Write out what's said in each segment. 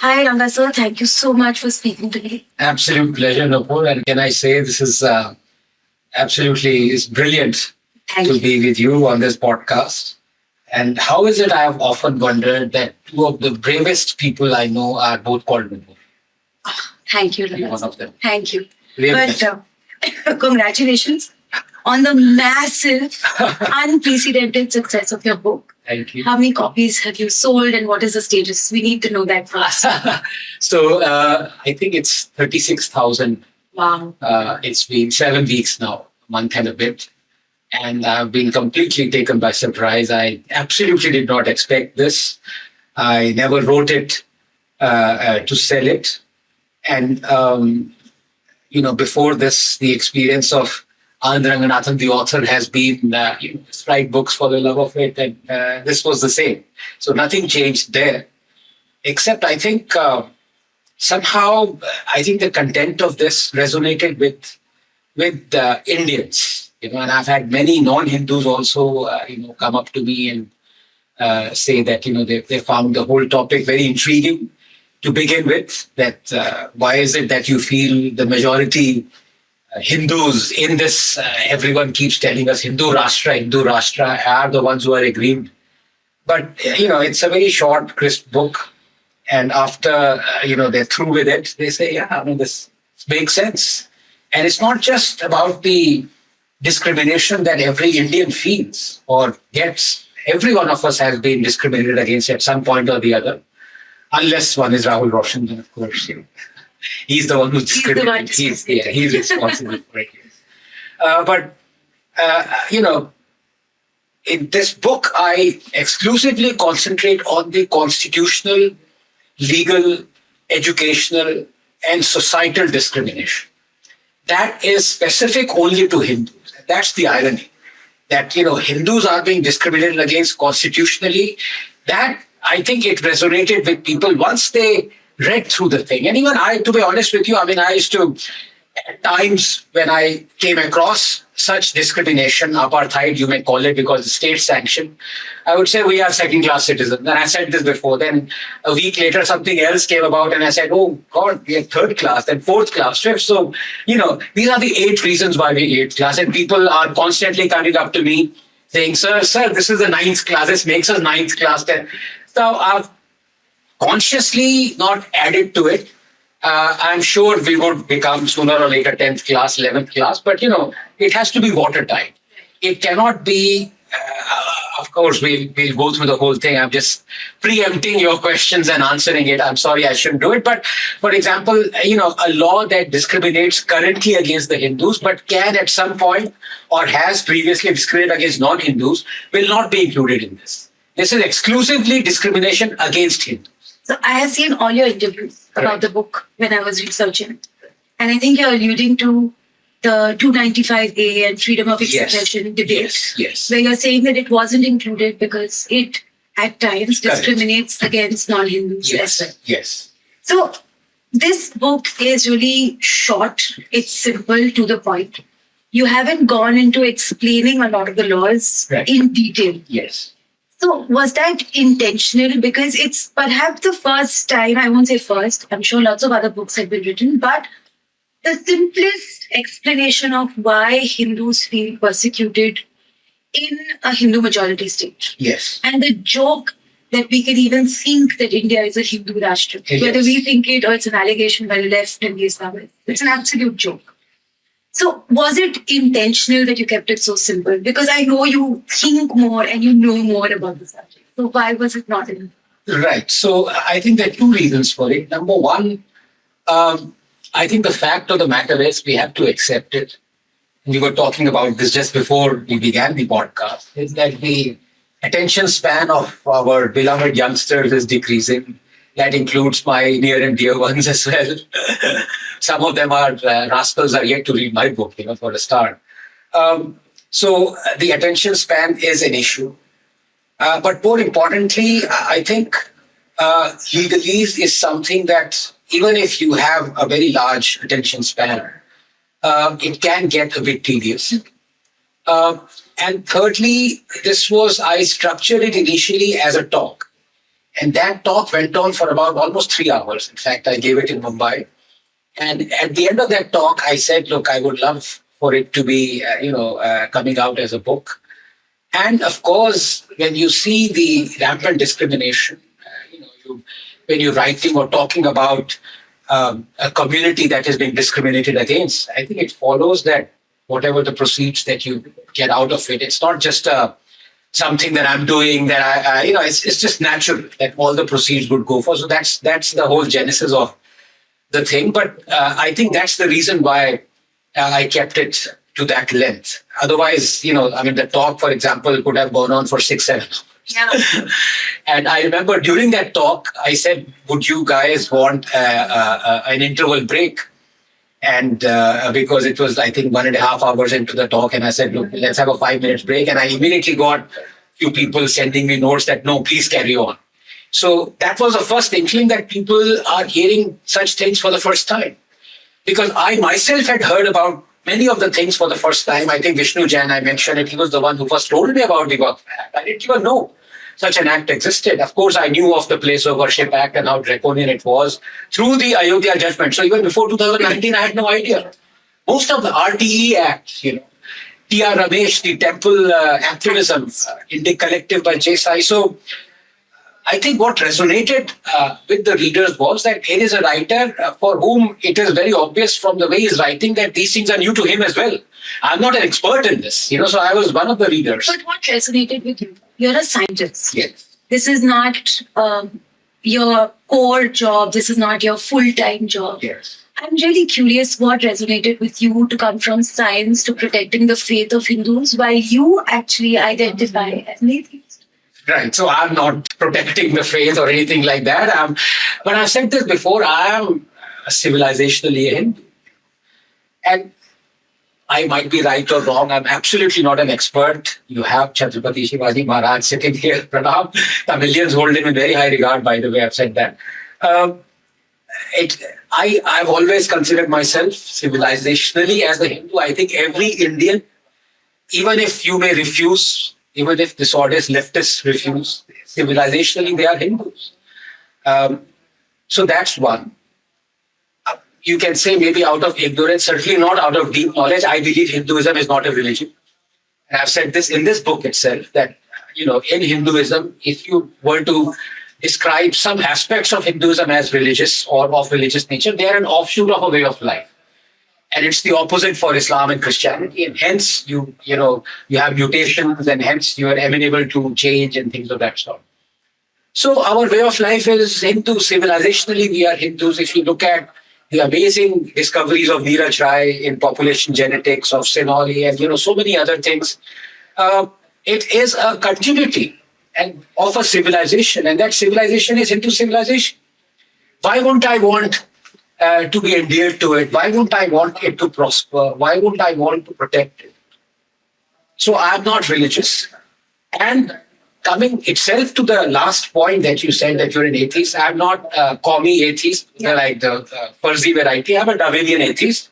Hi, Ranga sir. Thank you so much for speaking to me. Absolute pleasure, Nupur. And can I say this is absolutely is brilliant Thank to you. be with you on this podcast. And how is it I have often wondered that two of the bravest people I know are both called Nupur. Thank you, You're Ranga one sir. of them. Thank you. Really? But congratulations on the massive, unprecedented success of your book. Thank you. How many copies have you sold and what is the status? We need to know that first. So I think it's 36,000. Wow. It's been 7 weeks now, a month and a bit. And I've been completely taken by surprise. I absolutely did not expect this. I never wrote it to sell it. And, before this, the experience of Anand Ranganathan, the author, has been just write books for the love of it. And this was the same. So nothing changed there. Except I think somehow, I think the content of this resonated with Indians. And I've had many non-Hindus also, come up to me and say that, they found the whole topic very intriguing to begin with. That why is it that you feel the majority Hindus in this, everyone keeps telling us Hindu Rashtra are the ones who are aggrieved. But, it's a very short, crisp book. And after, they're through with it, they say, this makes sense. And it's not just about the discrimination that every Indian feels or gets. Every one of us has been discriminated against at some point or the other. Unless one is Rahul Roshan, then of course, he's the one who's discriminated. He's responsible for it. But in this book, I exclusively concentrate on the constitutional, legal, educational, and societal discrimination. That is specific only to Hindus. That's the irony. That, Hindus are being discriminated against constitutionally. That, I think it resonated with people once they read through the thing. And even to be honest with you, I used to, at times when I came across such discrimination, apartheid, you may call it, because it's state sanctioned, I would say we are second-class citizens. And I said this before. Then a week later, something else came about, and I said, oh God, we are third class, then fourth class, fifth. So, these are the 8 reasons why we're 8th class. And people are constantly coming up to me saying, sir, this is the 9th class. This makes us 9th class. So I've consciously not added to it. I'm sure we would become sooner or later 10th class, 11th class, but it has to be watertight. It cannot be, of course, we'll go through the whole thing. I'm just preempting your questions and answering it. I'm sorry, I shouldn't do it. But for example, a law that discriminates currently against the Hindus, but can at some point or has previously discriminated against non-Hindus will not be included in this. This is exclusively discrimination against Hindus. So I have seen all your interviews about the book when I was researching. And I think you're alluding to the 295A and freedom of expression debate. Yes. Where you're saying that it wasn't included because it, at times, discriminates against non-Hindus as well. Yes. So this book is really short. It's simple, to the point. You haven't gone into explaining a lot of the laws in detail. Yes. So was that intentional? Because it's perhaps the first time, I won't say first, I'm sure lots of other books have been written, but the simplest explanation of why Hindus feel persecuted in a Hindu majority state. Yes. And the joke that we can even think that India is a Hindu Rashtra, whether we think it or it's an allegation by the left and the Islamists. It's an absolute joke. So was it intentional that you kept it so simple? Because I know you think more and you know more about the subject. So why was it not in? Right. So I think there are 2 reasons for it. Number one, I think the fact of the matter is we have to accept it. We were talking about this just before we began the podcast, is that the attention span of our beloved youngsters is decreasing. That includes my near and dear ones as well. Some of them are rascals are yet to read my book, for a start. So the attention span is an issue. But more importantly, I think legalese is something that even if you have a very large attention span, it can get a bit tedious. And thirdly, I structured it initially as a talk. And that talk went on for about almost 3 hours. In fact, I gave it in Mumbai. And at the end of that talk, I said, look, I would love for it to be, coming out as a book. And of course, when you see the rampant discrimination, when you're writing or talking about a community that has been discriminated against, I think it follows that whatever the proceeds that you get out of it, it's not just something that I'm doing that it's just natural that all the proceeds would go for. So that's the whole genesis of the thing. But I think that's the reason why I kept it to that length. Otherwise, the talk, for example, could have gone on for 6-7 hours. Yeah. And I remember during that talk, I said, would you guys want an interval break? And because it was, I think, 1.5 hours into the talk, and I said, look, let's have a 5-minute break. And I immediately got a few people sending me notes that, no, please carry on. So that was the first inkling that people are hearing such things for the first time. Because I myself had heard about many of the things for the first time. I think Vishnu Jain, I mentioned it, he was the one who first told me about the Waqf Act. I didn't even know such an act existed. Of course, I knew of the Place of Worship Act and how draconian it was through the Ayodhya judgment. So even before 2019, I had no idea. Most of the RTE Acts, T.R. Ramesh, the temple activism, Indic Collective by J. Sai. So I think what resonated with the readers was that here is a writer for whom it is very obvious from the way he's writing that these things are new to him as well. I'm not an expert in this, so I was one of the readers. But what resonated with you? You're a scientist. Yes. This is not your core job. This is not your full-time job. Yes. I'm really curious what resonated with you to come from science to protecting the faith of Hindus while you actually identify as an atheist. Right. So I'm not protecting the faith or anything like that. But I've said this before, I am civilizationally a Hindu. And I might be right or wrong. I'm absolutely not an expert. You have Chhatrapati Shivaji Maharaj sitting here. Pranam. Tamilians hold him in very high regard, by the way. I've said that. I've always considered myself civilizationally as a Hindu. I think every Indian, even if you may refuse, even if dishonest leftists refuse, civilizationally they are Hindus. So that's one. You can say maybe out of ignorance, certainly not out of deep knowledge. I believe Hinduism is not a religion. And I've said this in this book itself, that, in Hinduism, if you were to describe some aspects of Hinduism as religious or of religious nature, they are an offshoot of a way of life. And it's the opposite for Islam and Christianity. And hence, you have mutations, and hence you are amenable to change and things of that sort. So our way of life is Hindu. Civilizationally, we are Hindus. If you look at the amazing discoveries of Neeraj Rai in population genetics, of Senori, and so many other things, it is a continuity and of a civilization, and that civilization is Hindu civilization. Why won't I want to be endeared to it? Why won't I want it to prosper? Why won't I want to protect it? So I'm not religious. And coming itself to the last point that you said that you're an atheist, I'm not a commie atheist, like the Farzi variety. I'm a Darwinian atheist.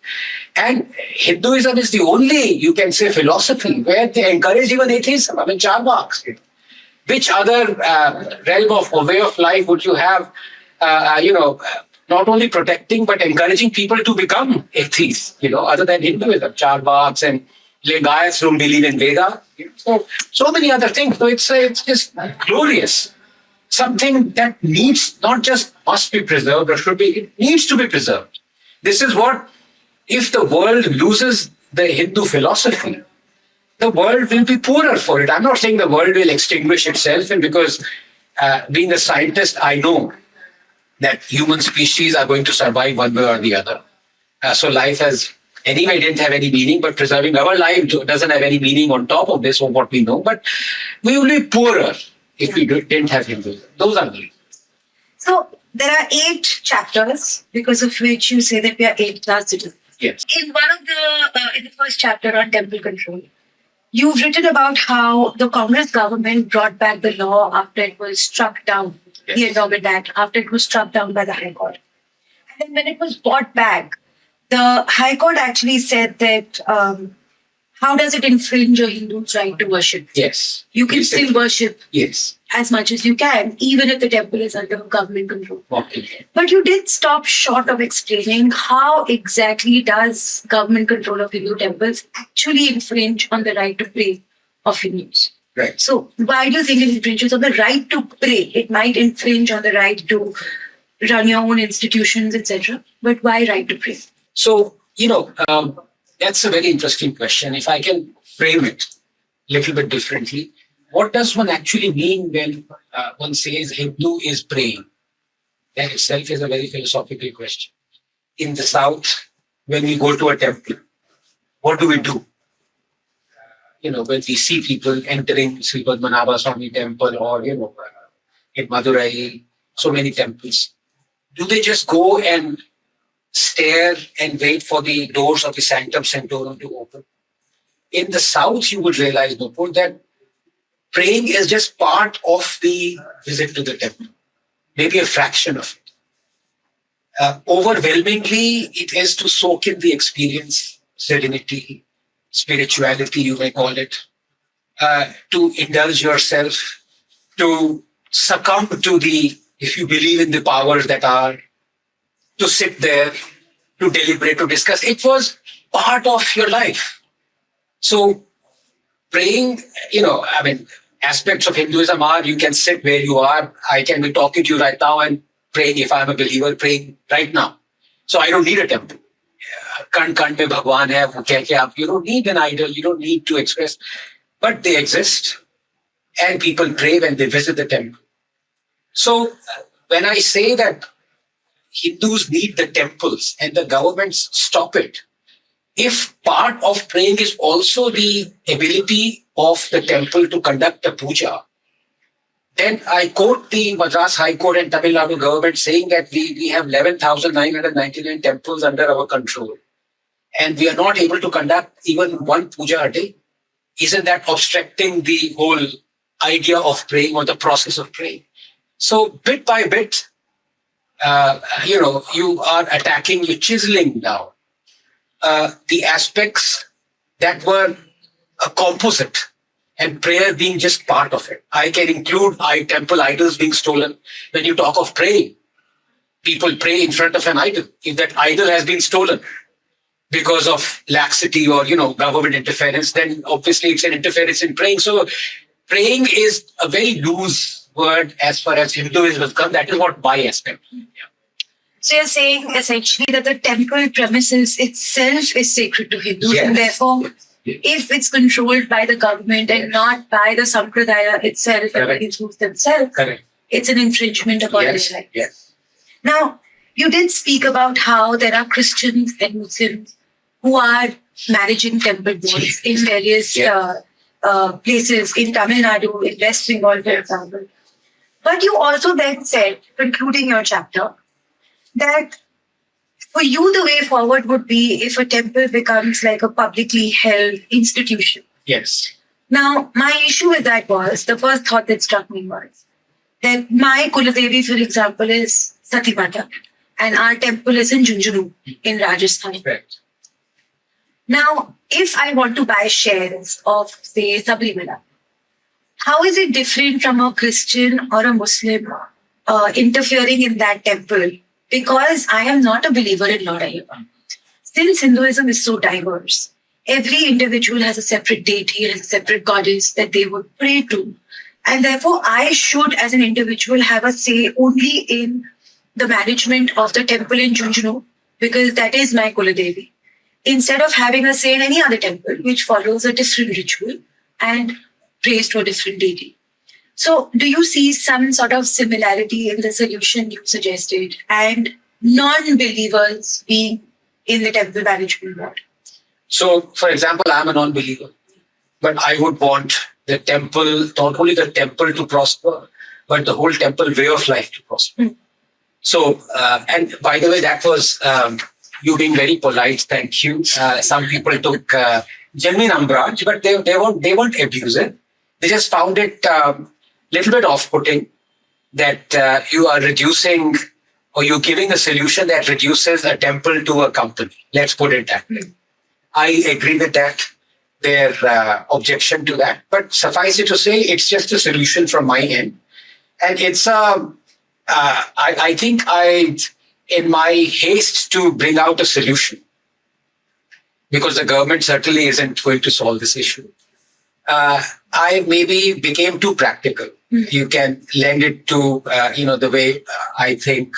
And Hinduism is the only, you can say, philosophy where they encourage even atheism. I mean, 4 marks. Which other realm of or way of life would you have, not only protecting but encouraging people to become atheists, other than Hinduism, 4 marks and Lingayats don't believe in Veda. So many other things. So it's just glorious. Something that needs, not just must be preserved or should be, it needs to be preserved. This is what, if the world loses the Hindu philosophy, the world will be poorer for it. I'm not saying the world will extinguish itself, and because being a scientist, I know that human species are going to survive one way or the other. So life has anyway didn't have any meaning, but preserving our life doesn't have any meaning on top of this or what we know. But we will be poorer if we didn't have Hinduism. Those are the reasons. So there are 8 chapters because of which you say that we are 8-class citizens. Yes. In one of in the first chapter on temple control, you've written about how the Congress government brought back the law after it was struck down, the Endowment Act, after it was struck down by the High Court. And then when it was brought back, the High Court actually said that how does it infringe a Hindu's right to worship? Yes. You can still worship Yes. as much as you can, even if the temple is under government control. Okay. But you did stop short of explaining how exactly does government control of Hindu temples actually infringe on the right to pray of Hindus. Right. So why do you think it infringes on the right to pray? It might infringe on the right to run your own institutions, etc. But why right to pray? So, that's a very interesting question. If I can frame it a little bit differently, what does one actually mean when one says Hindu is praying? That itself is a very philosophical question. In the South, when we go to a temple, what do we do? When we see people entering Sri Padmanabha Swami temple or, in Madurai, so many temples, do they just go and stare and wait for the doors of the Sanctum Sanctorum to open? In the South, you would realize, Nupur, that praying is just part of the visit to the temple, maybe a fraction of it. Overwhelmingly, it is to soak in the experience, serenity, spirituality, you may call it, to indulge yourself, to succumb to if you believe in the powers that are, to sit there, to deliberate, to discuss. It was part of your life. So praying, aspects of Hinduism are you can sit where you are. I can be talking to you right now and praying, if I'm a believer, praying right now. So I don't need a temple. Kan mein Bhagwan hai, wo keh ke aap. You don't need an idol. You don't need to express. But they exist. And people pray when they visit the temple. So when I say that Hindus need the temples and the governments stop it, if part of praying is also the ability of the temple to conduct a puja, then I quote the Madras High Court and Tamil Nadu government saying that we have 11,999 temples under our control and we are not able to conduct even one puja a day. Isn't that obstructing the whole idea of praying or the process of praying? So bit by bit, you are attacking, you're chiseling down the aspects that were a composite and prayer being just part of it. I can include temple idols being stolen. When you talk of praying, people pray in front of an idol. If that idol has been stolen because of laxity or, government interference, then obviously it's an interference in praying. So praying is a very loose word as far as Hinduism is concerned. That is what my aspect. Yeah. So you're saying essentially that the temple premises itself is sacred to Hindus, Yes. and therefore, if it's controlled by the government and not by the Sampradaya itself and the Hindus themselves, Correct. It's an infringement upon their rights. Yes. Now, you did speak about how there are Christians and Muslims who are managing temple boards in various places in Tamil Nadu, in West Bengal, for example. But you also then said, concluding your chapter, that for you the way forward would be if a temple becomes like a publicly held institution. Yes. Now, my issue with that was, the first thought that struck me was that my Kuladevi, for example, is Sati Mata, and our temple is in Junjunu in Rajasthan. Correct. Now, if I want to buy shares of, say, Sabrimala, how is it different from a Christian or a Muslim interfering in that temple? Because I am not a believer in Lord Ayyappa. Since Hinduism is so diverse, every individual has a separate deity, has a separate goddess that they would pray to. And therefore, I should, as an individual, have a say only in the management of the temple in Junjunu, because that is my Kuladevi, instead of having a say in any other temple, which follows a different ritual and prays to a different deity. So, do you see some sort of similarity in the solution you suggested and non-believers being in the temple management board? So, for example, I'm a non-believer, but I would want the temple, not only the temple to prosper, but the whole temple way of life to prosper. So, and by the way, that was you being very polite. Thank you. Some people took genuine umbrage, but they weren't abusive. They just found it little bit off-putting that you are reducing or you're giving a solution that reduces a temple to a company. Let's put it that way. I agree with that. their objection to that. But suffice it to say, it's just a solution from my end. And it's I think in my haste to bring out a solution, because the government certainly isn't going to solve this issue, I maybe became too practical. You can lend it to, the way I think,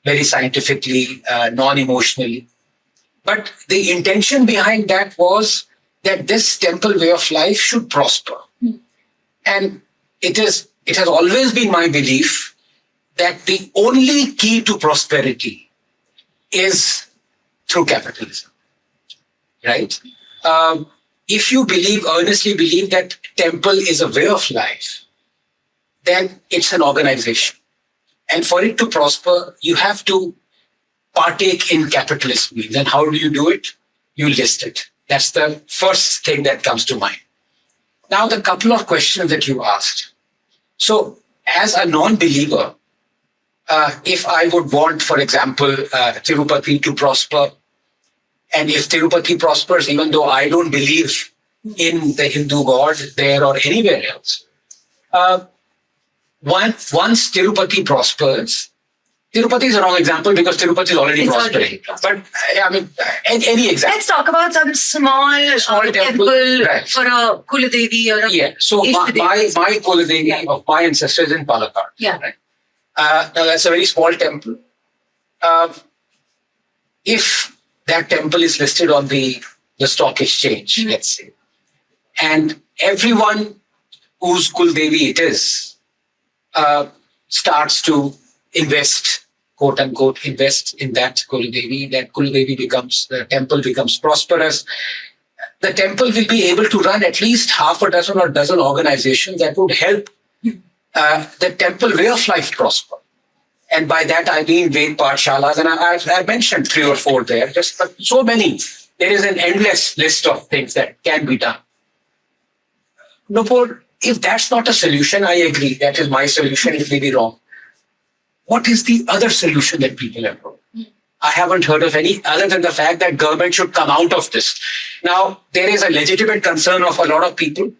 very scientifically, non-emotionally. But the intention behind that was that this temple way of life should prosper. And it has always been my belief that the only key to prosperity is through capitalism, right? If you earnestly believe that temple is a way of life, then it's an organization. And for it to prosper, you have to partake in capitalist means. And how do you do it? You list it. That's the first thing that comes to mind. Now, the couple of questions that you asked. So, as a non-believer, if I would want, for example, Tirupati to prosper, and if Tirupati prospers, even though I don't believe in the Hindu god there or anywhere else, once Tirupati prospers, Tirupati is a wrong example because Tirupati is already prospering. But I mean, any example. Let's talk about some small temple right. for a Kuladevi or a So my Kuladevi of my ancestors in Palakkad. Yeah. Right? Now that's a very small temple. If that temple is listed on the stock exchange, let's say, and everyone whose Kuldevi it is starts to invest, quote unquote, invest in that Kuldevi, the temple becomes prosperous. The temple will be able to run at least half a dozen or dozen organizations that would help the temple way of life prosper. And by that, I mean Ved Pathshalas, and I've mentioned 3 or 4 there, but so many. There is an endless list of things that can be done. Nupur, if that's not a solution, I agree. That is my solution. It may be wrong. What is the other solution that people have brought? I haven't heard of any other than the fact that government should come out of this. Now, there is a legitimate concern of a lot of people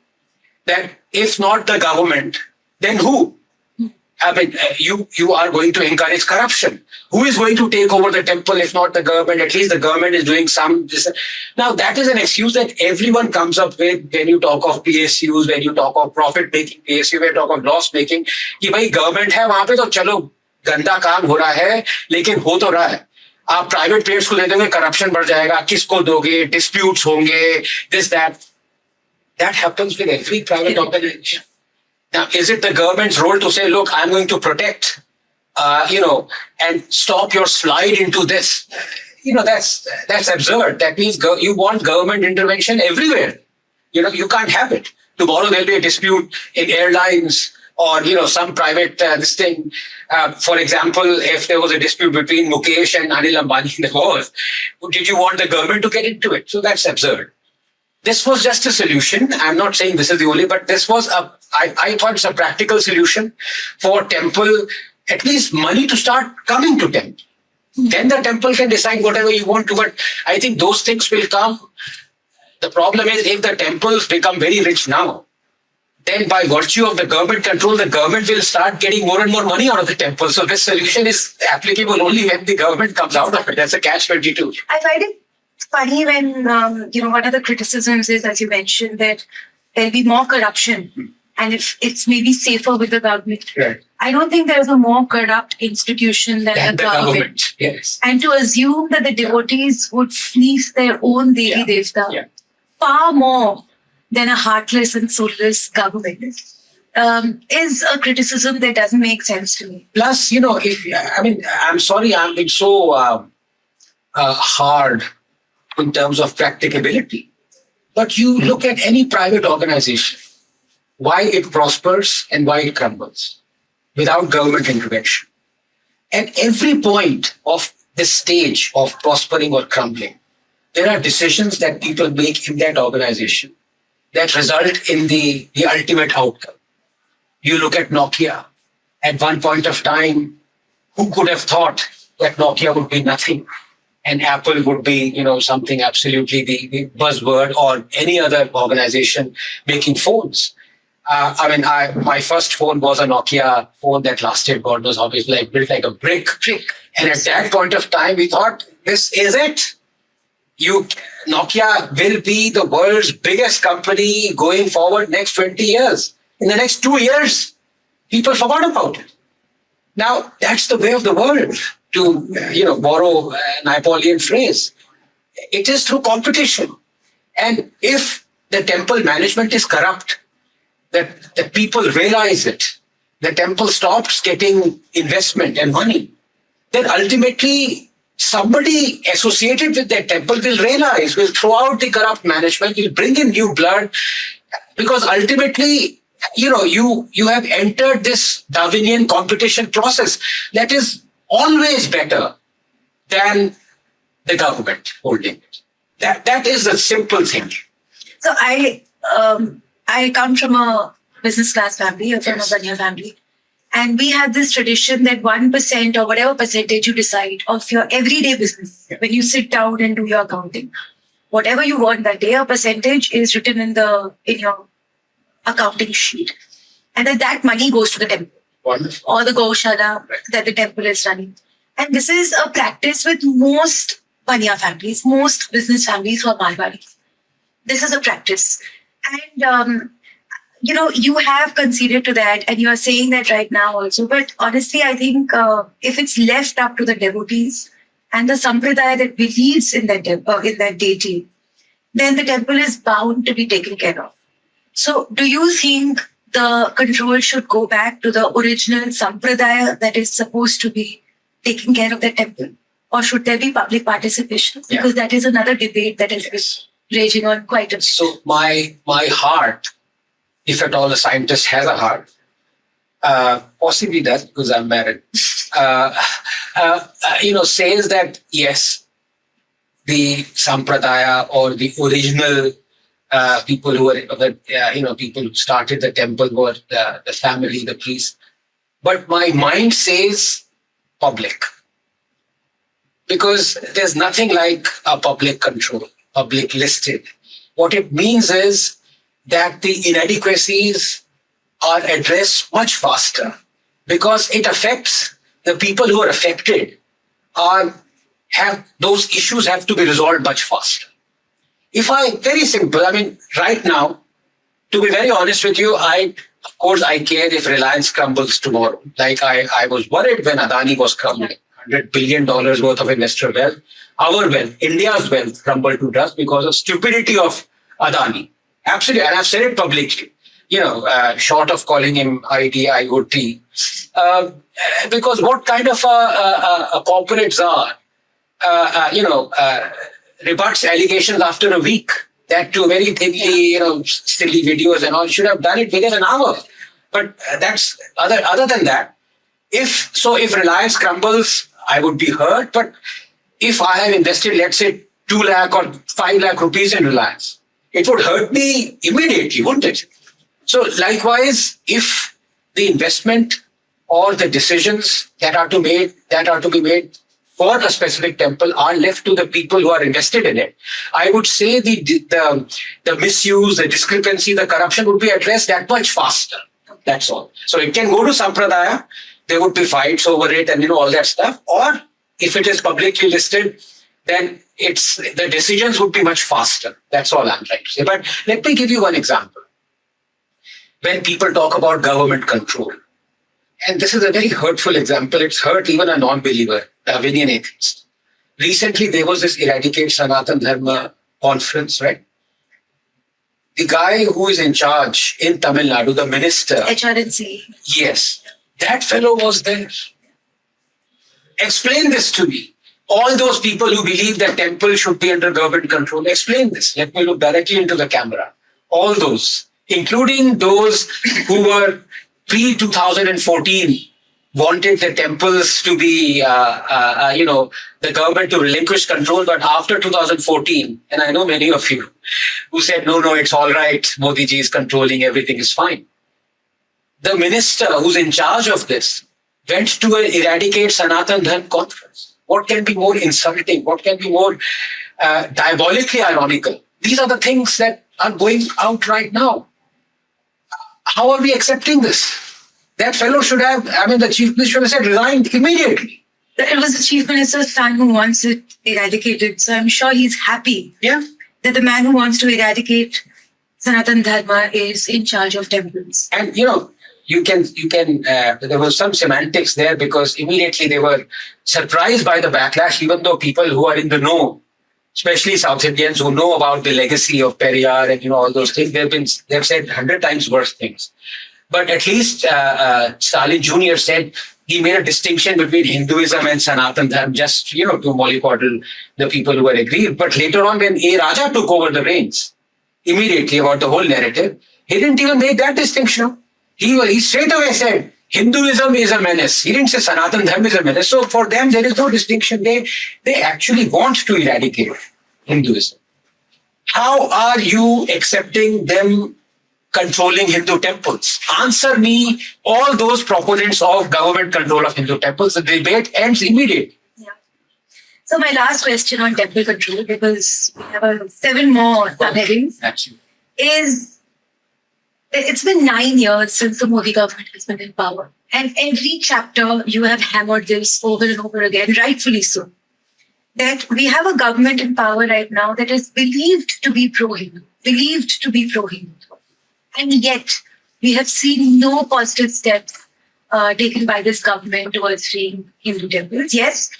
that if not the government, then who? I mean, you are going to encourage corruption. Who is going to take over the temple if not the government? At least the government is doing some. Now, that is an excuse that everyone comes up with when you talk of PSUs, when you talk of profit-making PSU, when you talk of loss-making. कि भाई government है वहाँ पे तो चलो गंदा काम हो रहा है, लेकिन हो तो रहा है. आप प्राइवेट प्लेयर्स को दे दोगे, करप्शन बढ़ जाएगा, किसको दोगे, डिस्प्यूट्स होंगे, this, that. That happens with every private organization. Now, is it the government's role to say, look, I'm going to protect, and stop your slide into this? That's absurd. That means you want government intervention everywhere. You can't have it. Tomorrow there'll be a dispute in airlines or, some private this thing. For example, if there was a dispute between Mukesh and Anil Ambani, did you want the government to get into it? So that's absurd. This was just a solution. I'm not saying this is the only, but this was I thought it's a practical solution for temple, at least money to start coming to temple. Then the temple can decide whatever you want to, but I think those things will come. The problem is if the temples become very rich now, then by virtue of the government control, the government will start getting more and more money out of the temple. So this solution is applicable only when the government comes out of it. That's a catch-22. I find it funny when, one of the criticisms is, as you mentioned, that there'll be more corruption and if it's maybe safer with the government. Right. I don't think there's a more corrupt institution than the government. Yes. And to assume that the devotees would fleece their own Devi Devta far more than a heartless and soulless government is a criticism that doesn't make sense to me. Plus, I'm sorry, I'm being so hard in terms of practicability. But you look at any private organization, why it prospers and why it crumbles without government intervention. At every point of this stage of prospering or crumbling, there are decisions that people make in that organization that result in the ultimate outcome. You look at Nokia. At one point of time, who could have thought that Nokia would be nothing? and Apple would be, something absolutely the buzzword, or any other organization making phones. My first phone was a Nokia phone that lasted, God knows how, built like a brick. And at that point of time, we thought, this is it. Nokia will be the world's biggest company going forward next 20 years. In the next 2 years, people forgot about it. Now, that's the way of the world, to borrow a Napoleon phrase. It is through competition. And if the temple management is corrupt, that the people realize it, the temple stops getting investment and money, then ultimately somebody associated with that temple will realize, will throw out the corrupt management, will bring in new blood, because ultimately, you have entered this Darwinian competition process that is always better than the government holding it. That is the simple thing. So I come from a business class family, or from a Banya family. And we have this tradition that 1% or whatever percentage you decide of your everyday business, when you sit down and do your accounting, whatever you want that day, a percentage is written in your accounting sheet. And then that money goes to the temple. Wonderful. Or the Gaushala that the temple is running. And this is a practice with most Banya families, most business families who are Marwaris. This is a practice. And, you have conceded to that, and you are saying that right now also. But honestly, I think if it's left up to the devotees and the sampradaya that believes in that deity, then the temple is bound to be taken care of. So do you think the control should go back to the original sampradaya that is supposed to be taking care of the temple? Or should there be public participation? Because that is another debate that is raging on quite a bit. So my heart, if at all a scientist has a heart, possibly does, because I'm married, says that yes, the sampradaya, or the original people who were, people who started the temple were the family, the priest. But my mind says public, because there's nothing like a public control, public listed. What it means is that the inadequacies are addressed much faster, because it affects the people who are affected. Those issues have to be resolved much faster. Very simple, right now, to be very honest with you, of course I care if Reliance crumbles tomorrow. Like I was worried when Adani was crumbling. $100 billion worth of investor wealth, our wealth, India's wealth crumbled to dust because of stupidity of Adani. Absolutely, and I've said it publicly, short of calling him IOT, because what kind of a corporate czar, rebuts allegations after a week, that too very thinly, silly videos and all, should have done it within an hour. But that's, other than that, if Reliance crumbles, I would be hurt, but if I have invested, let's say, 2 lakh or 5 lakh rupees in Reliance, it would hurt me immediately, wouldn't it? So likewise, if the investment or the decisions that are to be made for a specific temple are left to the people who are invested in it, I would say the misuse, the discrepancy, the corruption would be addressed that much faster. That's all. So it can go to Sampradaya, there would be fights over it and all that stuff. Or if it is publicly listed, then the decisions would be much faster. That's all I'm trying to say. But let me give you one example. When people talk about government control, and this is a very hurtful example, it's hurt even a non-believer, a Darwinian atheist. Recently, there was this Eradicate Sanatan Dharma conference, right? The guy who is in charge in Tamil Nadu, the minister. HRNC. Yes, that fellow was there. Explain this to me. All those people who believe that temple should be under government control, explain this. Let me look directly into the camera. All those, including those who were pre-2014, wanted the temples to be, the government to relinquish control. But after 2014, and I know many of you who said, no, it's all right. Modi ji is controlling, everything is fine. The minister who's in charge of this went to an Eradicate Sanatan Dharma conference. What can be more insulting? What can be more diabolically ironical? These are the things that are going out right now. How are we accepting this? That fellow should have, the chief minister should have said resigned immediately. It was the chief minister's son who wants it eradicated. So I'm sure he's happy that the man who wants to eradicate Sanatan Dharma is in charge of temples. And you can there was some semantics there because immediately they were surprised by the backlash, even though people who are in the know, especially South Indians who know about the legacy of Periyar and all those things, they've said 100 times worse things. But at least Stalin Jr. said he made a distinction between Hinduism and Sanatan Dharma just to mollycoddle the people who were aggrieved. But later on, when A. Raja took over the reins, immediately about the whole narrative, he didn't even make that distinction. He straight away said Hinduism is a menace. He didn't say Sanatan Dharma is a menace. So for them, there is no distinction. They actually want to eradicate Hinduism. How are you accepting them controlling Hindu temples? Answer me, all those proponents of government control of Hindu temples. The debate ends immediately. Yeah. So my last question on temple control, because we have 7 more subheadings, is it's been 9 years since the Modi government has been in power. And every chapter you have hammered this over and over again, rightfully so, that we have a government in power right now that is believed to be pro-Hindu. And yet, we have seen no positive steps taken by this government towards freeing Hindu temples. Yes,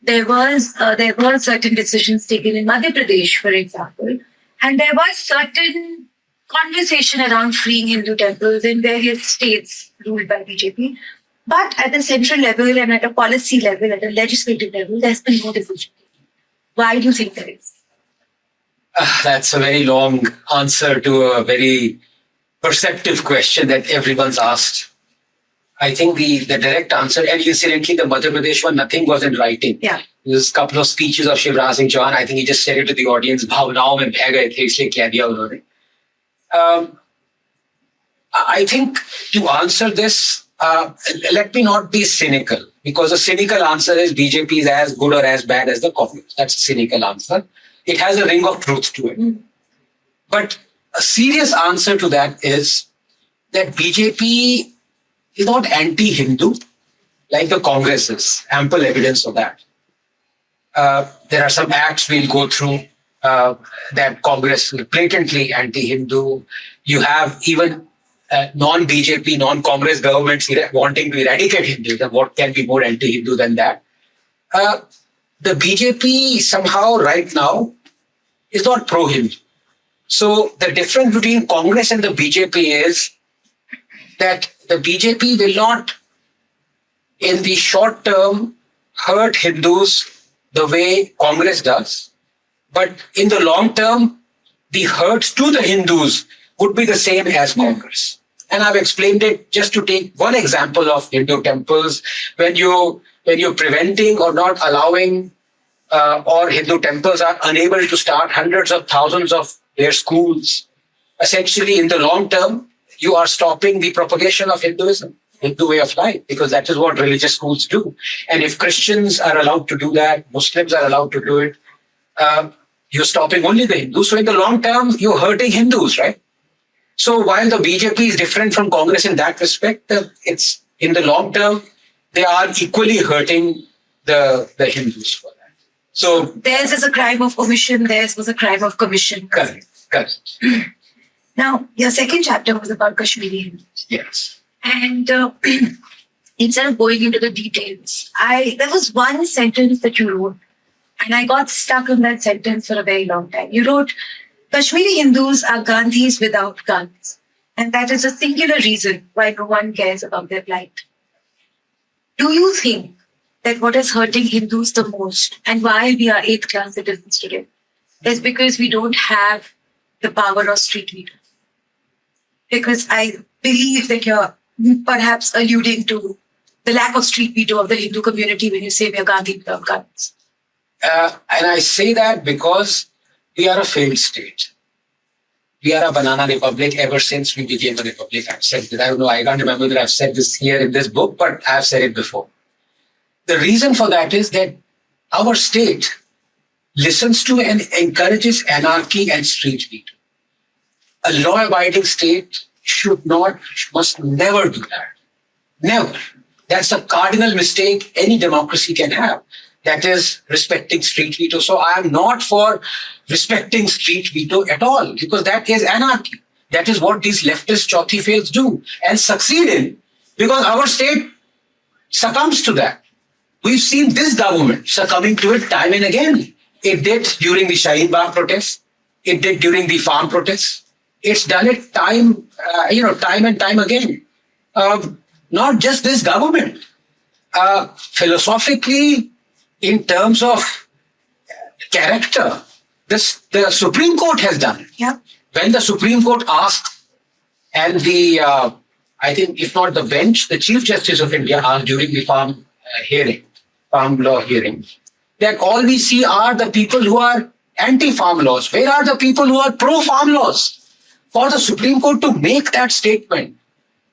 there were certain decisions taken in Madhya Pradesh, for example, and there was certain conversation around freeing Hindu temples in various states ruled by BJP. But at the central level and at a policy level, at a legislative level, there's been no decision. Why do you think there is? That's a very long answer to a very perceptive question that everyone's asked. I think the direct answer, and incidentally, the Madhya Pradesh one, nothing was in writing. Yeah. There's a couple of speeches of Shivraj Singh Chauhan. I think he just said it to the audience, भावनाओं में बह गए थे, इसलिए कह दिया उन्होंने. I think to answer this, let me not be cynical, because a cynical answer is BJP is as good or as bad as the Congress. That's a cynical answer. It has a ring of truth to it. But a serious answer to that is that BJP is not anti-Hindu like the Congress is. Ample evidence of that. There are some acts we'll go through that Congress is blatantly anti-Hindu. You have even non-BJP, non-Congress governments wanting to eradicate Hinduism. What can be more anti-Hindu than that? The BJP somehow right now is not pro-Hindu. So the difference between Congress and the BJP is that the BJP will not, in the short term, hurt Hindus the way Congress does. But in the long term, the hurt to the Hindus would be the same as Congress. And I've explained it just to take one example of Hindu temples. When you're preventing or not allowing, or Hindu temples are unable to start hundreds of thousands of their schools, essentially in the long term, you are stopping the propagation of Hinduism, Hindu way of life, because that is what religious schools do. And if Christians are allowed to do that, Muslims are allowed to do it, you're stopping only the Hindus. So in the long term, you're hurting Hindus, right? So while the BJP is different from Congress in that respect, it's in the long term, they are equally hurting the Hindus for that. So theirs is a crime of omission, theirs was a crime of commission. Correct. Now, your second chapter was about Kashmiri Hindus. Yes. And instead of going into the details, there was one sentence that you wrote, and I got stuck on that sentence for a very long time. You wrote, Kashmiri Hindus are Gandhis without guns, and that is a singular reason why no one cares about their plight. Do you think that what is hurting Hindus the most, and why we are 8th class citizens today, is because we don't have the power of street leaders? Because I believe that you're perhaps alluding to the lack of street veto of the Hindu community when you say we are Gandhi without guns. And I say that because we are a failed state. We are a banana republic ever since we became a republic. I've said that. I don't know, I can't remember that I've said this here in this book, but I've said it before. The reason for that is that our state listens to and encourages anarchy and street veto. A law-abiding state must never do that. Never. That's a cardinal mistake any democracy can have. That is respecting street veto. So I am not for respecting street veto at all, because that is anarchy. That is what these leftist chauthi fails do and succeed in, because our state succumbs to that. We've seen this government succumbing to it time and again. It did during the Shaheen Bagh protests. It did during the farm protests. It's done it time and time again. Not just this government. Philosophically, in terms of character, the Supreme Court has done it. Yeah. When the Supreme Court asked, and I think if not the bench, the Chief Justice of India asked during the farm law hearing, that all we see are the people who are anti-farm laws. Where are the people who are pro-farm laws? For the Supreme Court to make that statement,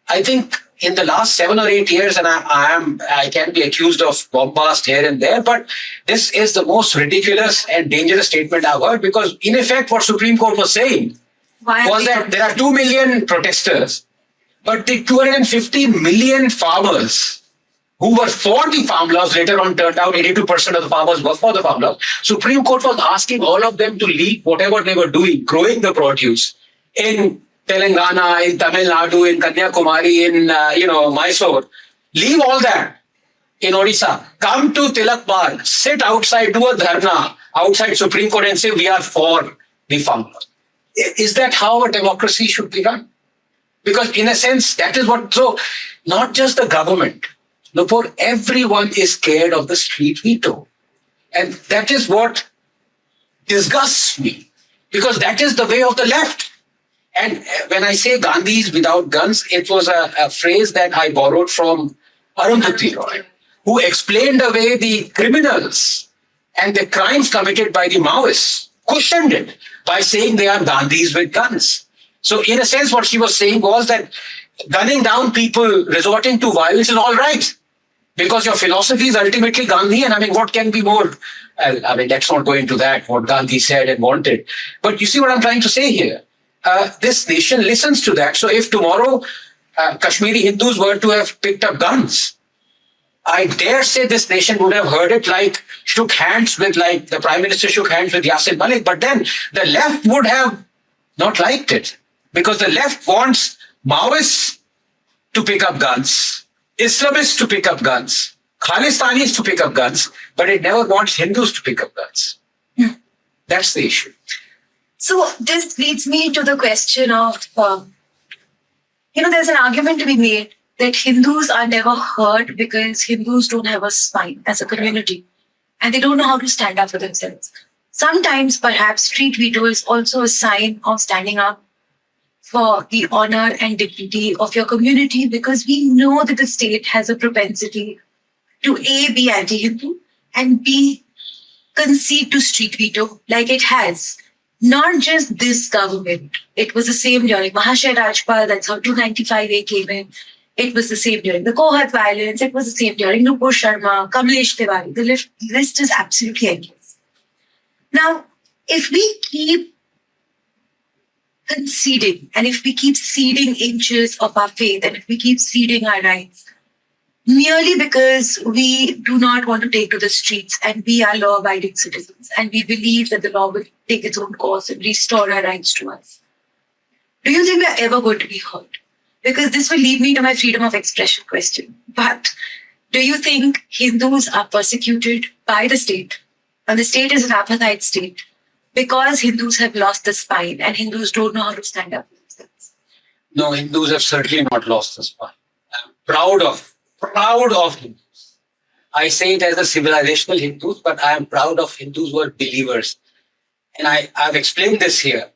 I think in the last 7 or 8 years, and I can be accused of bombast here and there, but this is the most ridiculous and dangerous statement I've heard, because in effect what Supreme Court was saying was that there are 2 million protesters, but the 250 million farmers who were for the farm laws later on turned out 82% of the farmers were for the farm laws. Supreme Court was asking all of them to leave whatever they were doing, growing the produce in Telangana, in Tamil Nadu, in Kanyakumari, in Mysore. Leave all that in Odisha. Come to Tilak Park, sit outside, do a dharna outside Supreme Court and say we are for the farm law. Is that how a democracy should be run? Because in a sense, that is what, so not just the government, Nupur, everyone is scared of the street veto. And that is what disgusts me, because that is the way of the left. And when I say Gandhi is without guns, it was a phrase that I borrowed from Arundhati Roy, who explained away the criminals and the crimes committed by the Maoists, cushioned it by saying they are Gandhis with guns. So in a sense, what she was saying was that gunning down people, resorting to violence is all right, because your philosophy is ultimately Gandhian. I mean, what can be more? Let's not go into that, what Gandhi said and wanted. But you see what I'm trying to say here? This nation listens to that. So if tomorrow Kashmiri Hindus were to have picked up guns, I dare say this nation would have heard it, like the Prime Minister shook hands with Yasir Malik, but then the left would have not liked it, because the left wants Maoists to pick up guns, Islamists to pick up guns, Khalistanis to pick up guns, but it never wants Hindus to pick up guns. That's the issue. So this leads me to the question of, there's an argument to be made that Hindus are never heard because Hindus don't have a spine as a community, and they don't know how to stand up for themselves. Sometimes, perhaps, street veto is also a sign of standing up for the honor and dignity of your community, because we know that the state has a propensity to A, be anti-Hindu, and B, concede to street veto, like it has. Not just this government. It was the same during Mahashay Rajpal, that's how 295A came in. It was the same during the Kohat violence. It was the same during Nupur Sharma, Kamlesh Tiwari. The list is absolutely endless. Now, if we keep conceding, and if we keep ceding inches of our faith, and if we keep ceding our rights, merely because we do not want to take to the streets and we are law-abiding citizens, and we believe that the law will take its own course and restore our rights to us, do you think we are ever going to be heard? Because this will lead me to my freedom of expression question. But do you think Hindus are persecuted by the state, and the state is an apartheid state, because Hindus have lost the spine and Hindus don't know how to stand up for themselves? No, Hindus have certainly not lost the spine. I'm proud of Hindus. I say it as a civilizational Hindus, but I am proud of Hindus who are believers. And I've explained this here.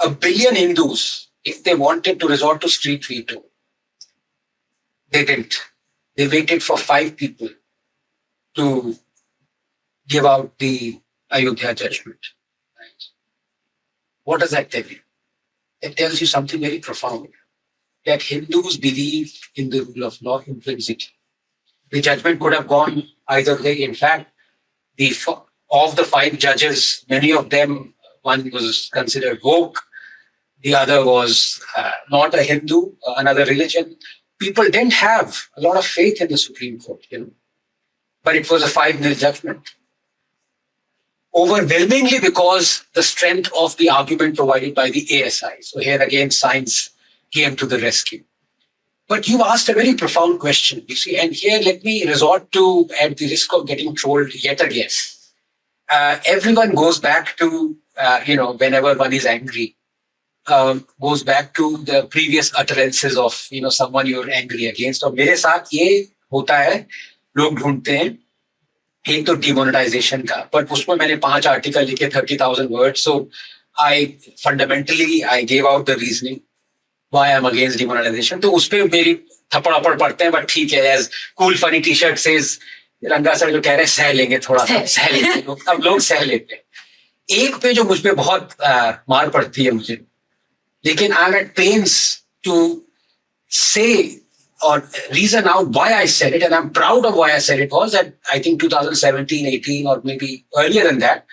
1 billion Hindus, if they wanted to resort to street veto, they didn't. They waited for 5 people to give out the Ayodhya judgment. Right? What does that tell you? It tells you something very profound. That Hindus believe in the rule of law intrinsically. The judgment could have gone either way. In fact, Of the 5 judges, many of them, one was considered woke, the other was not a Hindu, another religion. People didn't have a lot of faith in the Supreme Court, but it was a 5-0 judgment. Overwhelmingly because the strength of the argument provided by the ASI. So here again, science came to the rescue. But you asked a very profound question, you see, and here let me resort to, at the risk of getting trolled yet again. Everyone goes back to, whenever one is angry, goes back to the previous utterances of, someone you're angry against. और मेरे साथ ये होता है, लोग ढूंढते हैं एक तो डिमोनेटाइजेशन का, पर उसमें मैंने 5 आर्टिकल लिखे 30,000 word. So I gave out the reasoning why I am against demonetisation. तो उस पे मेरी थप्पड़ पड़ते हैं, बट ठीक है, as cool funny T shirt says Ranga sir जो कह रहे हैं सह लेंगे, थोड़ा सा सह लेंगे लोग, अब लोग सह लेते हैं. एक पे जो मुझ पे बहुत मार पड़ती है मुझे, लेकिन I am at pains to say or reason out why I said it, and I'm proud of why I said it, was that I think 2017, 18, or maybe earlier than that,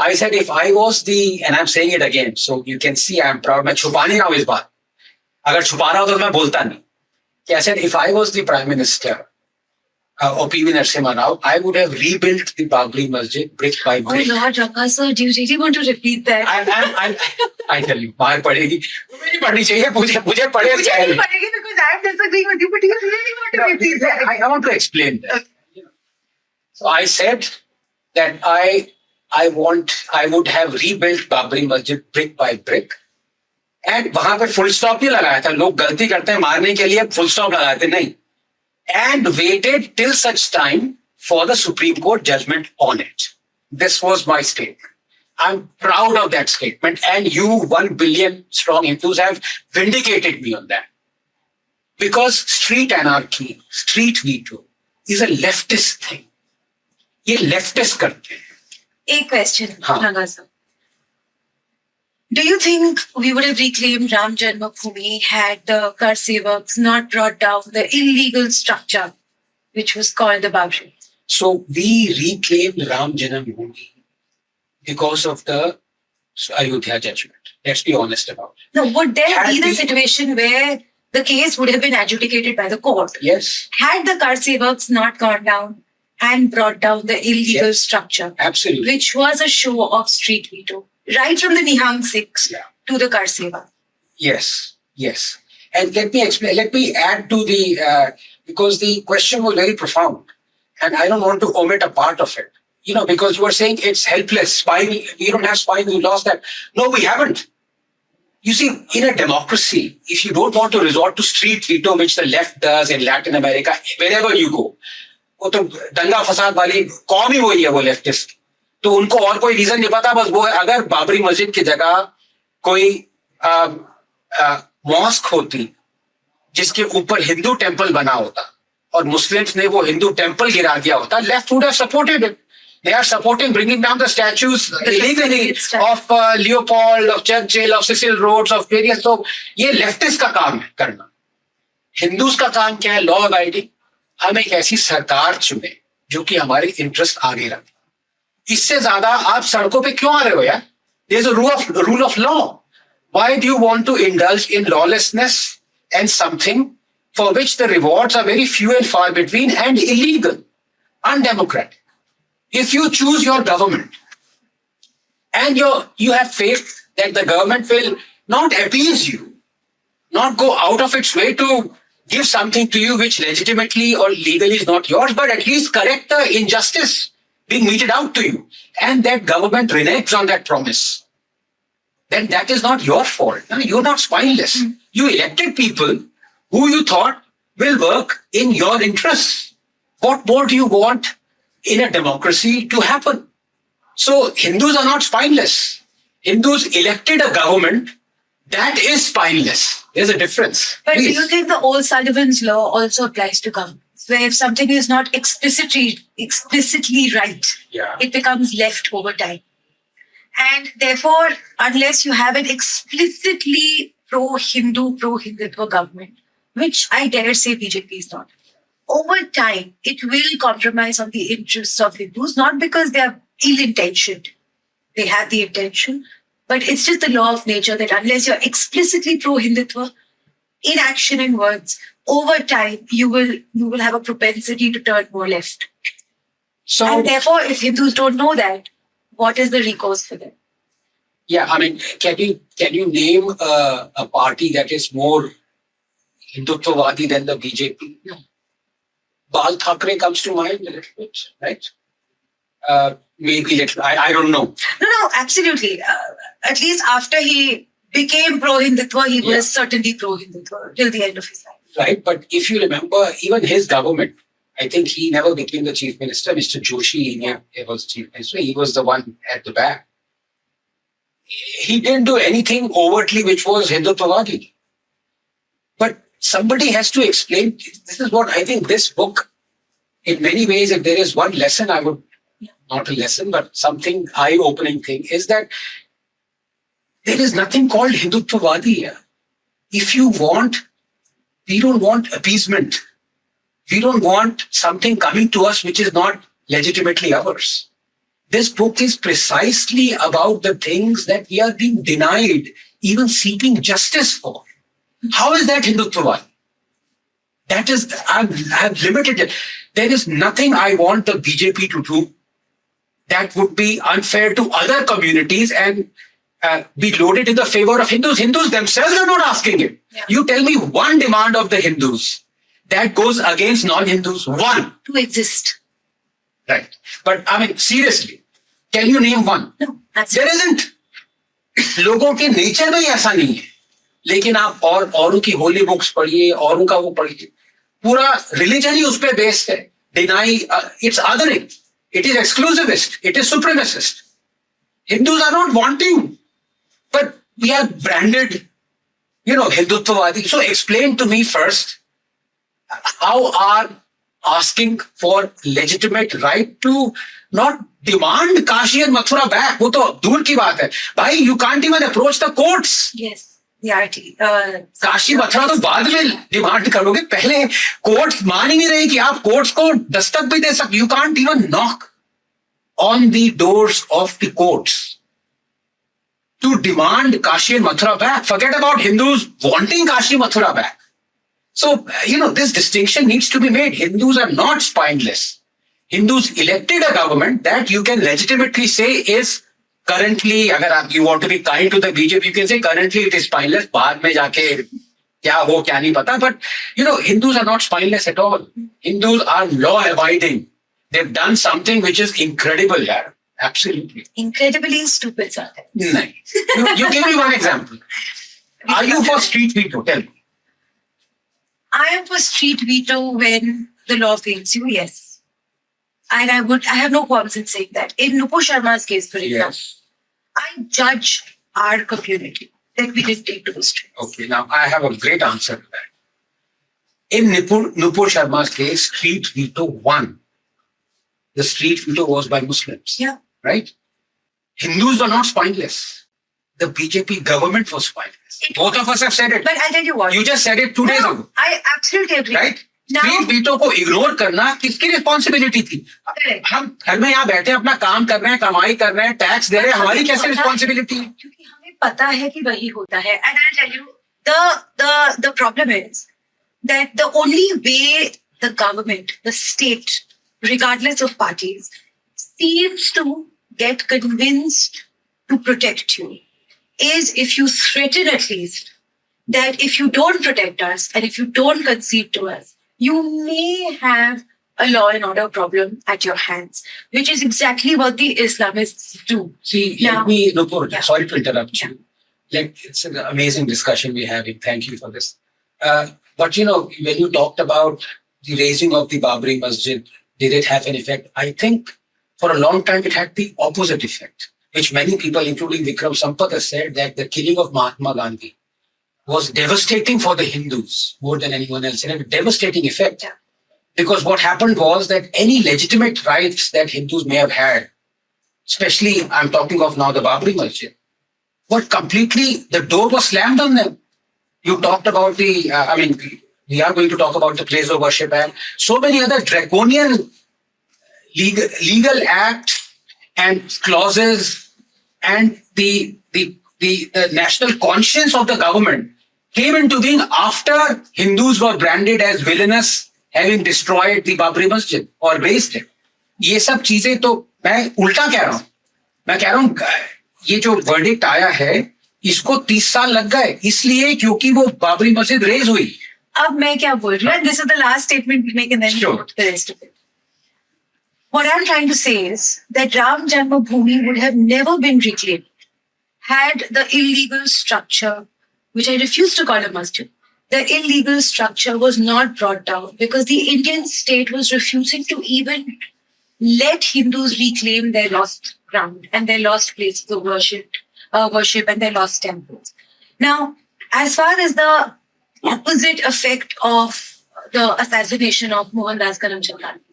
I said if I was and I'm saying it again, so you can see I'm proud. मैं छुपा नहीं रहा हूँ इस बात. अगर छुपा रहा हो तो मैं बोलता नहीं. I said if I was the Prime Minister of PV Narasimha Rao, I would have rebuilt the Babri Masjid brick by brick. Oh Lord, Ranga sir, do you really want to repeat that? I tell you, मार पड़ेगी. मुझे पढ़नी चाहिए, मुझे पढ़े चाहिए. Because I'm disagreeing with you, but you really want to repeat that. I want to explain that. So I said that I would have rebuilt Babri Masjid brick by brick. And वहां पर full stop नहीं लगाया था. लोग गलती करते हैं मारने के लिए full stop लगाते नहीं. And waited till such time for the Supreme Court judgment on it. This was my statement. I'm proud of that statement, and you 1 billion strong Hindus have vindicated me on that. Because street anarchy, street veto is a leftist thing. ये leftist करते हैं. A question, Ranga sir. Do you think we would have reclaimed Ram Janmabhoomi had the Kar Sevaks not brought down the illegal structure which was called the Babri? So we reclaimed Ram Janmabhoomi because of the Ayodhya judgment. Let's be honest about it. Now, would there be the situation where the case would have been adjudicated by the court? Yes. Had the Kar Sevaks not gone down and brought down the illegal structure, absolutely, which was a show of street veto, right from the Nihang Sikhs to the Kar Seva. Yes. And let me explain. Let me add to the because the question was very profound, and I don't want to omit a part of it. Because you were saying it's helpless. We don't have spine. We lost that. No, we haven't. You see, in a democracy, if you don't want to resort to street veto, which the left does in Latin America, wherever you go, वो तो दंगा फसाद वाली कौम ही वही है, वो leftist. तो उनको और कोई रीजन नहीं पता, बस वो है अगर बाबरी मस्जिद की जगह कोई मॉस्क होती जिसके ऊपर हिंदू टेम्पल बना होता और मुस्लिम्स ने वो हिंदू टेम्पल गिरा दिया होता, left would have supported it. They are supporting bringing down the statues illegally of Leopold, of Churchill, of Cecil Rhodes, of various. So ये लेफ्टिस्ट का काम है करना. हिंदूज का काम क्या है? Law abiding. हम एक ऐसी सरकार चुने जो कि हमारे इंटरेस्ट आगे रखे. इससे ज्यादा आप सड़कों पे क्यों आ रहे हो यार? There's a rule of law. Why do you want to indulge in lawlessness and something for which the rewards are very few and far between and illegal, undemocratic? If you choose your government and you have faith that the government will not appease you, not go out of its way to give something to you which legitimately or legally is not yours, but at least correct the injustice being meted out to you, and that government reneges on that promise, then that is not your fault. No, you're not spineless. You elected people who you thought will work in your interests. What more do you want in a democracy to happen? So Hindus are not spineless. Hindus elected a government that is spineless. There's a difference. But Please. do you think the old Sullivan's law also applies to governments? Where if something is not explicitly right, it becomes left over time. And therefore, unless you have an explicitly pro-Hindu, pro-Hindutva government, which I dare say BJP is not, over time, it will compromise on the interests of Hindus, not because they are ill-intentioned. They have the intention, but it's just the law of nature that unless you're explicitly pro-Hindutva, in action and words, over time, you will have a propensity to turn more left. So, And therefore, if Hindus don't know that, what is the recourse for them? yeah, I mean, can you name a party that is more Hindutvawadi than the BJP? No. Bal Thackeray comes to mind a little bit, right? Maybe little, I don't know. No, absolutely. At least after he became pro-Hindutva, he was certainly pro-Hindutva till the end of his life. Right, but if you remember, even his government, I think he never became the chief minister. Mr. Joshi, he was chief minister. He was the one at the back. He didn't do anything overtly which was Hindutvawadi. But somebody has to explain. This is what I think this book, in many ways, if there is one lesson I would, not a lesson, but something eye-opening thing, is that there is nothing called Hindutvawadi here. If you want, we don't want appeasement. We don't want something coming to us which is not legitimately ours. This book is precisely about the things that we are being denied, even seeking justice for. How is that Hindutvawadi? That is, I've limited it. There is nothing I want the BJP to do that would be unfair to other communities and be loaded in the favor of Hindus. Hindus themselves are not asking it. Yeah. You tell me one demand of the Hindus that goes against non-Hindus. One. To exist. Right. But I mean, seriously, can you name one? No, that's There isn't. लोगों के nature में ऐसा नहीं है. लेकिन आप औरों की होली बुक्स पढ़िए, औरों का वो पढ़िए. पूरा रिलीजन ही उस पे बेस्ड है. Deny, it's othering. It is exclusivist. It is supremacist. Hindus are not wanting. But we are branded, Hindutvawadi. So explain to me first, how are asking for legitimate right to not demand Kashi and Mathura back? वो तो दूर की बात है. भाई, you can't even approach the courts. Yes, reality. Kashi Mathura तो बाद में डिमांड करोगे. पहले कोर्ट्स मान ही नहीं रहे कि आप कोर्ट्स को दस्तक भी दे सकते. You can't even knock on the doors of the courts to demand Kashi and Mathura back. Forget about Hindus wanting Kashi Mathura back. So, this distinction needs to be made. Hindus are not spineless. Hindus elected a government that you can legitimately say is currently, agar you want to be kind to the BJP, you can say currently it is spineless. Baad mein jaake kya ho, kya nahi pata. But, Hindus are not spineless at all. Hindus are law-abiding. They've done something which is incredible here. Absolutely. Incredibly stupid sometimes. Nahin. You give me one example. Are you for street veto? Tell me. I am for street veto when the law fails you, yes. And I have no qualms in saying that. In Nupur Sharma's case, for example, Yes. I judge our community that we didn't take to the streets. Okay, now I have a great answer to that. In Nupur Sharma's case, street veto won. The street veto was by Muslims. Yeah. Right? Hindus were not spineless. The BJP government was spineless. Both of us have said it. But I'll tell you what. You just said it 2 days ago. I absolutely agree. Right? Now, street veto को ignore करना किसकी responsibility थी? correct. हम घर में यहाँ बैठे अपना काम कर रहे हैं, कमाई कर रहे हैं, टैक्स दे रहे हैं, हमारी कैसे रिस्पॉन्सिबिलिटी है? क्योंकि हमें पता है कि वही होता है. And I'll tell you, the problem is that the only way the government, the state, regardless of parties, seems to get convinced to protect you is if you threaten at least that if you don't protect us and if you don't concede to us, you may have a law and order problem at your hands, which is exactly what the Islamists do. See, Now- let me, Nupur, Yeah. sorry to interrupt Yeah. you. It's an amazing discussion we're having. Thank you for this. But when you talked about the raising of the Babri Masjid, did it have an effect? I think for a long time it had the opposite effect, which many people, including Vikram Sampath, have said that the killing of Mahatma Gandhi was devastating for the Hindus more than anyone else. It had a devastating effect. Yeah. Because what happened was that any legitimate rights that Hindus may have had, especially I'm talking of now the Babri Masjid, were completely, the door was slammed on them. You talked about We are going to talk about the Place of Worship Act. So many other draconian legal acts and clauses, and the national conscience of the government came into being after Hindus were branded as villainous, having destroyed the Babri Masjid or razed it. ये सब चीजें तो मैं उल्टा कह रहा हूं. मैं कह रहा हूं ये जो वर्डिक्ट आया है इसको 30 साल लग गए इसलिए क्योंकि वो बाबरी मस्जिद रेज हुई. अब मैं क्या बोल रही हूँ? This is the last statement we make and then Sure. go to the rest of it. What I'm trying to say is that Ram Janmabhoomi would have never been reclaimed had the illegal structure, which I refuse to call a masjid, the illegal structure was not brought down because the Indian state was refusing to even let Hindus reclaim their lost ground and their lost places of worship and their lost temples. Now, as far as the opposite effect of the assassination of Mohan Karamchand Gandhi,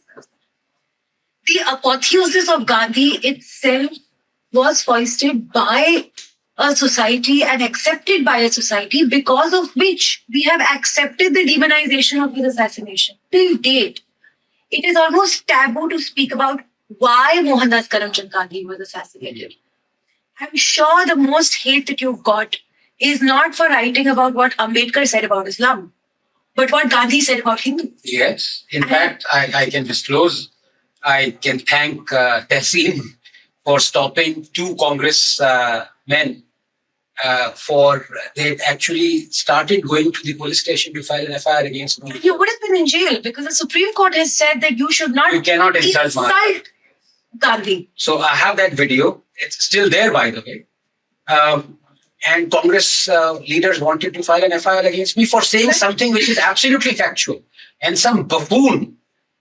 the apotheosis of Gandhi itself was foisted by a society and accepted by a society because of which we have accepted the demonization of his assassination. Till date, it is almost taboo to speak about why Mohandas Karamchand Gandhi was assassinated. I'm sure the most hate that you've got is not for writing about what Ambedkar said about Islam, but what Gandhi said about Hindus. Yes. In fact, I can disclose, I can thank Tehseen for stopping 2 Congress men for they actually started going to the police station to file an FIR against me. You would have been in jail because the Supreme Court has said that you should not You cannot insult Gandhi. So I have that video. It's still there, by the way. And Congress leaders wanted to file an FIR against me for saying something which is absolutely factual. And some buffoon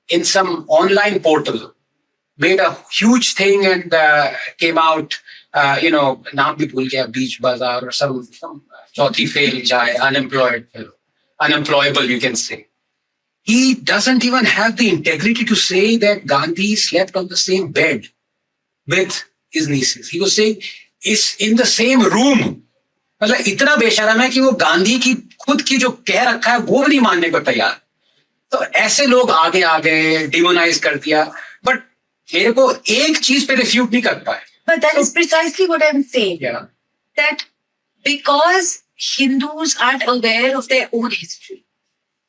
in some online portal made a huge thing and came out, naam bhi bhul gaya, beach bazaar or some chauthi fail jai, unemployable, you can say. He doesn't even have the integrity to say that Gandhi slept on the same bed with his nieces. He was saying, is in the same room. मतलब इतना बेशरम है कि वो गांधी की खुद की जो कह रखा है वो भी नहीं मानने को तैयार. तो ऐसे लोग आगे आ गए, डिमोनाइज कर दिया. बट मेरे को एक चीज पे रिफ्यूट नहीं कर पाए. But that is precisely what I'm saying. Yeah. That because Hindus aren't aware of their own history,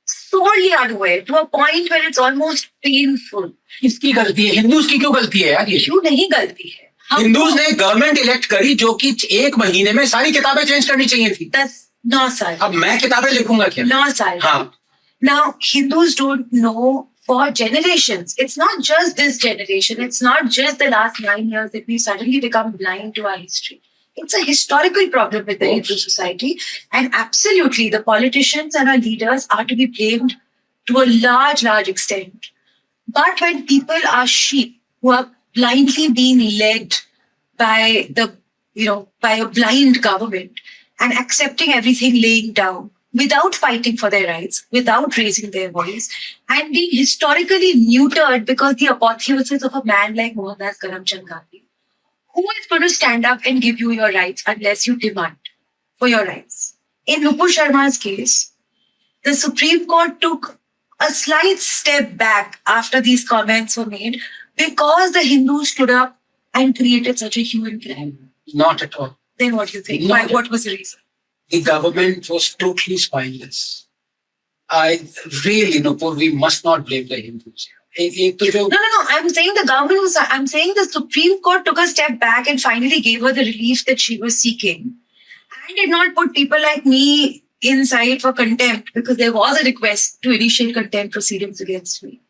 sorely unaware to a point where it's almost painful. इसकी गलती है. हिंदूज की क्यों गलती है यार? ये क्यों नहीं गलती है? हिंदूज ने गवर्नमेंट इलेक्ट करी जो कि 1 महीने में सारी किताबें चेंज करनी चाहिए थी. 9 साल. अब मैं किताबें लिखूंगा क्या? 9 साल. हाँ. Now, Hindus don't know for generations. It's not just this generation. It's not just the last 9 years that we suddenly become blind to our history. It's a historical problem with the Hindu society. And absolutely, the politicians and our leaders are to be blamed to a large, large extent. But when people are sheep who are blindly being led by by a blind government and accepting everything laying down without fighting for their rights, without raising their voice, and being historically neutered because the apotheosis of a man like Mohandas Karamchand Gandhi, who is going to stand up and give you your rights unless you demand for your rights? In Nupur Sharma's case, the Supreme Court took a slight step back after these comments were made because the Hindus stood up and created such a hue and cry. Not at all. Then what do you think? What was the reason? The government was totally spineless. I really, Nupur, we must not blame the Hindus. No. I'm saying the government was. I'm saying the Supreme Court took a step back and finally gave her the relief that she was seeking, and did not put people like me inside for contempt because there was a request to initiate contempt proceedings against me.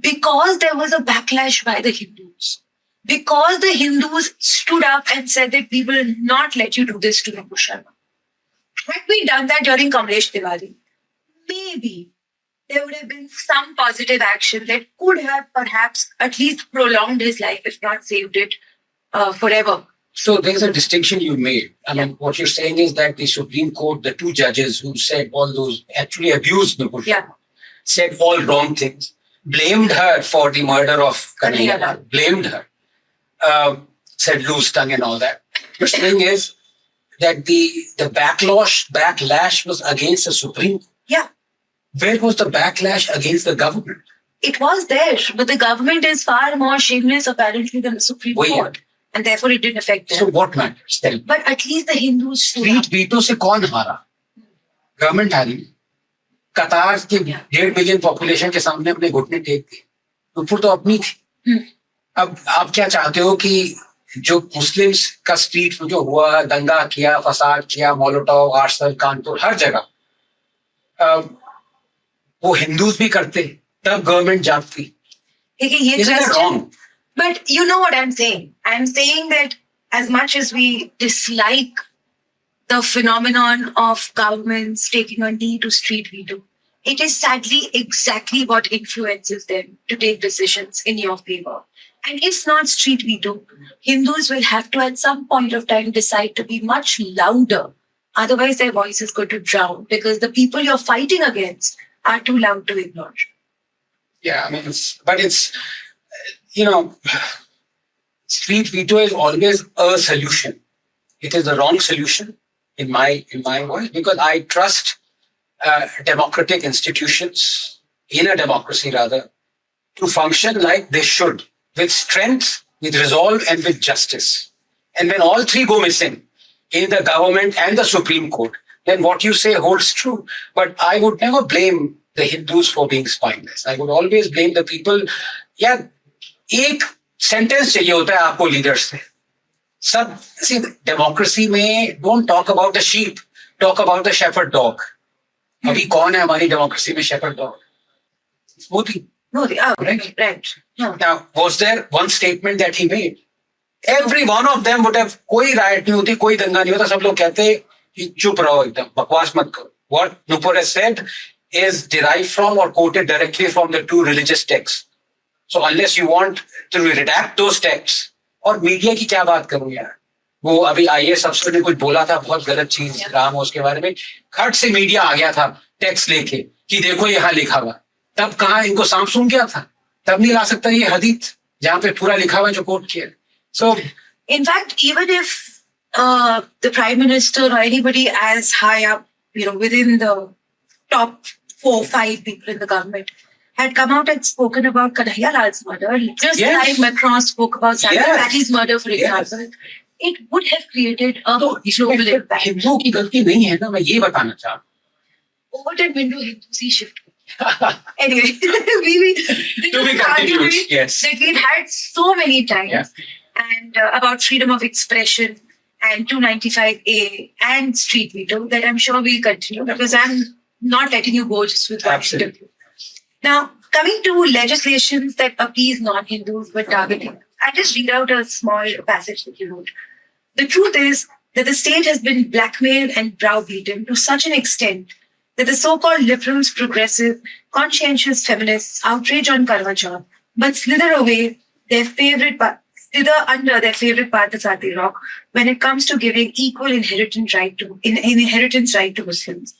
Because there was a backlash by the Hindus. Because the Hindus stood up and said that we will not let you do this to Nupur Sharma. Had we done that during Kamlesh Tiwari, maybe there would have been some positive action that could have perhaps at least prolonged his life, if not saved it forever. So there's a distinction you made. I mean, what you're saying is that the Supreme Court, the 2 judges who said all those, actually abused Nupur Sharma, said all wrong things, blamed her for the murder of Kanhaiya, blamed her, said loose tongue and all that. The thing is that the backlash was against the Supreme Court. Yeah. where was the backlash against the government? It was there, but the government is far more shameless apparently than the Supreme Court. And therefore it didn't affect them. So what matters? Tell me. But at least the Hindus stood Street up. veto से कौन हारा? Government हारी. कतार के 1.5 million population के सामने अपने घुटने टेक दिए. नुपुर तो अपनी थी. अब आप क्या चाहते हो कि जो मुस्लिम्स का स्ट्रीट जो हुआ, दंगा किया, फसाद किया, मोलोटोव, आर्सेनल, कानपुर, हर जगह वो हिंदूज भी करते, तब गवर्नमेंट जागती. Isn't that wrong? But you know what I'm saying. I'm saying that as much as we dislike the phenomenon of governments taking a knee to street veto, it is sadly exactly what influences them to take decisions in your favor. And if not street veto, Hindus will have to at some point of time decide to be much louder. Otherwise, their voice is going to drown because the people you're fighting against are too loud to ignore. Yeah, I mean, it's street veto is always a solution. It is the wrong solution in my voice, because I trust democratic institutions, in a democracy rather, to function like they should, with strength, with resolve, and with justice. And when all three go missing in the government and the Supreme Court, then what you say holds true. But I would never blame the Hindus for being spineless. I would always blame the people. Yeah, एक sentence चाहिए होता है आपको leaders से. सब, see, democracy में don't talk about the sheep, talk about the shepherd dog. अभी कौन है हमारी democracy में shepherd dog? Modi. Modi, right. Yeah. Now, was there one statement that he made? Every one of them would have, कोई riot नहीं होती, कोई दंगा नहीं होता, सब लोग कहते कि चुप रहो एकदम, बकवास मत करो. What Nupur has said is derived from or quoted directly from the two religious texts. So unless you want to redact those texts, और मीडिया की क्या बात करूं यार, वो अभी IAS अफसर ने कुछ बोला था बहुत गलत चीज राम उसके बारे में, खट से मीडिया आ गया था टेक्स्ट लेके कि देखो यहाँ लिखा हुआ. तब कहाँ इनको सांप गया था, तब नहीं ला सकता ये हदीस जहाँ पे पूरा लिखा हुआ जो कोट किया. So in fact, even if the Prime Minister or anybody as high up, within the top 4-5 people in the government had come out and spoken about Kanhaiya Lal's murder, just like Macron spoke about Samuel Paty's murder, for example, it would have created a global impact. Hindu की गलती नहीं है ना, मैं ये बताना चाह रहा हूँ. Over did window Hindus shift. Anyway, this is an argument that we've had so many times, and about freedom of expression and 295A and street veto that I'm sure we'll continue, because I'm not letting you go just with one interview. Now, coming to legislations that appease non-Hindus but targeting, I'll just read out a small passage that you wrote. The truth is that the state has been blackmailed and browbeaten to such an extent that the so-called liberals, progressive, conscientious feminists outrage on Karwa Chauth, but slither under their favorite Parthasati rock when it comes to giving equal inheritance right to Muslims.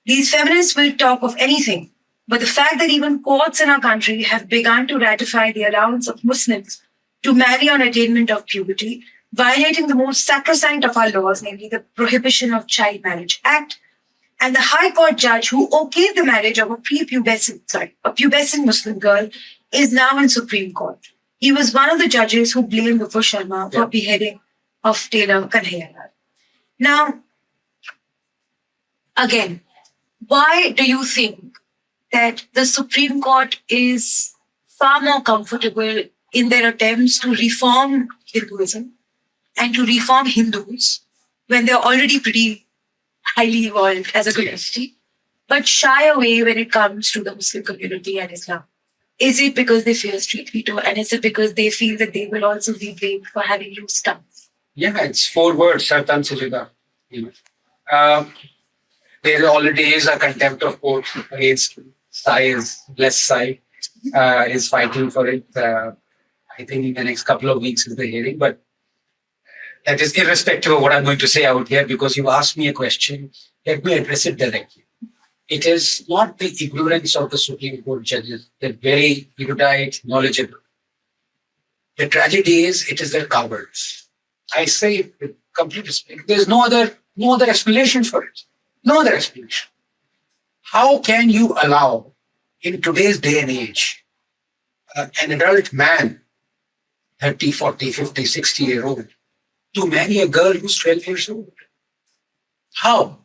These feminists will talk of anything, but the fact that even courts in our country have begun to ratify the allowance of Muslims to marry on attainment of puberty, violating the most sacrosanct of our laws, namely the Prohibition of Child Marriage Act, and the High Court judge who okayed the marriage of a pubescent Muslim girl is now in Supreme Court. He was one of the judges who blamed Nupur Sharma for beheading of Taylor Kanhaiya Lal. Now, again, why do you think that the Supreme Court is far more comfortable in their attempts to reform Hinduism and to reform Hindus when they're already pretty highly evolved as a community, but shy away when it comes to the Muslim community and Islam? Is it because they fear street veto, and is it because they feel that they will also be blamed for having loose tongues? Yeah, it's 4 words, Sartan Sujida. There already is a contempt of court against Less Sai is fighting for it. I think in the next couple of weeks is the hearing, but that is irrespective of what I'm going to say out here, because you asked me a question. Let me address it directly. It is not the ignorance of the Supreme Court judges. They're very erudite, knowledgeable. The tragedy is, it is their cowards. I say it with complete respect. There's no other explanation for it. No other explanation. How can you allow, in today's day and age, an adult man, 30, 40, 50, 60-year-old, to marry a girl who's 12 years old? How?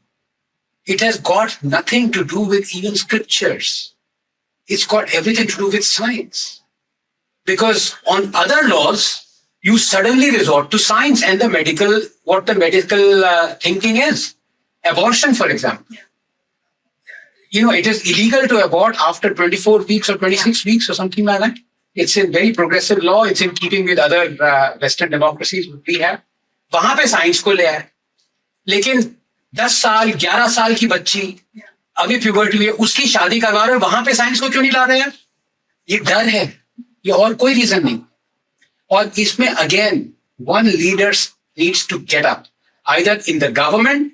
It has got nothing to do with even scriptures. It's got everything to do with science. Because on other laws, you suddenly resort to science and what the medical thinking is. Abortion, for example. It is illegal to abort after 24 weeks or 26 weeks or something like that. It's in very progressive law. It's in keeping with other Western democracies we have. वहां पे science को ले आए, लेकिन 10 साल 11 साल की बच्ची अभी प्यूबर्टी हुई है, उसकी शादी करवा रहे हो, वहां पे साइंस को क्यों नहीं ला रहे हैं? ये डर है, ये और कोई रीजन नहीं. और इसमें again one leaders needs to get up, either in the government.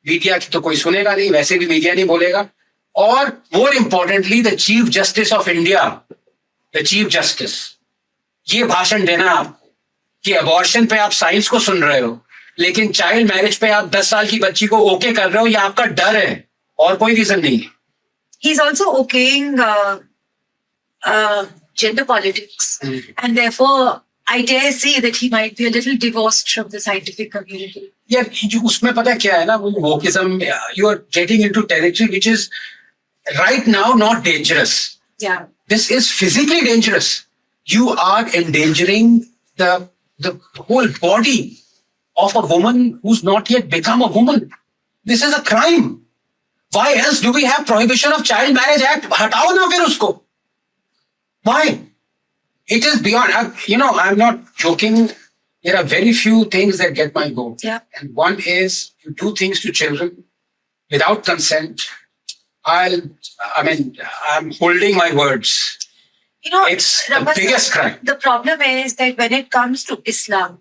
Media तो कोई सुनेगा नहीं, वैसे भी मीडिया नहीं बोलेगा. और more importantly the chief justice of India, the chief justice, ये भाषण देना आप कि अबॉर्शन पे आप साइंस को सुन रहे हो, लेकिन चाइल्ड मैरिज पे आप 10 साल की बच्ची को ओके कर रहे हो, ये आपका डर है और कोई रीजन नहीं है. He's also okaying gender politics, and therefore I dare say that he might be a little divorced from the scientific community. यार उसमें पता क्या है ना, वो wokeism, you are getting into territory which is right now not dangerous. Yeah. This is physically dangerous. You are endangering the whole body of a woman who's not yet become a woman. This is a crime. Why else do we have Prohibition of Child Marriage Act? हटाओ ना फिर उसको. Why? It is beyond. I'm not joking. There are very few things that get my goat. Yeah. And one is you do things to children without consent. I'm holding my words. It's the biggest crime. The problem is that when it comes to Islam,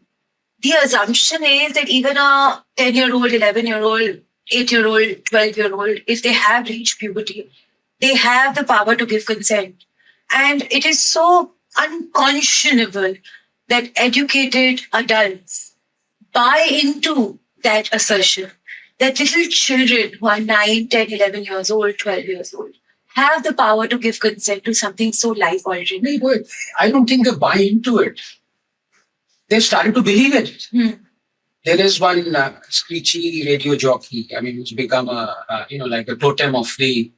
the assumption is that even a 10-year-old, 11-year-old, 8-year-old, 12-year-old, if they have reached puberty, they have the power to give consent. And it is so unconscionable that educated adults buy into that assertion that little children who are 9, 10, 11 years old, 12 years old, have the power to give consent to something so life-altering. I don't think they buy into it. They've started to believe it. There is one screechy radio jockey, who's become like the totem of the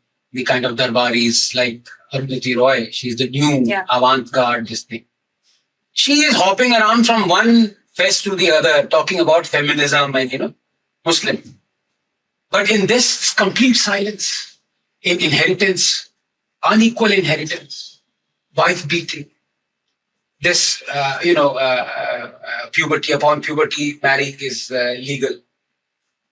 kind of darbaris, like Arundhati Roy. She's the new avant-garde, this thing. She is hopping around from one fest to the other, talking about feminism and, Muslim. But in this complete silence, in inheritance, unequal inheritance, wife beating, this, puberty upon puberty, marrying is legal.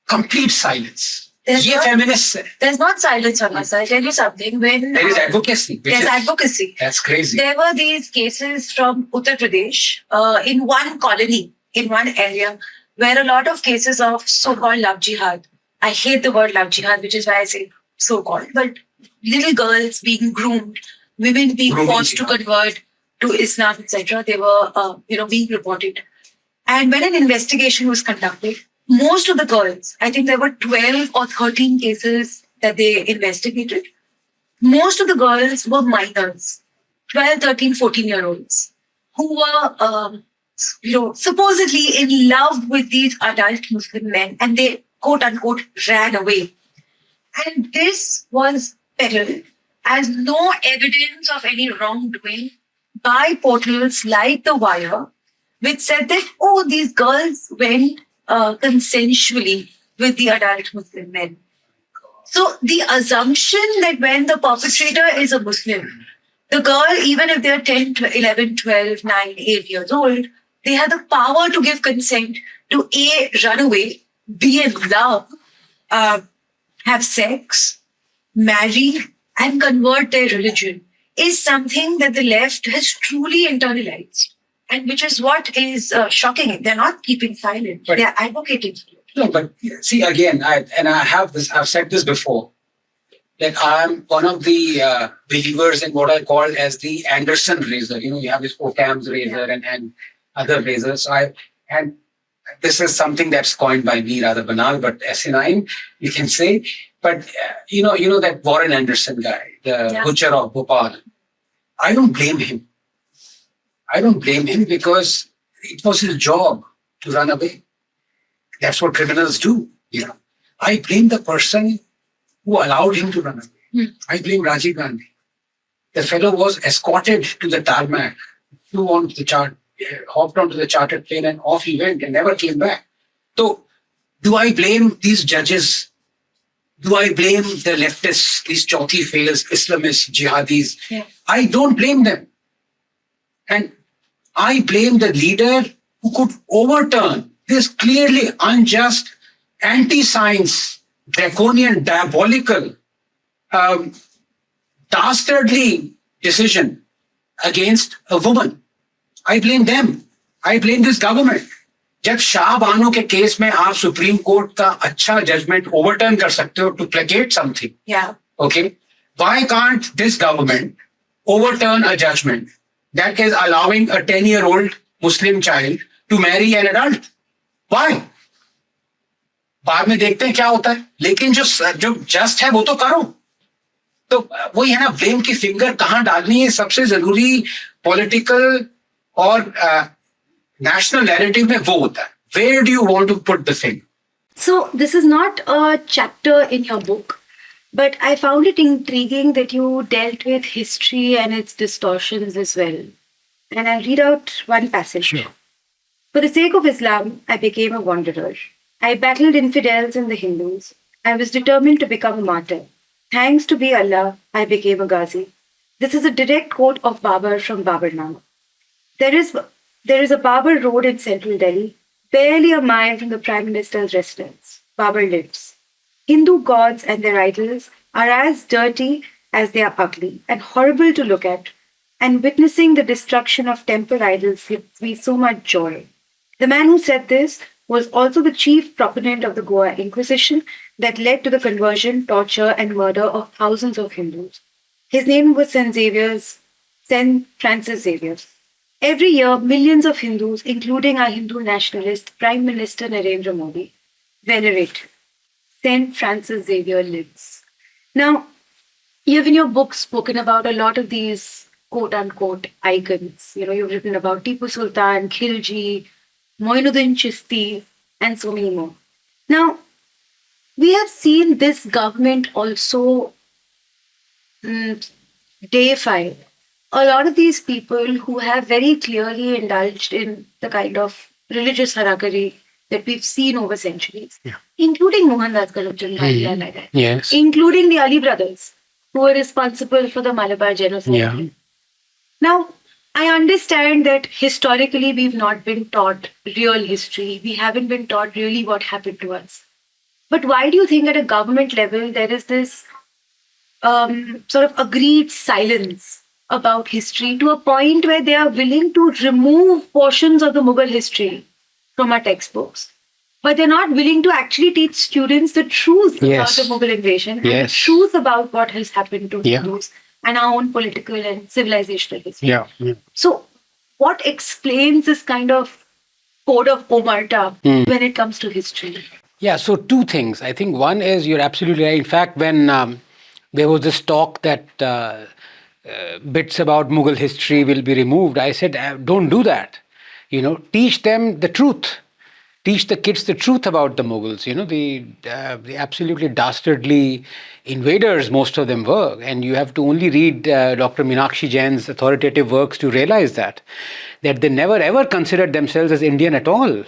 Complete silence. There's not silence on us. I'll tell you something. There is advocacy. There's advocacy. That's crazy. There were these cases from Uttar Pradesh in one colony, in one area, where a lot of cases of so-called love jihad. I hate the word love jihad, which is why I say so-called. But little girls being groomed, women being forced to convert to Islam, etc. They were, being reported. And when an investigation was conducted, most of the girls, I think there were 12 or 13 cases that they investigated. Most of the girls were minors, 12, 13, 14-year-olds, who were, supposedly in love with these adult Muslim men, and they, quote unquote, ran away. And this was peddled as no evidence of any wrongdoing by portals like The Wire, which said that, these girls went consensually with the adult Muslim men. So the assumption that when the perpetrator is a Muslim, the girl, even if they're 10, 11, 12, 9, 8 years old, they have the power to give consent to A, run away, be in love, have sex, marry, and convert their religion, is something that the left has truly internalized. And which is what is shocking. They're not keeping silent. But they're advocating for it. No, but see, again, I've said this before, that I'm one of the believers in what I call as the Anderson razor. You have this Occam's razor and other razors. And this is something that's coined by me, rather banal, but asinine, you can say, But you know that Warren Anderson guy, the Yeah. butcher of Bhopal. I don't blame him. I don't blame him because it was his job to run away. That's what criminals do. I blame the person who allowed him to run away. I blame Rajiv Gandhi. The fellow was escorted to the tarmac, flew onto the hopped onto the chartered plane, and off he went and never came back. So, do I blame these judges? Do I blame the leftists, these chauthi fails, Islamists, jihadis? Yeah. I don't blame them. And I blame the leader who could overturn this clearly unjust, anti-science, draconian, diabolical, dastardly decision against a woman. I blame them. I blame this government. जब शाह बानो के case में आप supreme court का अच्छा judgement overturn कर सकते हो to placate something. Yeah. Okay. Why can't this government overturn a judgment that is allowing a 10-year-old Muslim child to marry an adult? Why? बाद में देखते हैं क्या होता है, लेकिन जो जस्ट है वो तो करो. तो वही है ना, ब्लेम की फिंगर कहां डालनी है, सबसे जरूरी पॉलिटिकल और national narrative में वो होता है. Where do you want to put the thing? So this is not a chapter in your book, but I found it intriguing that you dealt with history and its distortions as well. And I'll read out one passage. Sure. For the sake of Islam, I became a wanderer. I battled infidels and the Hindus. I was determined to become a martyr. Thanks to be Allah, I became a Ghazi. This is a direct quote of Babar from Babarnama. There is a Babar Road in central Delhi, barely a mile from the Prime Minister's residence. Babar lives. Hindu gods and their idols are as dirty as they are ugly and horrible to look at, and witnessing the destruction of temple idols gives me so much joy. The man who said this was also the chief proponent of the Goa Inquisition that led to the conversion, torture, and murder of thousands of Hindus. His name was Saint Francis Xavier. Every year, millions of Hindus, including our Hindu nationalist Prime Minister Narendra Modi, venerate Saint Francis Xavier lives. Now, you have in your book spoken about a lot of these quote-unquote icons. You've written about Tipu Sultan, Khilji, Moinuddin Chishti, and so many more. Now, we have seen this government also deify a lot of these people who have very clearly indulged in the kind of religious harakiri that we've seen over centuries, including Mohan Karamchand, like that, Yes. including the Ali brothers, who were responsible for the Malabar genocide. Yeah. Now, I understand that historically we've not been taught real history. We haven't been taught really what happened to us. But why do you think at a government level there is this sort of agreed silence about history to a point where they are willing to remove portions of the Mughal history from our textbooks, but they're not willing to actually teach students the truth Yes. about the Mughal invasion and Yes. the truth about what has happened to Yeah. Hindus and our own political and civilizational history. Yeah. So, what explains this kind of code of omerta when it comes to history? Yeah, so two things. I think one is you're absolutely right. In fact, when there was this talk that bits about Mughal history will be removed, I said, don't do that. Teach them the truth. Teach the kids the truth about the Mughals. The absolutely dastardly invaders, most of them were. And you have to only read Dr. Meenakshi Jain's authoritative works to realize that they never ever considered themselves as Indian at all,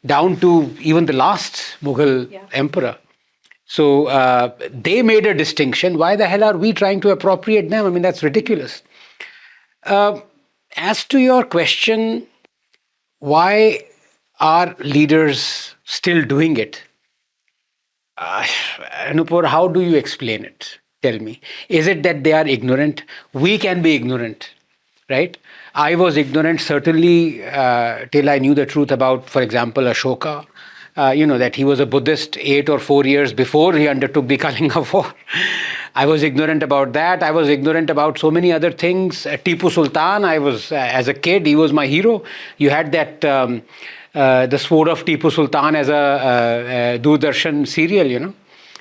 down to even the last Mughal emperor. So they made a distinction. Why the hell are we trying to appropriate them? I mean, that's ridiculous. As to your question, why are leaders still doing it? Nupur, how do you explain it? Tell me. Is it that they are ignorant? We can be ignorant, right? I was ignorant certainly till I knew the truth about, for example, Ashoka. That he was a Buddhist 8 or 4 years before he undertook the Kalinga War. I was ignorant about that. I was ignorant about so many other things. Tipu Sultan, I was, as a kid, he was my hero. You had that, the sword of Tipu Sultan as a Doordarshan serial,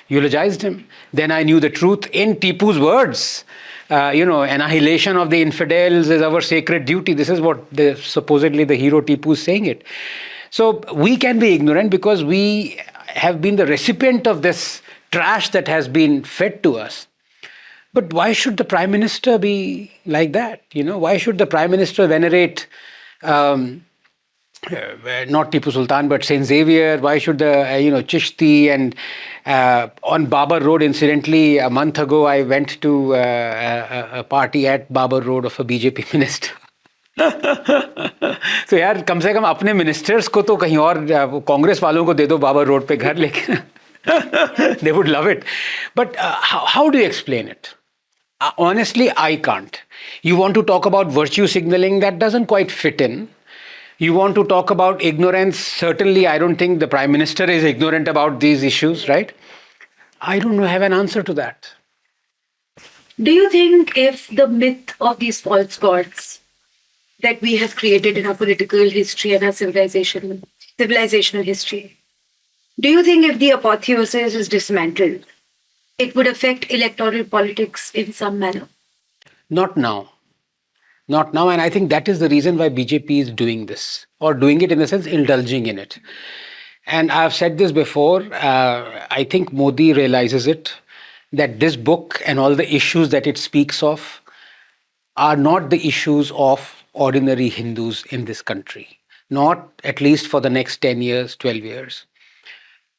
eulogized him. Then I knew the truth in Tipu's words. Annihilation of the infidels is our sacred duty. This is what supposedly the hero Tipu is saying it. So we can be ignorant because we have been the recipient of this trash that has been fed to us. But why should the Prime Minister be like that? Why should the Prime Minister venerate not Tipu Sultan, but Saint Xavier? Why should the, Chishti? And on Babur Road, incidentally, a month ago, I went to a party at Babur Road of a BJP minister. So यार कम से कम अपने ministers को तो कहीं और कांग्रेस वालों को दे दो बाबर रोड पे घर लेके. They would love it. But how do you explain it? Honestly, I can't. You want to talk about virtue signaling, that doesn't quite fit in. You want to talk about ignorance, certainly I don't think the Prime Minister is ignorant about these issues, right? I don't have an answer to that. Do you think if the myth of these false gods that we have created in our political history and our civilizational history, do you think if the apotheosis is dismantled, it would affect electoral politics in some manner? Not now. Not now. And I think that is the reason why BJP is doing this, or doing it in the sense indulging in it. And I've said this before, I think Modi realizes it, that this book and all the issues that it speaks of are not the issues of ordinary Hindus in this country. Not at least for the next 10 years, 12 years.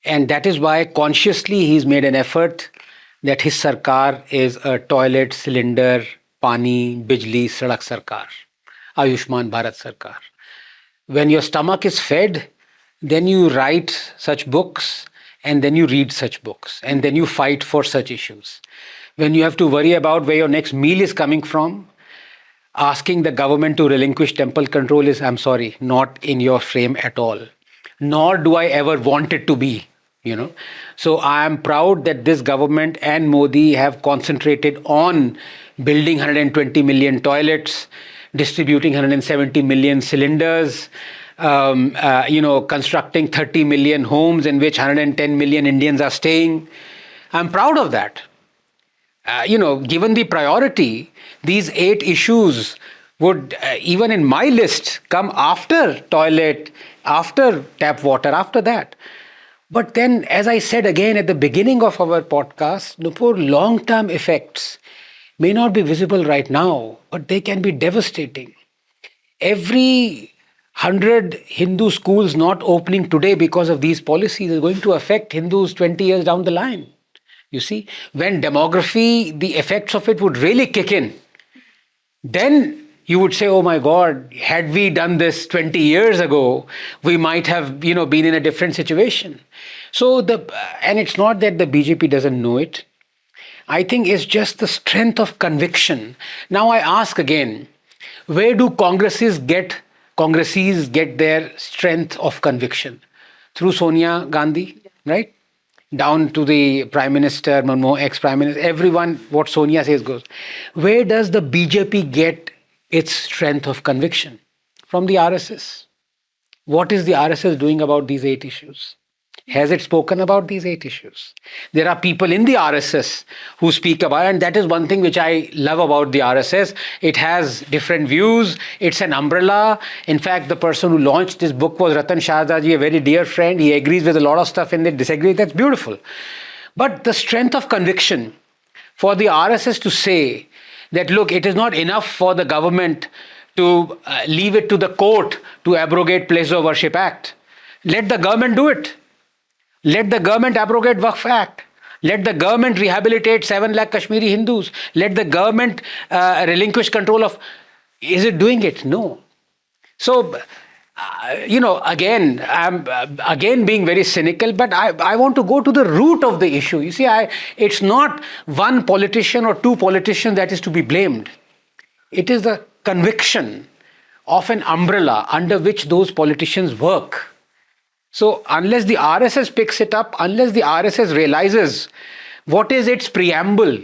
And that is why consciously he's made an effort that his sarkaar is a toilet, cylinder, pani, bijli, sadak sarkaar, Ayushman Bharat sarkaar. When your stomach is fed, then you write such books, and then you read such books, and then you fight for such issues. When you have to worry about where your next meal is coming from, asking the government to relinquish temple control is, I'm sorry, not in your frame at all. Nor do I ever want it to be, So I am proud that this government and Modi have concentrated on building 120 million toilets, distributing 170 million cylinders, constructing 30 million homes in which 110 million Indians are staying. I'm proud of that. Given the priority, these 8 issues would, even in my list, come after toilet, after tap water, after that. But then, as I said again at the beginning of our podcast, Nupur, long-term effects may not be visible right now, but they can be devastating. Every 100 Hindu schools not opening today because of these policies is going to affect Hindus 20 years down the line. You see, when demography, the effects of it would really kick in, then you would say, oh my God, had we done this 20 years ago, we might have, been in a different situation. So and it's not that the BJP doesn't know it. I think it's just the strength of conviction. Now I ask again, where do congresses get their strength of conviction? Through Sonia Gandhi, right? Down to the Prime Minister, ex-Prime Minister, everyone, what Sonia says goes. Where does the BJP get its strength of conviction? From the RSS. What is the RSS doing about these 8 issues? Has it spoken about these 8 issues? There are people in the RSS who speak about it, and that is one thing which I love about the RSS. It has different views. It's an umbrella. In fact, the person who launched this book was Ratan Shahzaji, a very dear friend. He agrees with a lot of stuff and they disagree. That's beautiful. But the strength of conviction for the RSS to say that, look, it is not enough for the government to leave it to the court to abrogate Place of Worship Act. Let the government do it. Let the government abrogate Waqf Act. Let the government rehabilitate 7 lakh Kashmiri Hindus. Let the government relinquish control of... Is it doing it? No. So, again, I'm again being very cynical, but I want to go to the root of the issue. You see, it's not one politician or 2 politicians that is to be blamed. It is the conviction of an umbrella under which those politicians work. So unless the RSS picks it up, unless the RSS realizes what is its preamble,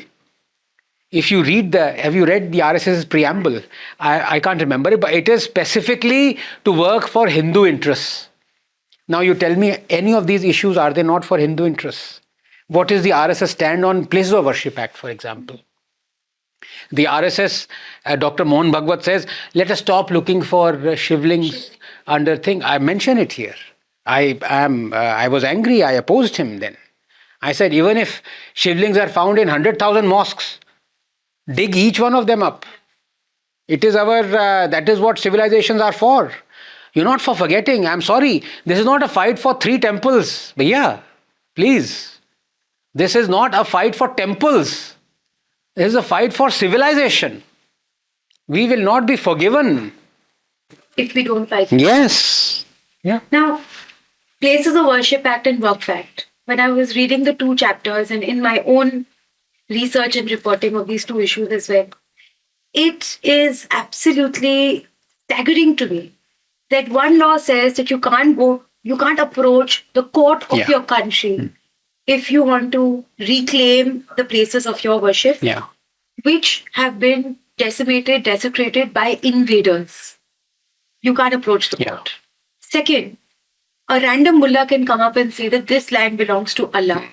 If you read have you read the RSS's preamble? I can't remember it, but it is specifically to work for Hindu interests. Now you tell me, any of these issues, are they not for Hindu interests? What is the RSS stand on Places of Worship Act, for example? The RSS, Dr. Mohan Bhagwat says, let us stop looking for Shivlings under thing. I mention it here. I was angry. I opposed him then. I said, even if Shivlings are found in 100,000 mosques, dig each one of them up. It is that is what civilizations are for. You're not for forgetting. I'm sorry. This is not a fight for 3 temples. Bhaiya, please. This is not a fight for temples. This is a fight for civilization. We will not be forgiven if we don't fight. Yes. Yeah. Now, Places of Worship Act and Waqf Act. When I was reading the 2 chapters and in my own research and reporting of these 2 issues as well, it is absolutely staggering to me that one law says that you can't approach the court of your country if you want to reclaim the places of your worship, which have been decimated, desecrated by invaders. You can't approach the court. Second, a random mullah can come up and say that this land belongs to Allah.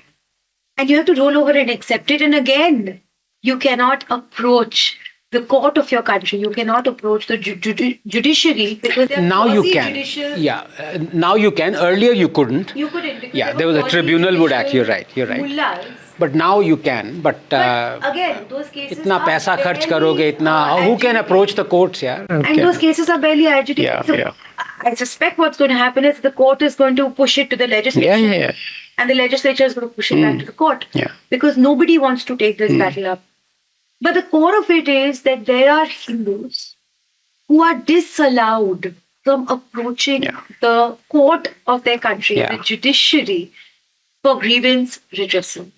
And you have to roll over and accept it. And again, you cannot approach the court of your country. You cannot approach the judiciary because they are now you can. Judicial. Now you can. Earlier you couldn't. You couldn't. There was a tribunal would act. You're right. Mullahs. But now you can. But again, those cases itna paisa kharch karoge, who can approach the courts, And those cases are barely agitated. I suspect what's going to happen is the court is going to push it to the legislature. And the legislature is going to push it back to the court. Because nobody wants to take this battle up. But the core of it is that there are Hindus who are disallowed from approaching the court of their country, the judiciary, for grievance redressal.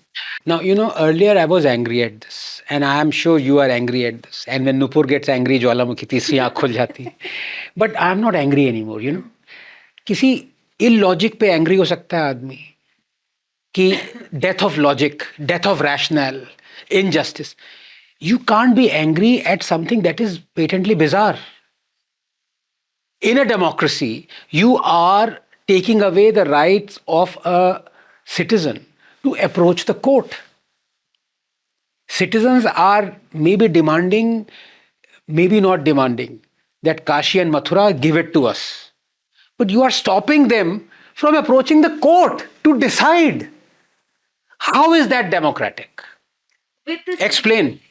Now, earlier I was angry at this, and I am sure you are angry at this. And when Nupur gets angry, ज्वालामुखी तीसरी आँख खुल जाती है. But I am not angry anymore, किसी illogic पे angry हो सकता है आदमी कि death of logic, death of rationale, injustice. You can't be angry at something that is patently bizarre. In a democracy, you are taking away the rights of a citizen to approach the court. Citizens are maybe demanding, maybe not demanding, that Kashi and Mathura give it to us. But you are stopping them from approaching the court to decide. How is that democratic? Explain.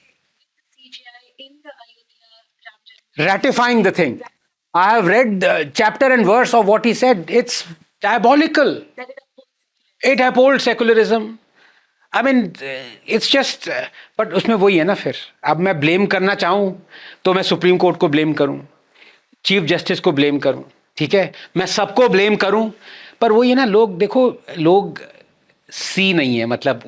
Ratifying the thing. I have read the chapter and verse of what he said. It's diabolical. It upholds secularism. I mean, it's just, but उसमें वही है ना फिर. अब मैं blame करना चाहूँ तो मैं सुप्रीम कोर्ट को blame करूँ, चीफ जस्टिस को blame करूँ, ठीक है? मैं सबको blame करूँ, पर वही है ना, लोग सी नहीं है, मतलब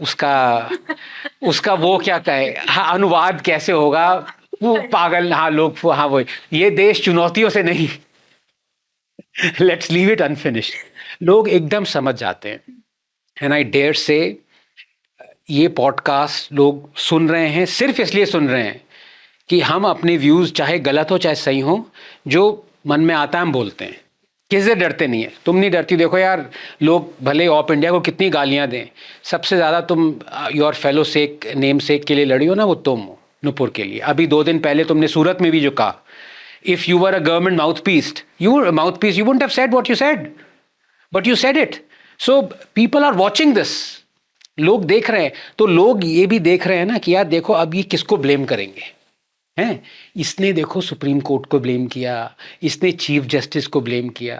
उसका वो क्या कहे, अनुवाद कैसे होगा, वो पागल, लोग, वो ये देश चुनौतियों से नहीं. Let's leave it unfinished. लोग एकदम समझ जाते हैं. And I dare say, ये पॉडकास्ट लोग सुन रहे हैं, सिर्फ इसलिए सुन रहे हैं कि हम अपने व्यूज चाहे गलत हो चाहे सही हो, जो मन में आता है हम बोलते हैं. किसी से डरते नहीं है. तुम नहीं डरती. देखो यार, लोग भले ऑप इंडिया को कितनी गालियां दें, सबसे ज्यादा तुम your fellow sake, name sake के लिए लड़ी हो ना, वो तुम हो, नुपुर के लिए. अभी 2 दिन पहले तुमने सूरत में भी जो कहा, if you were a government mouthpiece, you wouldn't have said what you said, but you said it. So people are watching this. लोग देख रहे हैं, तो लोग ये भी देख रहे हैं ना कि यार देखो अब ये किसको ब्लेम करेंगे, हैं? इसने देखो सुप्रीम कोर्ट को ब्लेम किया, इसने चीफ जस्टिस को ब्लेम किया.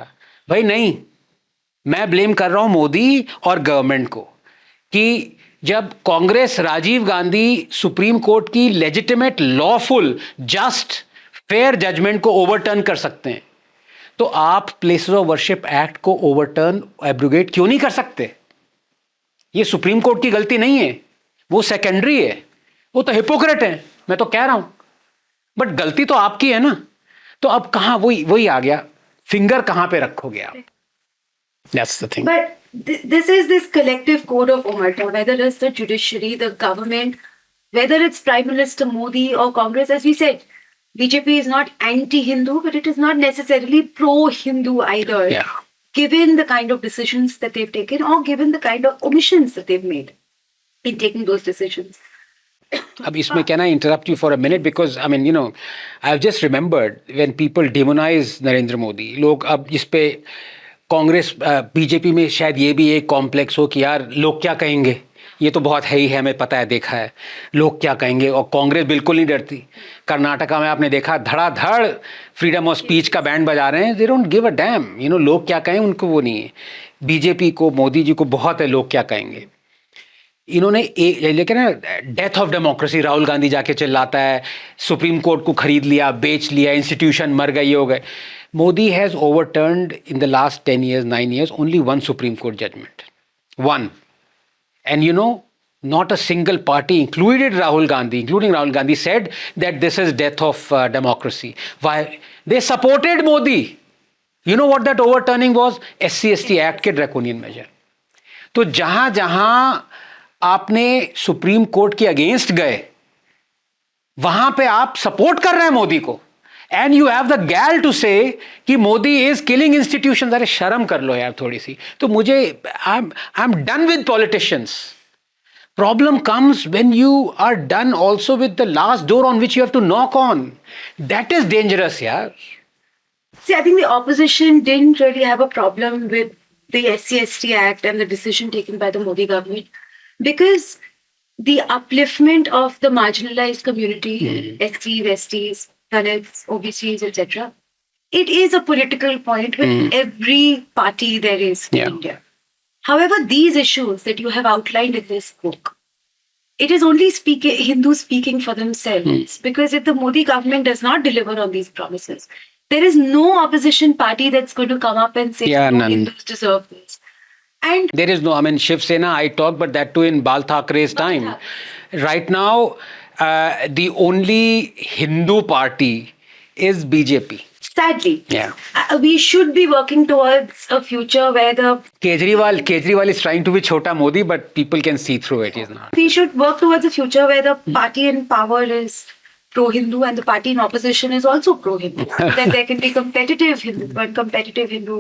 भाई नहीं, मैं ब्लेम कर रहा हूं मोदी और गवर्नमेंट को कि जब कांग्रेस राजीव गांधी सुप्रीम कोर्ट की legitimate, lawful, just, fair judgment को ओवरटर्न कर सकते हैं, तो आप प्लेसेस ऑफ वर्शिप एक्ट को ओवरटर्न, एब्रोगेट क्यों नहीं कर सकते? ये सुप्रीम कोर्ट की गलती नहीं है, वो सेकेंडरी है, वो तो हिपोक्रेट है, मैं तो कह रहा हूं. बट गलती तो आपकी है ना. तो अब कहां वही आ गया, फिंगर कहां पे रखोगे आप? That's the thing. But this is this collective code of omerta, whether it's the judiciary, the government, Whether it's Prime Minister Modi or Congress, as we said, BJP is not anti-Hindu, but it is not necessarily pro-Hindu either. Yeah. Given the kind of decisions that they've taken or given the kind of omissions that they've made in taking those decisions. Ab isme, can I interrupt you for a minute? Because, I mean, I've just remembered when people demonize Narendra Modi, लोग अब इस पे Congress BJP में शायद ये भी एक complex हो कि यार लोग क्या कहेंगे, ये तो बहुत है ही है, हमें पता है, देखा है, लोग क्या कहेंगे. और कांग्रेस बिल्कुल नहीं डरती. कर्नाटका में आपने देखा धड़ाधड़ फ्रीडम ऑफ स्पीच का बैंड बजा रहे हैं. They don't give a dam, लोग क्या कहें उनको वो नहीं है. बीजेपी को, मोदी जी को बहुत है लोग क्या कहेंगे. इन्होंने लेकिन death of democracy, Rahul Gandhi जाके चिल्लाता है सुप्रीम कोर्ट को खरीद लिया, बेच लिया, इंस्टीट्यूशन मर गए, ये हो गए. Modi has overturned in the last 10 years, 9 years only one supreme court judgment, one. And not a single party, including Rahul Gandhi, said that this is death of democracy. Why? They supported Modi. You know what that overturning was? SC/ST Act के draconian measure. तो जहां जहां आपने supreme court के against गए, वहां पे आप सपोर्ट कर रहे हैं मोदी को. एंड यू हैव द गैल टू से कि मोदी इज किलिंग इंस्टीट्यूशंस. अरे शर्म कर लो यार थोड़ी सी. तो मुझे I am done with politicians. Problem comes when you are done also with the last door on which you have to knock on. That is dangerous, yeah. See, I think the opposition didn't really have a problem with the SC/ST Act and the decision taken by the Modi government, because the upliftment of the marginalized community, STs, STs, Dalits, OBCs, etc., it is a political point with every party there is in India. However, these issues that you have outlined in this book, it is only Hindus speaking for themselves. Because if the Modi government does not deliver on these promises, there is no opposition party that's going to come up and say, no, Hindus deserve this. And there is no, I mean, Shiv Sena, I talk, but that too in Bal Thackeray's time. Right now, the only Hindu party is BJP. Sadly, yeah, we should be working towards a future where the Kejriwal is trying to be Chota Modi, but people can see through it. He's not. We should work towards a future where the party in power is pro-Hindu and the party in opposition is also pro-Hindu. Then there can be competitive Hindu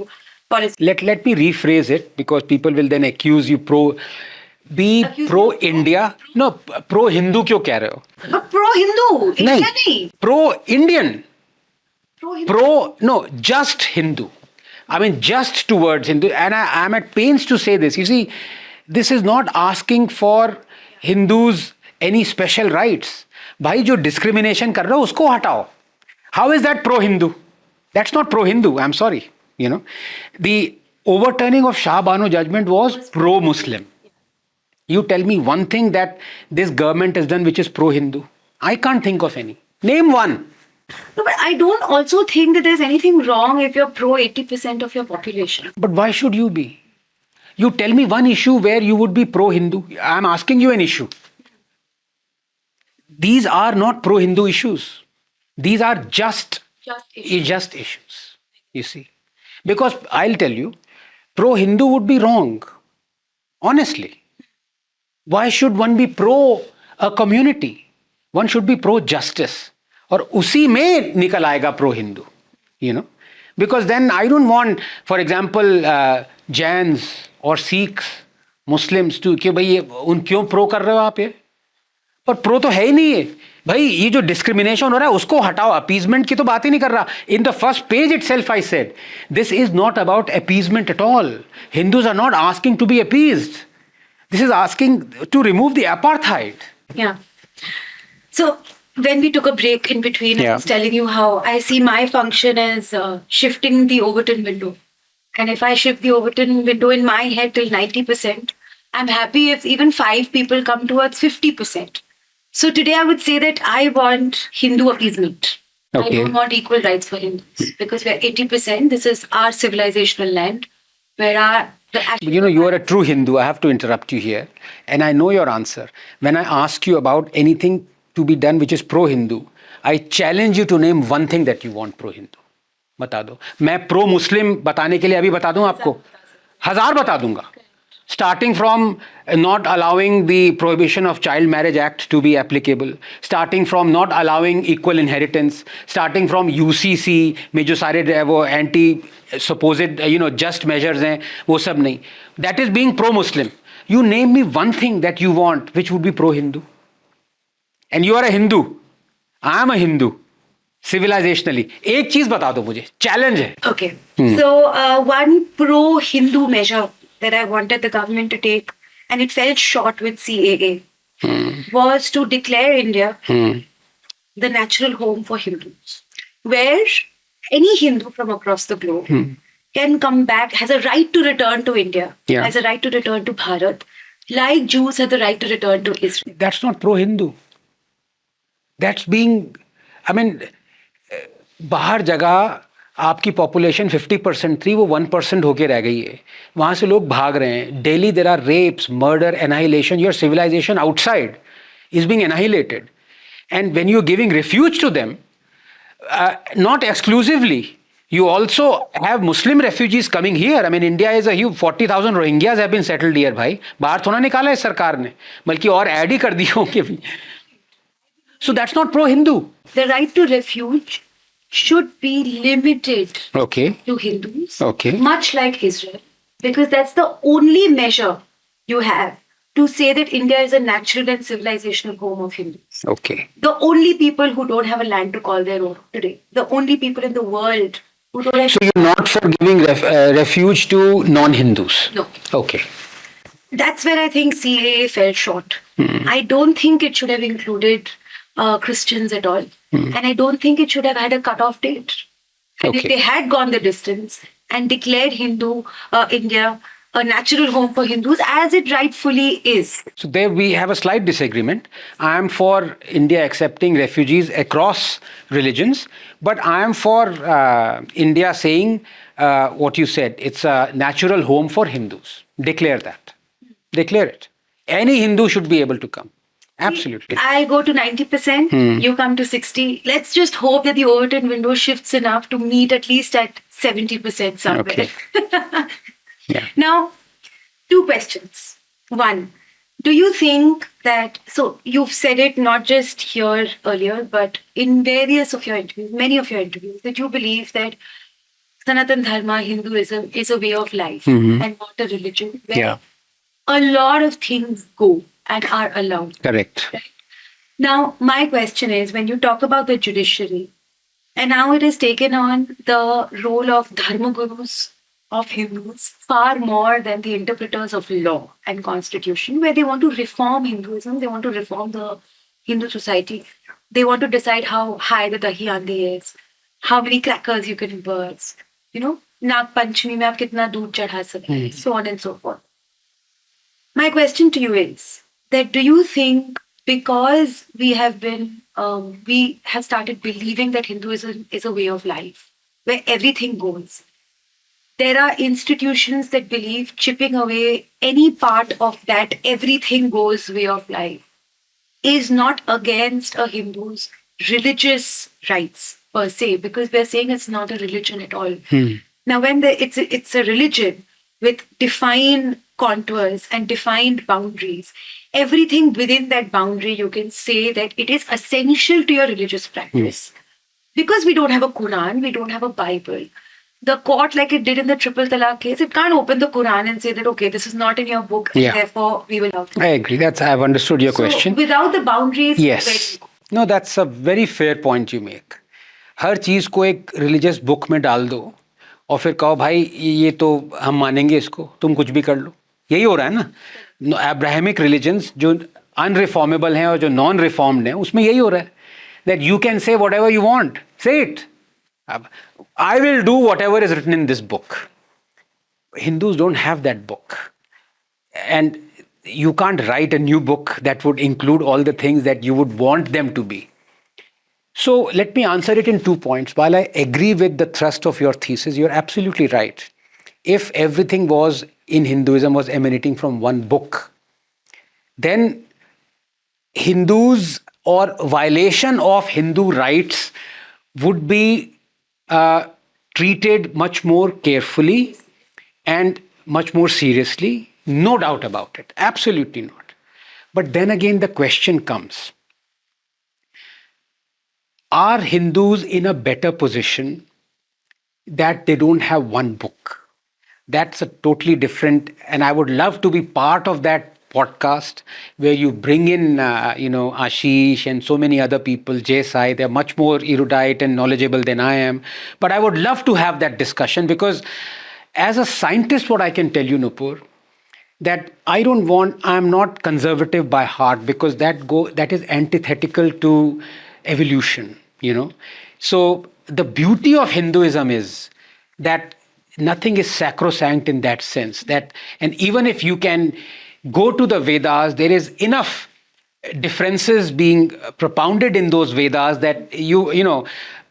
policy. Let me rephrase it, because people will then accuse you pro-India. No, pro-Hindu क्यों कह रहे हो? But pro-Hindu, नहीं. Pro-Indian. Just Hindu. I mean, just towards Hindu. And I am at pains to say this. You see, this is not asking for Hindus any special rights. भाई जो discrimination कर रहे हो उसको हटाओ. How is that pro-Hindu? That's not pro-Hindu. I'm sorry. The overturning of Shah Bano judgment was pro-Muslim. You tell me one thing that this government has done which is pro-Hindu. I can't think of any. Name one. No, but I don't also think that there's anything wrong if you're pro 80% of your population. But why should you be? You tell me one issue where you would be pro-Hindu. I'm asking you an issue. These are not pro-Hindu issues. These are just issues. You see. Because I'll tell you, pro-Hindu would be wrong. Honestly. Why should one be pro a community? One should be pro-justice. और उसी में निकल आएगा pro Hindu, because then I don't want, for example, Jains or Sikhs, Muslims to कि भाई उन क्यों pro कर रहे हो आप ये? पर प्रो तो है ही नहीं है भाई. ये जो डिस्क्रिमिनेशन हो रहा है उसको हटाओ. अपीजमेंट की तो बात ही नहीं कर रहा. In the first page itself I said this is not about appeasement at all. Hindus are not asking to be appeased. This is asking to remove the apartheid. Yeah. So when we took a break in between, I was telling you how I see my function as shifting the Overton window. And if I shift the Overton window in my head till 90%, I'm happy if even 5 people come towards 50%. So today I would say that I want Hindu appeasement. Okay. I don't want equal rights for Hindus. Because we're 80%, this is our civilizational land. You are a true Hindu. I have to interrupt you here. And I know your answer. When I ask you about anything to be done which is pro-Hindu, I challenge you to name one thing that you want pro-Hindu. बता दो. मैं pro-Muslim बताने के लिए अभी बता दूं आपको. 1000 बता दूंगा. Starting from not allowing the Prohibition of Child Marriage Act to be applicable, starting from not allowing equal inheritance, starting from UCC में जो सारे वो anti supposed just measures हैं वो सब नहीं. That is being pro-Muslim. You name me one thing that you want which would be pro-Hindu. And you are a Hindu. I am a Hindu. Civilizationally. एक चीज बता दो मुझे. Challenge है. Okay. So one pro-Hindu measure that I wanted the government to take, and it fell short with CAA, was to declare India the natural home for Hindus, where any Hindu from across the globe can come back, has a right to return to India, has a right to return to Bharat, like Jews have the right to return to Israel. That's not pro-Hindu. That's being, I mean, बाहर जगह आपकी population 50% थी वो 1% होके रह गई है. वहाँ से लोग भाग रहे हैं. Daily there are rapes, murder, annihilation. Your civilisation outside is being annihilated. And when you're giving refuge to them, not exclusively, you also have Muslim refugees coming here. I mean, India is a huge 40,000 Rohingyas have been settled here, भाई. बाहर थोड़ा निकाला है सरकार ने, बल्कि और add ही कर दिए होंगे भी. So that's not pro-Hindu. The right to refuge should be limited to Hindus, much like Israel, because that's the only measure you have to say that India is a natural and civilizational home of Hindus. The only people who don't have a land to call their own today. The only people in the world who don't have... So you're not for giving refuge to non-Hindus? No. Okay. That's where I think CAA fell short. I don't think it should have included Christians at all. And I don't think it should have had a cut-off date. And if they had gone the distance and declared India a natural home for Hindus, as it rightfully is. So there we have a slight disagreement. I am for India accepting refugees across religions, but I am for India saying what you said. It's a natural home for Hindus. Declare that. Declare it. Any Hindu should be able to come. Absolutely. I go to 90%, you come to 60. Let's just hope that the Overton window shifts enough to meet at least at 70% somewhere. Now, two questions. One, do you think that, so you've said it not just here earlier, but in various of your interviews, many of your interviews, that you believe that Sanatan Dharma, Hinduism, is a way of life and not a religion where a lot of things go and are allowed. Correct. Right? Now, my question is, when you talk about the judiciary, and now it has taken on the role of dharma gurus of Hindus far more than the interpreters of law and constitution, where they want to reform Hinduism, they want to reform the Hindu society, they want to decide how high the dahi handi is, how many crackers you can burst, Nag Panchami mein aap kitna doodh chadha sakte, so on and so forth. My question to you is that do you think because we have started believing that Hinduism is a way of life where everything goes, there are institutions that believe chipping away any part of that everything goes way of life is not against a Hindu's religious rights per se, because we're saying it's not a religion at all. Now, when it's a religion with defined contours and defined boundaries, everything within that boundary, you can say that it is essential to your religious practice. Because we don't have a Quran, we don't have a Bible. The court, like it did in the Triple Talaq case, it can't open the Quran and say that, okay, this is not in your book, and therefore we will have to. I agree. I've understood your question. Without the boundaries, yes. No, that's a very fair point you make. हर चीज को एक religious book में डाल दो और फिर कहो भाई ये तो हम मानेंगे इसको, तुम कुछ भी कर लो. यही हो रहा है ना. Abrahamic religions जो unreformable हैं और जो non-reformed हैं, उसमें यही हो रहा है. That you can say whatever you want. Say it. I will do whatever is written in this book. Hindus don't have that book. And you can't write a new book that would include all the things that you would want them to be. So let me answer it in 2 points. While I agree with the thrust of your thesis, you're absolutely right. If everything was in Hinduism was emanating from one book, then Hindus or violation of Hindu rights would be treated much more carefully and much more seriously No doubt about it. Absolutely not. But then again, the question comes, are Hindus in a better position that they don't have one book? That's a totally different, and I would love to be part of that podcast where you bring in, Ashish and so many other people, Jay Sai. They're much more erudite and knowledgeable than I am. But I would love to have that discussion because, as a scientist, what I can tell you, Nupur, that I'm not conservative by heart because that is antithetical to evolution. So the beauty of Hinduism is that nothing is sacrosanct in that sense, and even if you can go to the Vedas, there is enough differences being propounded in those Vedas that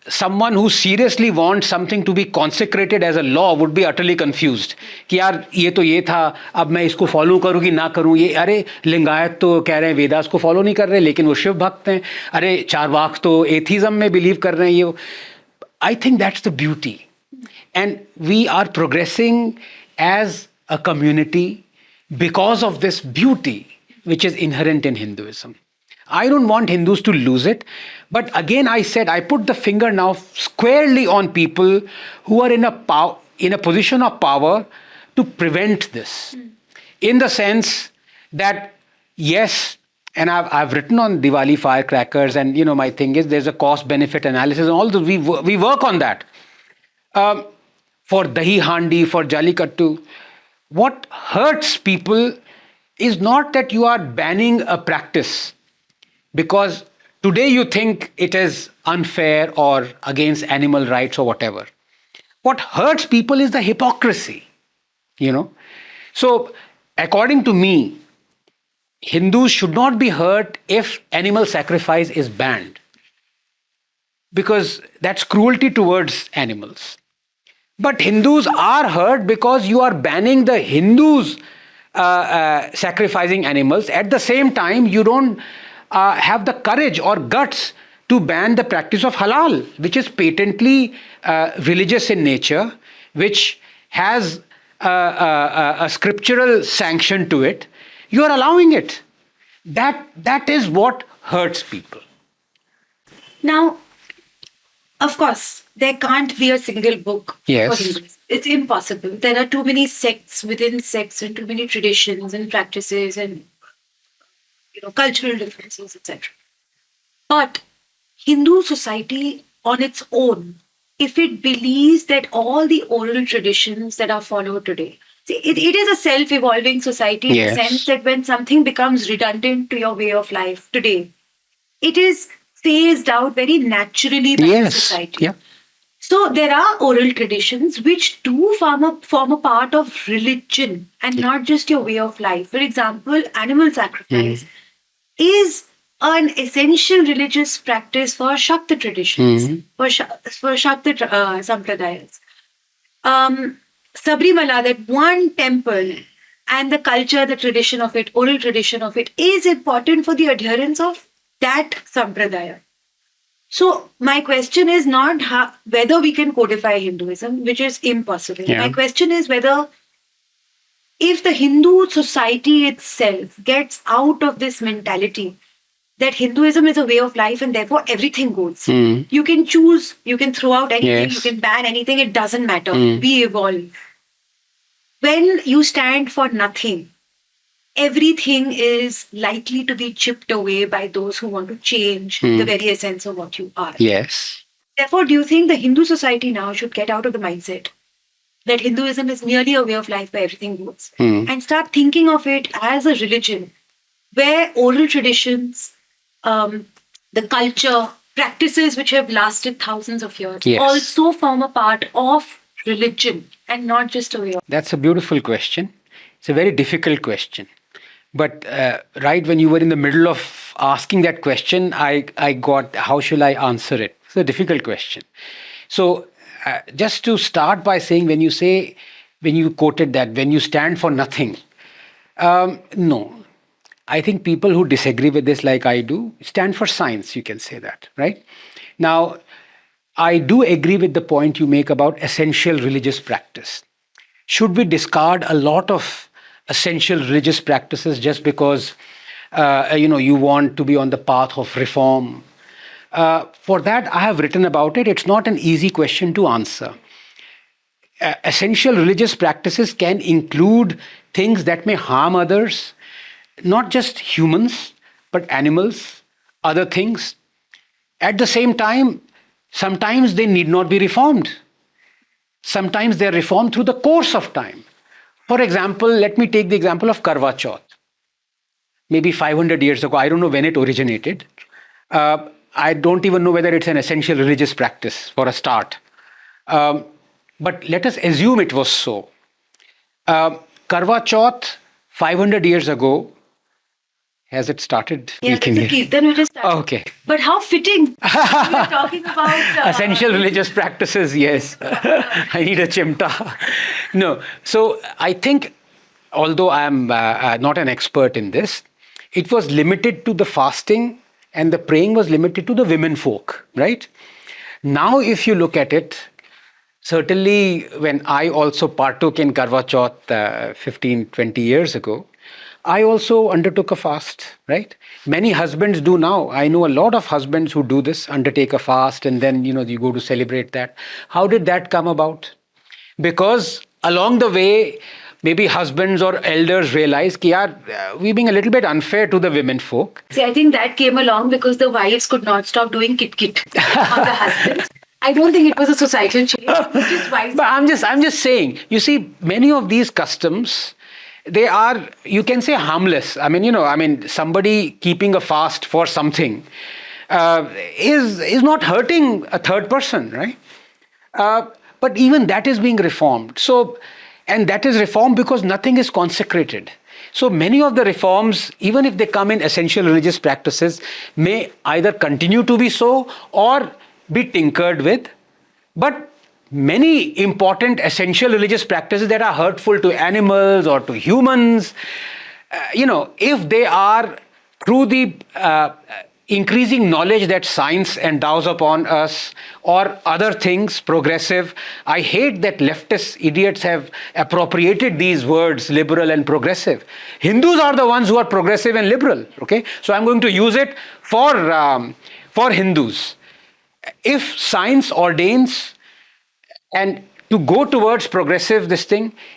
someone who seriously wants something to be consecrated as a law would be utterly confused कि यार ये तो ये था, अब मैं इसको follow करूँ कि ना करूँ, ये अरे लिंगायत तो कह रहे हैं वेदास को फॉलो नहीं कर रहे लेकिन वो शिव भक्त हैं, अरे चारवाक तो एथिज्म में बिलीव कर रहे हैं, ये I think that's the beauty. And we are progressing as a community because of this beauty which is inherent in Hinduism. I don't want Hindus to lose it. But again, I put the finger now squarely on people who are in a position of power to prevent this. In the sense that, yes, and I've written on Diwali firecrackers, and my thing is there's a cost-benefit analysis, and all those, we work on that. For Dahi Handi, for Jallikattu, what hurts people is not that you are banning a practice because today you think it is unfair or against animal rights or whatever. What hurts people is the hypocrisy, So, according to me, Hindus should not be hurt if animal sacrifice is banned because that's cruelty towards animals. But Hindus are hurt because you are banning the Hindus sacrificing animals. At the same time, you don't have the courage or guts to ban the practice of halal, which is patently religious in nature, which has a scriptural sanction to it. You are allowing it. That is what hurts people. Now, of course, there can't be a single book for Hindus. It's impossible. There are too many sects within sects and too many traditions and practices and cultural differences, etc. But Hindu society on its own, if it believes that all the oral traditions that are followed today, see, it is a self-evolving society in the sense that when something becomes redundant to your way of life today, it is phased out very naturally by the society. Yeah. So there are oral traditions which do form a part of religion and not just your way of life. For example, animal sacrifice is an essential religious practice for Shakta traditions, for Shakta sampradayas. Sabrimala, that one temple and the culture, the tradition of it, oral tradition of it, is important for the adherence of that sampradaya. So my question is not whether we can codify Hinduism, which is impossible. My question is whether if the Hindu society itself gets out of this mentality that Hinduism is a way of life and therefore everything goes. You can choose, you can throw out anything, you can ban anything, it doesn't matter. We evolve. When you stand for nothing, everything is likely to be chipped away by those who want to change the very essence of what you are. Yes. Therefore, do you think the Hindu society now should get out of the mindset that Hinduism is merely a way of life where everything goes and start thinking of it as a religion where oral traditions, the culture, practices which have lasted thousands of years also form a part of religion and not just a way of life? That's a beautiful question. It's a very difficult question. But right when you were in the middle of asking that question, I got, how shall I answer it? It's a difficult question. So just to start by saying, when you quoted that, when you stand for nothing, no. I think people who disagree with this like I do stand for science, you can say that, right? Now, I do agree with the point you make about essential religious practice. Should we discard a lot of essential religious practices just because you want to be on the path of reform. For that, I have written about it. It's not an easy question to answer. Essential religious practices can include things that may harm others, not just humans, but animals, other things. At the same time, sometimes they need not be reformed. Sometimes they are reformed through the course of time. For example, let me take the example of Karwa Chauth. Maybe 500 years ago, I don't know when it originated. I don't even know whether it's an essential religious practice for a start. But let us assume it was so. Karwa Chauth, 500 years ago, has it started? Yeah, it's a kirtan which is started. Okay. But how fitting. We are talking about... essential religious practices, yes. I need a chimta. No. So I think, although I am not an expert in this, it was limited to the fasting and the praying was limited to the women folk, right? Now, if you look at it, certainly when I also partook in Karwa Chauth 15, 20 years ago, I also undertook a fast, right? Many husbands do now. I know a lot of husbands who do this, undertake a fast, and then, you go to celebrate that. How did that come about? Because along the way, maybe husbands or elders realized that we're being a little bit unfair to the women folk. See, I think that came along because the wives could not stop doing kit-kit on the husbands. I don't think it was a societal change. But I'm just saying, you see, many of these customs, they are, you can say, harmless. Somebody keeping a fast for something is not hurting a third person, right? But even that is being reformed. And that is reformed because nothing is consecrated. So many of the reforms, even if they come in essential religious practices, may either continue to be so or be tinkered with. But many important essential religious practices that are hurtful to animals or to humans, if they are through the increasing knowledge that science endows upon us or other things, progressive. I hate that leftist idiots have appropriated these words, liberal and progressive. Hindus are the ones who are progressive and liberal, okay? So I'm going to use it for Hindus. If science ordains and to go towards progressive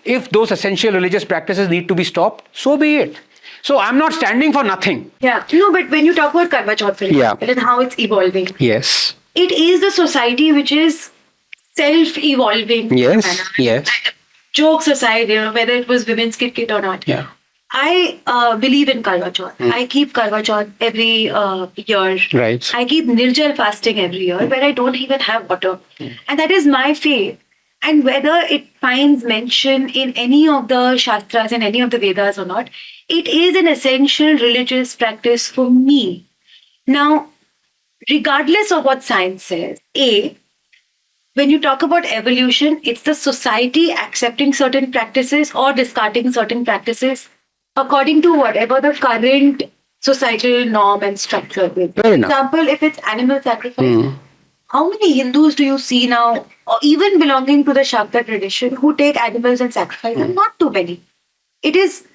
if those essential religious practices need to be stopped, so be it. So I'm not standing for nothing. Yeah. No, but when you talk about Karwa Chauth, for example, and how it's evolving. Yes. It is the society which is self-evolving. Yes. Yes. Jokes aside, whether it was women's kit or not. Yeah. I believe in Karwa Chauth. I keep Karwa Chauth every year. Right. I keep Nirjal fasting every year where I don't even have water. And that is my faith. And whether it finds mention in any of the Shastras and any of the Vedas or not, it is an essential religious practice for me. Now, regardless of what science says, when you talk about evolution, it's the society accepting certain practices or discarding certain practices according to whatever the current societal norm and structure is. For example, if it's animal sacrifice, how many Hindus do you see now, or even belonging to the Shakta tradition, who take animals and sacrifice them? Not too many. It is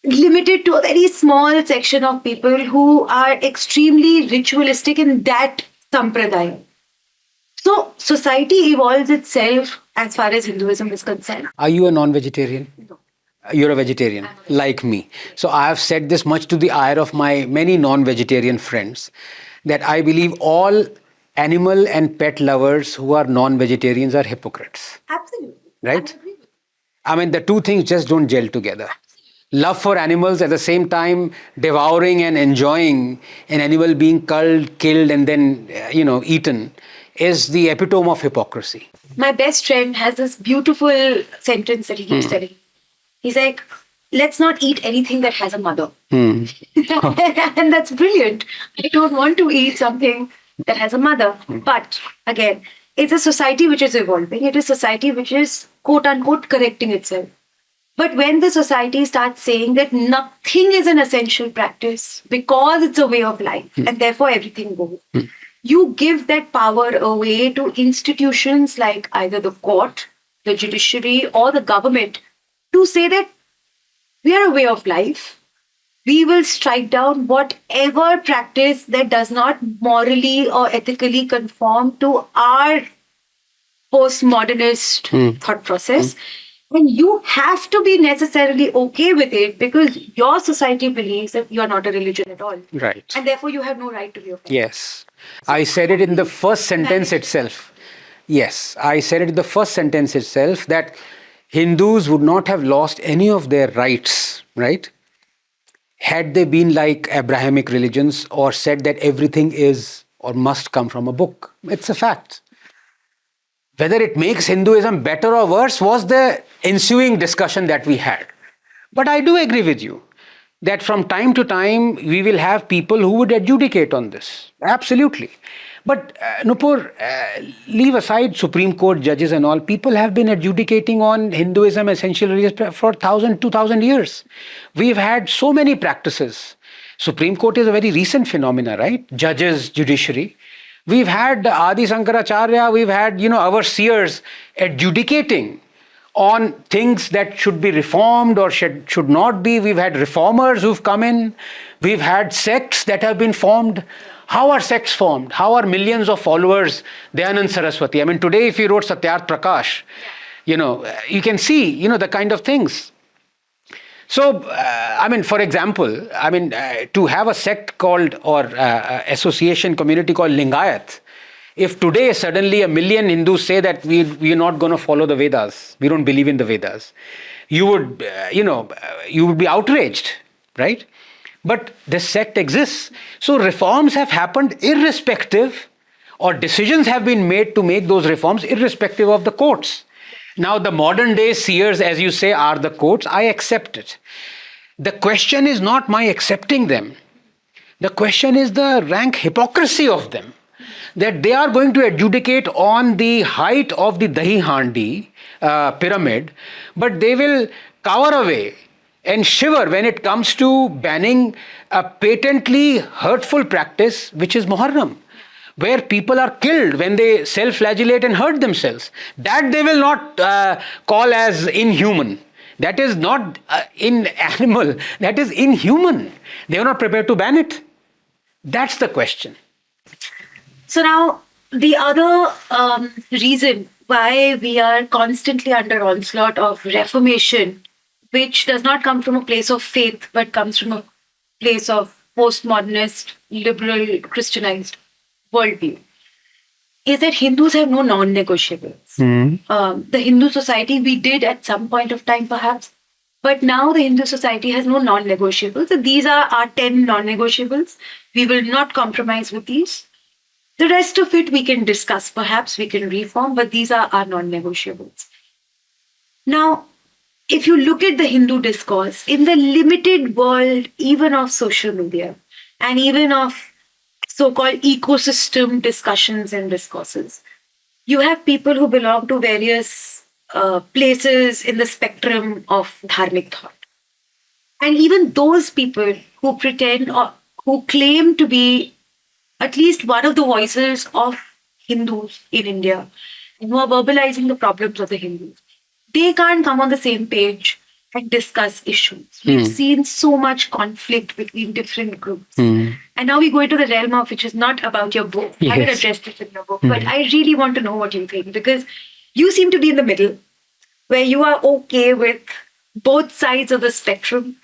limited to a very small section of people who are extremely ritualistic in that sampradaya. So society evolves itself as far as Hinduism is concerned. Are you a non-vegetarian? No. You're a vegetarian, like me. So I have said this much to the ire of my many non-vegetarian friends, that I believe all animal and pet lovers who are non-vegetarians are hypocrites. Absolutely. Right? The two things just don't gel together. Love for animals, at the same time devouring and enjoying an animal being culled, killed and then eaten, is the epitome of hypocrisy. My best friend has this beautiful sentence that he keeps telling. He's like, let's not eat anything that has a mother. And that's brilliant. I don't want to eat something that has a mother. But again, it's a society which is evolving. It is a society which is quote unquote correcting itself. But when the society starts saying that nothing is an essential practice because it's a way of life and therefore everything goes, you give that power away to institutions like either the court, the judiciary or the government to say that We are a way of life. We will strike down whatever practice that does not morally or ethically conform to our postmodernist thought process. And you have to be necessarily okay with it because your society believes that you are not a religion at all. Right. And therefore, you have no right to be offended. Yes. I said it in the first sentence itself. Yes. I said it in the first sentence itself that Hindus would not have lost any of their rights, right? Had they been like Abrahamic religions or said that everything is or must come from a book. It's a fact. Whether it makes Hinduism better or worse was the ensuing discussion that we had. But I do agree with you that from time to time we will have people who would adjudicate on this. Absolutely. But Nupur, leave aside Supreme Court judges and all, people have been adjudicating on Hinduism essentially for 1,000, 2,000 years. We've had so many practices. Supreme Court is a very recent phenomena, right? Judges, judiciary. We've had Adi Shankaracharya, we've had, our seers adjudicating on things that should be reformed or should not be. We've had reformers who've come in. We've had sects that have been formed. How are sects formed? How are millions of followers Dayanand Saraswati? I mean, today if you wrote Satyarth Prakash, you can see, the kind of things. So, for example, to have a sect called or association community called Lingayat, if today suddenly 1 million Hindus say that we are not going to follow the Vedas, we don't believe in the Vedas, you would, you would be outraged, right? But this sect exists. So reforms have happened irrespective, or decisions have been made to make those reforms irrespective of the courts. Now, the modern day seers, as you say, are the courts. I accept it. The question is not my accepting them. The question is the rank hypocrisy of them. That they are going to adjudicate on the height of the Dahi Handi pyramid, but they will cower away and shiver when it comes to banning a patently hurtful practice, which is Muharram, where people are killed when they self-flagellate and hurt themselves. That they will not call as inhuman. That is not in animal, that is inhuman. They are not prepared to ban it. That's the question. So now, the other reason why we are constantly under onslaught of reformation, which does not come from a place of faith, but comes from a place of postmodernist, liberal, Christianized worldview, is that Hindus have no non-negotiables. The Hindu society, we did at some point of time perhaps, but now the Hindu society has no non-negotiables. So these are our 10 non-negotiables. We will not compromise with these. The rest of it we can discuss, perhaps we can reform, but these are our non-negotiables. Now, if you look at the Hindu discourse, in the limited world, even of social media, and even of so-called ecosystem discussions and discourses, you have people who belong to various places in the spectrum of dharmic thought. And even those people who pretend or who claim to be at least one of the voices of Hindus in India and who are verbalizing the problems of the Hindus, they can't come on the same page and discuss issues. We've seen so much conflict between different groups. And now we go into the realm of which is not about your book. I haven't addressed this in your book, but I really want to know what you think, because you seem to be in the middle, where you are okay with both sides of the spectrum.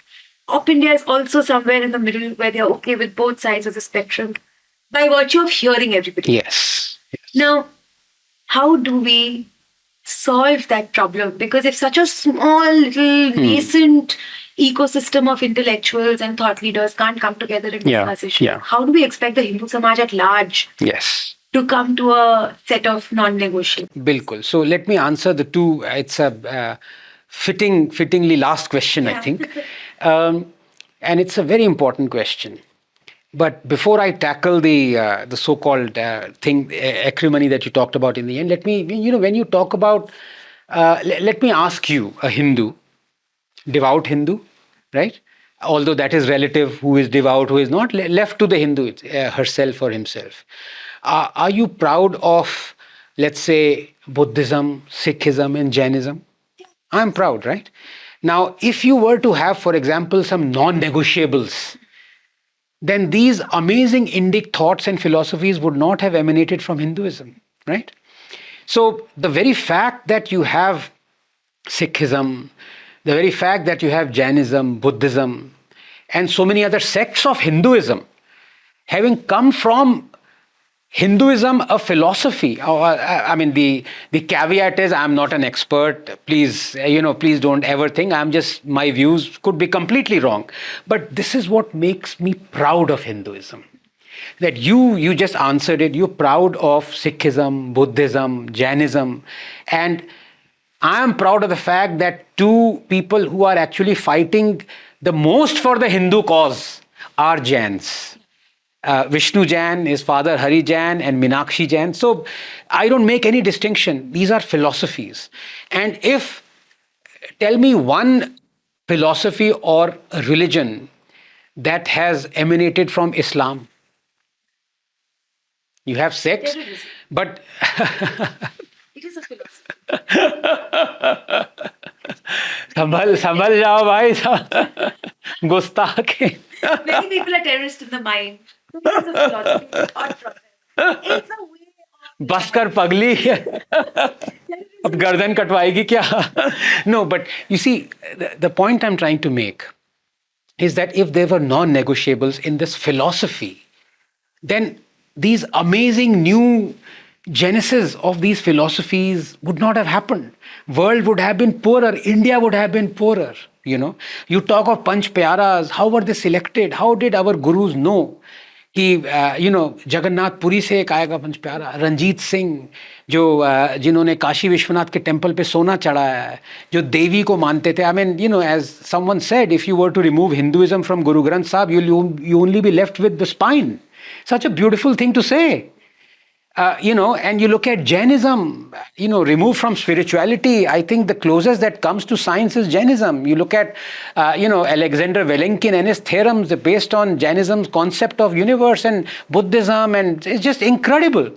OpIndia is also somewhere in the middle, where they're okay with both sides of the spectrum, by virtue of hearing everybody. Yes. Now, how do we solve that problem? Because if such a small, little, nascent ecosystem of intellectuals and thought leaders can't come together and discuss issues, how do we expect the Hindu Samaj at large to come to a set of non-negotiables? Bilkul. So let me answer the two. It's a fittingly last question, I think. And it's a very important question. But before I tackle the so-called acrimony that you talked about in the end, let me, when you talk about, let me ask you, a Hindu, devout Hindu, right? Although that is relative, who is devout, who is not, left to the Hindu herself or himself. Are you proud of, let's say, Buddhism, Sikhism and Jainism? I'm proud, right? Now, if you were to have, for example, some non-negotiables, then these amazing Indic thoughts and philosophies would not have emanated from Hinduism, right? So the very fact that you have Sikhism, the very fact that you have Jainism, Buddhism, and so many other sects of Hinduism, having come from Hinduism, a philosophy. I mean, the caveat is I'm not an expert. Please, please don't ever think my views could be completely wrong. But this is what makes me proud of Hinduism. That you just answered it. You're proud of Sikhism, Buddhism, Jainism, and I am proud of the fact that two people who are actually fighting the most for the Hindu cause are Jains. Vishnu Jain, his father Hari Jain, and Meenakshi Jain. So I don't make any distinction. These are philosophies. And tell me one philosophy or religion that has emanated from Islam. You have sects, but it is a philosophy. संभल जाओ भाई गुस्ताख है. Many people are terrorists in the mind. So it is a philosophy, it's a thought process. It's a way of... बस कर पगली अब गर्दन कटवाएगी क्या? No, but you see, the point I'm trying to make is that if there were non-negotiables in this philosophy, then these amazing new genesis of these philosophies would not have happened. World would have been poorer. India would have been poorer. You talk of Panch Pyaras. How were they selected? How did our gurus know कि जगन्नाथ पुरी से एक आएगा पंच प्यारा? रंजीत सिंह जिन्होंने काशी विश्वनाथ के temple पे सोना चढ़ाया है, जो देवी को मानते थे. I mean, as someone said, if you were to remove Hinduism from Guru Granth Sahib, you only be left with the spine. Such a beautiful thing to say. And you look at Jainism, removed from spirituality. I think the closest that comes to science is Jainism. You look at, Alexander Velenkin and his theorems based on Jainism's concept of universe, and Buddhism, and it's just incredible.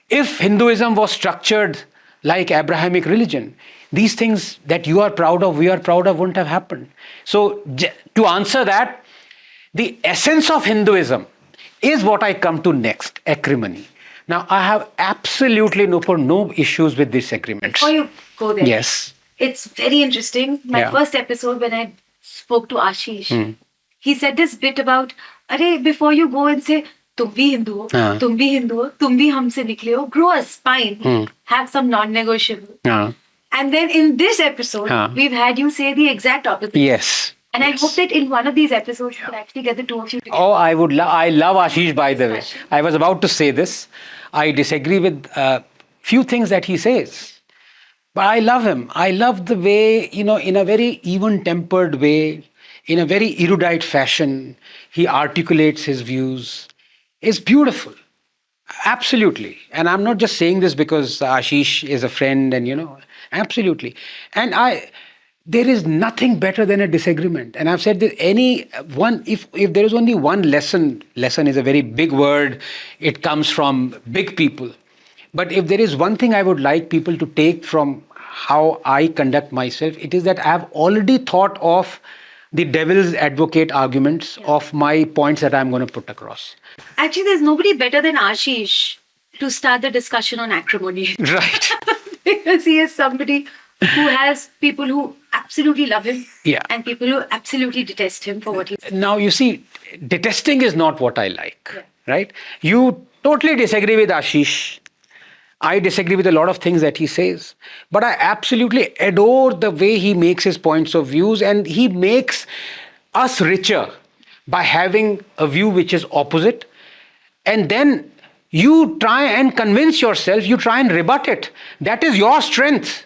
If Hinduism was structured like Abrahamic religion, these things that you are proud of, we are proud of, wouldn't have happened. So to answer that, the essence of Hinduism is what I come to next, acrimony. Now, I have absolutely, Nupur, no issues with these agreements. Before you go there, yes, it's very interesting. My first episode, when I spoke to Ashish, he said this bit about, before you go and say, tum bhi Hindu ho, tum bhi Hindu ho, tum bhi humse nikle ho, grow a spine, have some non-negotiable. And then in this episode, we've had you say the exact opposite. Yes. And I hope that in one of these episodes, you can actually get the two of you together. Oh, I love Ashish, by the way. I was about to say this. I disagree with few things that he says. But I love him. I love the way, in a very even-tempered way, in a very erudite fashion, he articulates his views. It's beautiful. Absolutely. And I'm not just saying this because Ashish is a friend and, absolutely. And there is nothing better than a disagreement. And I've said that if there is only one lesson is a very big word, it comes from big people. But if there is one thing I would like people to take from how I conduct myself, it is that I have already thought of the devil's advocate arguments of my points that I'm going to put across. Actually, there's nobody better than Ashish to start the discussion on acrimony. Right. Because he is somebody who has people who absolutely love him and people who absolutely detest him for what he says. Now, you see, detesting is not what I like, right? You totally disagree with Ashish. I disagree with a lot of things that he says. But I absolutely adore the way he makes his points of views, and he makes us richer by having a view which is opposite. And then you try and convince yourself, you try and rebut it. That is your strength.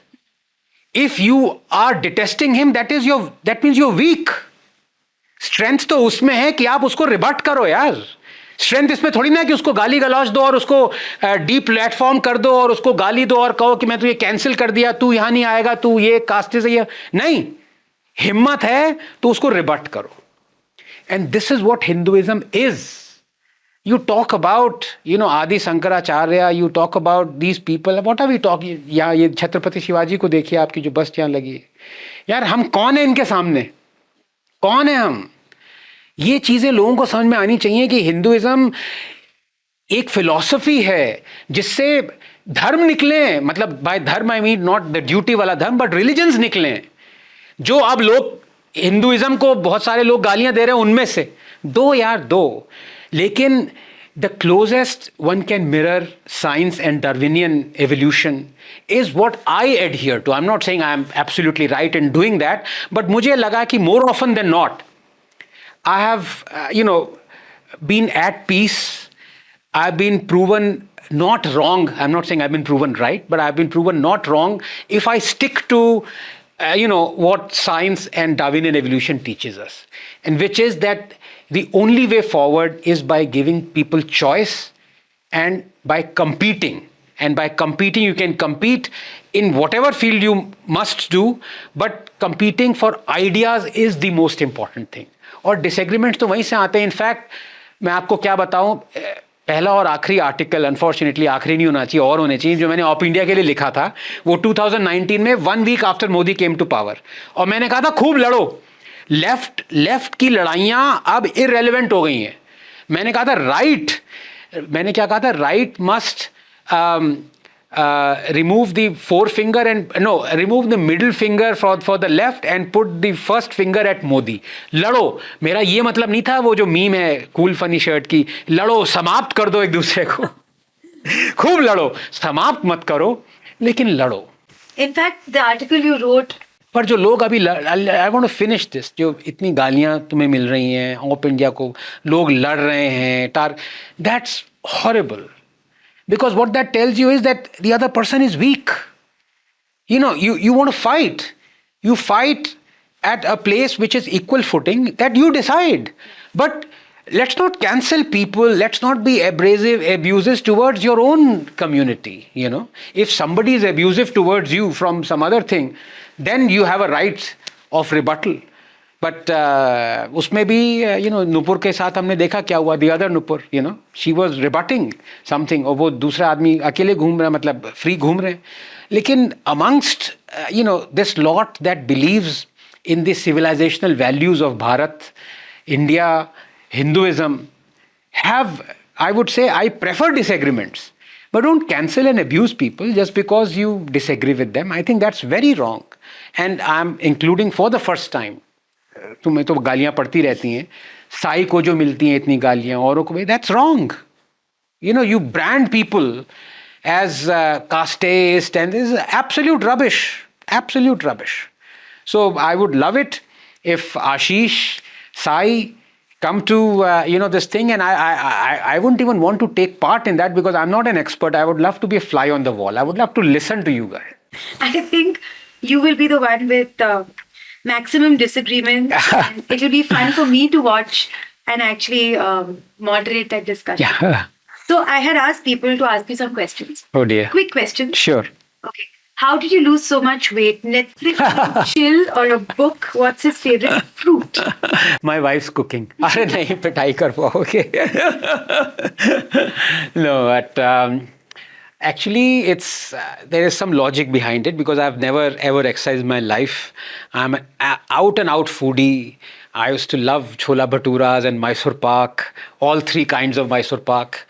If you are detesting him, that means you're weak. Strength तो उसमें है कि आप उसको रिबट करो यार. Strength इसमें थोड़ी ना है कि उसको गाली गलौज दो और उसको डीप प्लेटफॉर्म कर दो और उसको गाली दो और कहो कि मैं तुझे कैंसिल कर दिया, तू यहाँ नहीं आएगा, तू ये कास्ट से ये नहीं. हिम्मत है तो उसको रिबट करो. And this is what Hinduism is. You talk about, Adi Sankaracharya, you talk about these people. What are we talking? यहाँ ये छत्रपति शिवाजी को देखिए, आपकी जो बस यहाँ लगी है. यार हम कौन है इनके सामने? कौन है हम? ये चीजें लोगों को समझ में आनी चाहिए कि हिंदुइज्म एक फिलॉसफी है जिससे धर्म निकले, मतलब बाय धर्म I mean not the duty वाला धर्म, बट रिलीजन्स निकले. जो अब लोग हिंदुइज्म को बहुत सारे लोग गालियां दे रहे हैं, उनमें से दो. लेकिन the closest one can mirror science and Darwinian evolution is what I adhere to. I'm not saying I'm absolutely right in doing that, but मुझे लगा कि more often than not, I have, been at peace. I've been proven not wrong. I'm not saying I've been proven right, but I've been proven not wrong if I stick to, what science and Darwinian evolution teaches us, and which is that the only way forward is by giving people choice and by competing. And by competing, you can compete in whatever field you must do, but competing for ideas is the most important thing. और disagreements तो वहीं से आते हैं. In fact मैं आपको क्या बताऊं, पहला और आखिरी आर्टिकल, अनफॉर्चुनेटली आखिरी नहीं होना चाहिए और होने चाहिए, जो मैंने ऑप इंडिया के लिए लिखा था, वो 2019 में 1 week after Modi came to power. और मैंने कहा था खूब लड़ो. लेफ्ट की लड़ाइयां अब इररेलेवेंट हो गई हैं. मैंने कहा था right must remove the forefinger and remove the middle finger for the left and put the first finger at Modi. लड़ो. मेरा ये मतलब नहीं था वो जो मीम है कूल फनी शर्ट की, लड़ो, समाप्त कर दो एक दूसरे को. खूब लड़ो, समाप्त मत करो, लेकिन लड़ो. In fact, the article you wrote. पर जो लोग अभी, I want to finish this, जो इतनी गालियां तुम्हें मिल रही हैं ऑप इंडिया को, लोग लड़ रहे हैं, that's horrible. Because what that tells you is that the other person is weak. You want to fight. You fight at a place which is equal footing that you decide. But let's not cancel people. Let's not be abusive towards your own community. If somebody is abusive towards you from some other thing, then you have a right of rebuttal. But उसमें भी नुपुर के साथ हमने देखा क्या हुआ. The other Nupur, she was rebutting something, और वो दूसरा आदमी अकेले घूम रहा है, मतलब फ्री घूम रहे हैं. लेकिन amongst this lot that believes in the civilizational values of Bharat, India, Hinduism, I would say, I prefer disagreements. But don't cancel and abuse people just because you disagree with them. I think that's very wrong. And I'm including for the first time, तुम्हें तो गालियां पड़ती रहती हैं, साई को जो मिलती हैं इतनी गालियां औरों को भी, that's wrong. You brand people as casteist, and this is absolute rubbish. So I would love it if Ashish, Sai come to this thing, and I wouldn't even want to take part in that because I'm not an expert. I would love to be a fly on the wall. I would love to listen to you guys. I think you will be the one with maximum disagreement. And it will be fun for me to watch and actually moderate that discussion. Yeah. So I had asked people to ask you some questions. Oh dear. Quick questions. Sure. Okay. How did you lose so much weight? Netflix, chill, or a book? What's his favorite fruit? My wife's cooking. अरे नहीं पिटाई कर पाओगे. No, but actually, there is some logic behind it because I've never ever exercised in my life. I'm an out and out foodie. I used to love chola bhaturas and Mysore pak, all three kinds of Mysore pak.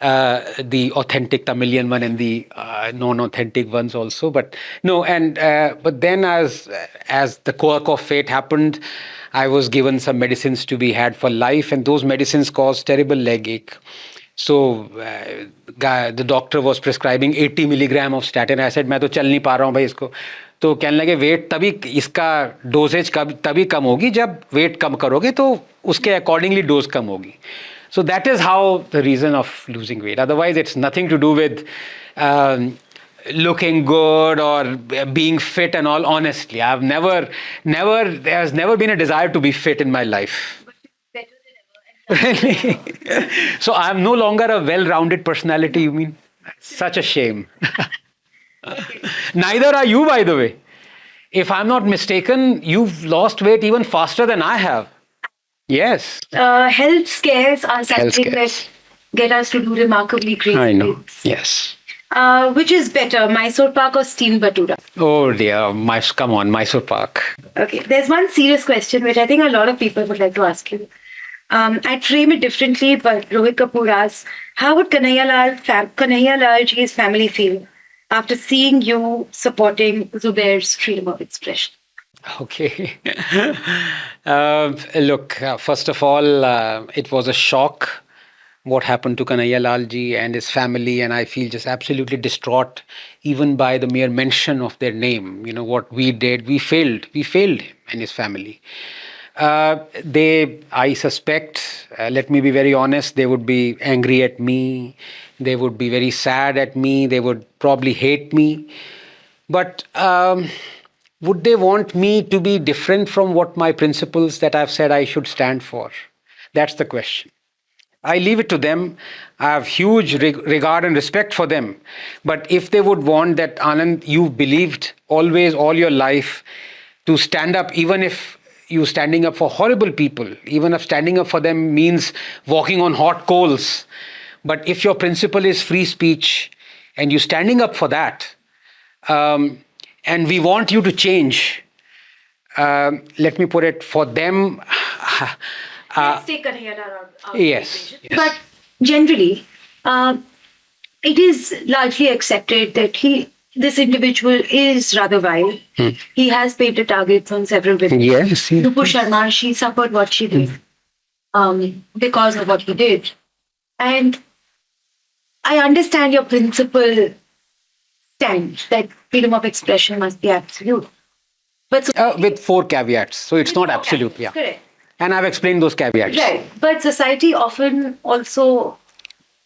The authentic Tamilian one and the non-authentic ones also. But no, but then as the quirk of fate happened, I was given some medicines to be had for life, and those medicines caused terrible leg ache. So the doctor was prescribing 80 milligram of statin. I said, मैं तो चल नहीं पा रहा हूँ भाई इसको. तो कहने लगे वेट तभी इसका डोजेज तभी कम होगी जब वेट कम करोगे तो उसके अकॉर्डिंगली डोज कम होगी. So that is how the reason of losing weight. Otherwise, it's nothing to do with looking good or being fit and all. Honestly, there has never been a desire to be fit in my life. Better than ever. Really? So I'm no longer a well-rounded personality, you mean? Such a shame. Neither are you, by the way. If I'm not mistaken, you've lost weight even faster than I have. Yes. Health scares are something that get us to do remarkably great I know. things. Yes. Which is better, Mysore Pak or steamed bhatura? Oh dear, come on, Mysore Pak. Okay, there's one serious question which I think a lot of people would like to ask you. I'd frame it differently, but Rohit Kapoor asks, how would Kanhaiya Lal ji's family feel after seeing you supporting Zubair's freedom of expression? Okay. Look, first of all, it was a shock what happened to Kanhaiya Lal ji and his family, and I feel just absolutely distraught even by the mere mention of their name. You know what we did, we failed him and his family. I suspect, let me be very honest, they would be angry at me, they would be very sad at me, they would probably hate me. But would they want me to be different from what my principles that I've said I should stand for? That's the question. I leave it to them. I have huge regard and respect for them. But if they would want that, Anand, you believed always all your life to stand up, even if you standing up for horrible people, even if standing up for them means walking on hot coals. But if your principle is free speech and you standing up for that, and we want you to change, let me put it, for them. Let's take Kanhaiya Lal out of Yes, the equation. yes. But generally, it is largely accepted that this individual is rather vile. He has painted targets on several women. Yes, yes. Nupur Sharma, she suffered what she did because of what he did. And I understand your principle stand that freedom of expression must be absolute. But With 4 caveats. So it's not absolute. Yeah. Correct. And I've explained those caveats. Right. But society often also,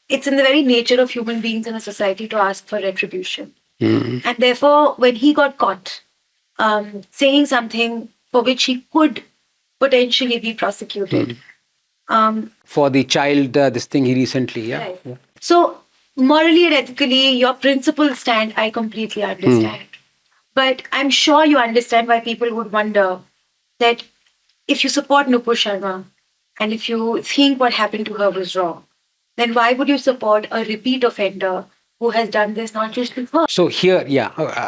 it's in the very nature of human beings in a society to ask for retribution. And therefore, when he got caught saying something for which he could potentially be prosecuted. For the child, this thing he recently, yeah. Right. Yeah. So, morally and ethically, your principles stand, I completely understand. But I'm sure you understand why people would wonder that if you support Nupur Sharma and if you think what happened to her was wrong, then why would you support a repeat offender who has done this not just with her? So here, yeah,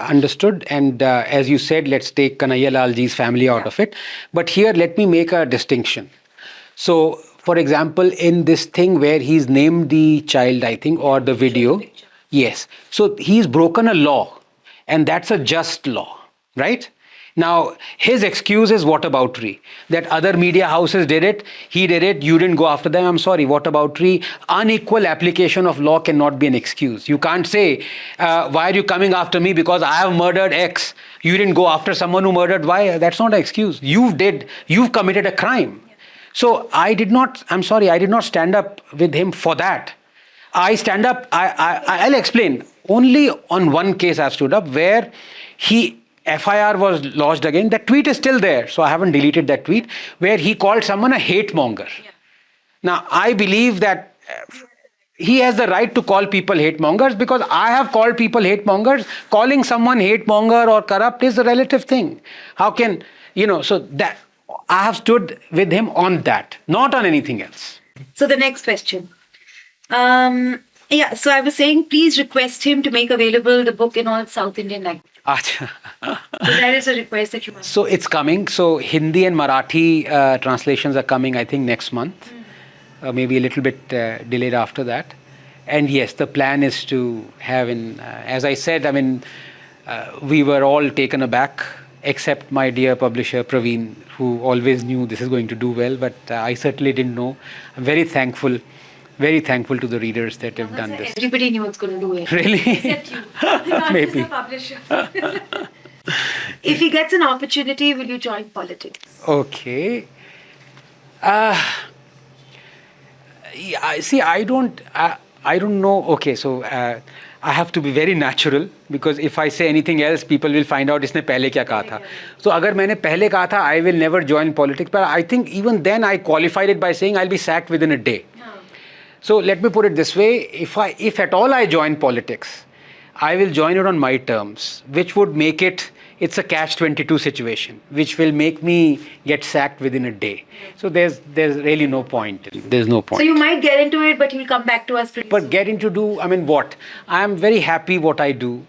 understood. And as you said, let's take Kanhaiya Lal ji's family out of it. But here, let me make a distinction. So, for example, in this thing where he's named the child, I think, or the video, yes. So he's broken a law, and that's a just law, right? Now, his excuse is whataboutery. That other media houses did it, he did it, you didn't go after them. I'm sorry, whataboutery. Unequal application of law cannot be an excuse. You can't say, why are you coming after me because I have murdered X? You didn't go after someone who murdered Y. That's not an excuse. You've committed a crime. So I did not stand up with him for that. I stand up, I'll explain. Only on one case I stood up where FIR was lodged again. That tweet is still there, so I haven't deleted that tweet, where he called someone a hate monger. Yeah. Now, I believe that he has the right to call people hate mongers because I have called people hate mongers. Calling someone hate monger or corrupt is a relative thing. How can, so that I have stood with him on that, not on anything else. So the next question. So I was saying, please request him to make available the book in all South Indian languages. So that is a request that you must. So it's coming. So Hindi and Marathi translations are coming, I think, next month. Maybe a little bit delayed after that. And yes, the plan is to have as I said, we were all taken aback, except my dear publisher Praveen, who always knew this is going to do well, but I certainly didn't know. I'm very thankful to the readers that have done this. Everybody knew it's going to do well. Really? Except you. Not Maybe. just the publisher. If he gets an opportunity, will you join politics? Okay. See, I don't know. Okay, so I have to be very natural because if I say anything else, people will find out इसने पहले क्या कहा था. So अगर मैंने पहले कहा था, I will never join politics. But I think even then I qualified it by saying I'll be sacked within a day. So let me put it this way: if at all I join politics, I will join it on my terms, which would make it it's a catch-22 situation, which will make me get sacked within a day. So there's really no point. There's no point. So you might get into it, but you'll come back to us pretty soon. But get into do, I mean, what? I'm very happy what I do.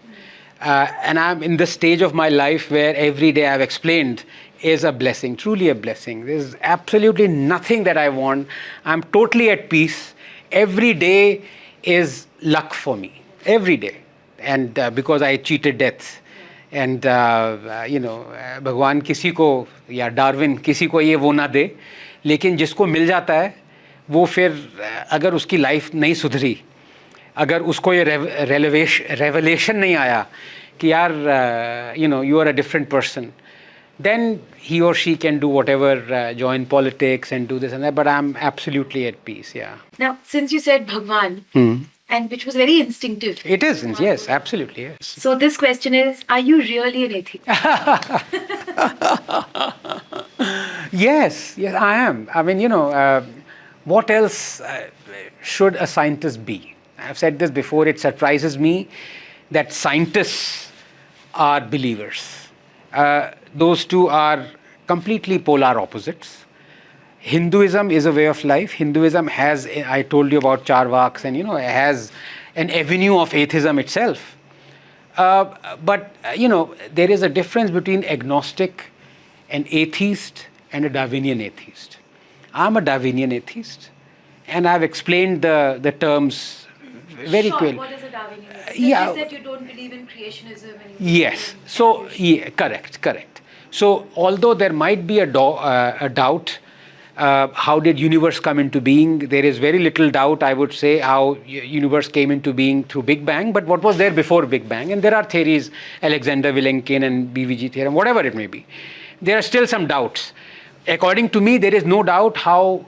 And I'm in the stage of my life where every day I've explained is a blessing, truly a blessing. There's absolutely nothing that I want. I'm totally at peace. Every day is luck for me. Every day. And because I cheated death. And, भगवान किसी को या Darwin किसी को ये वो ना दे, लेकिन जिसको मिल जाता है वो फिर अगर उसकी लाइफ नहीं सुधरी, अगर उसको ये रेवलेशन नहीं आया कि यार you are a different person, then he or she can do whatever, join politics and do this and that, but I'm absolutely at peace, yeah. Now, since you said Bhagwan, and which was very instinctive. It is, yes, absolutely, yes. So this question is, are you really an atheist? Yes, I am. I mean, what else should a scientist be? I've said this before, it surprises me that scientists are believers. Those two are completely polar opposites. Hinduism is a way of life. Hinduism has, I told you about Charvaks, and has an avenue of atheism itself. But there is a difference between agnostic and atheist and a Darwinian atheist. I'm a Darwinian atheist, and I've explained the terms very clearly. What is a Darwinian atheist? Yeah. You said you don't believe in creationism. And Yes. So, correct. So, although there might be a doubt, how did universe come into being? There is very little doubt, I would say, how universe came into being through Big Bang. But what was there before Big Bang? And there are theories, Alexander Vilenkin and BVG theorem, whatever it may be. There are still some doubts. According to me, there is no doubt how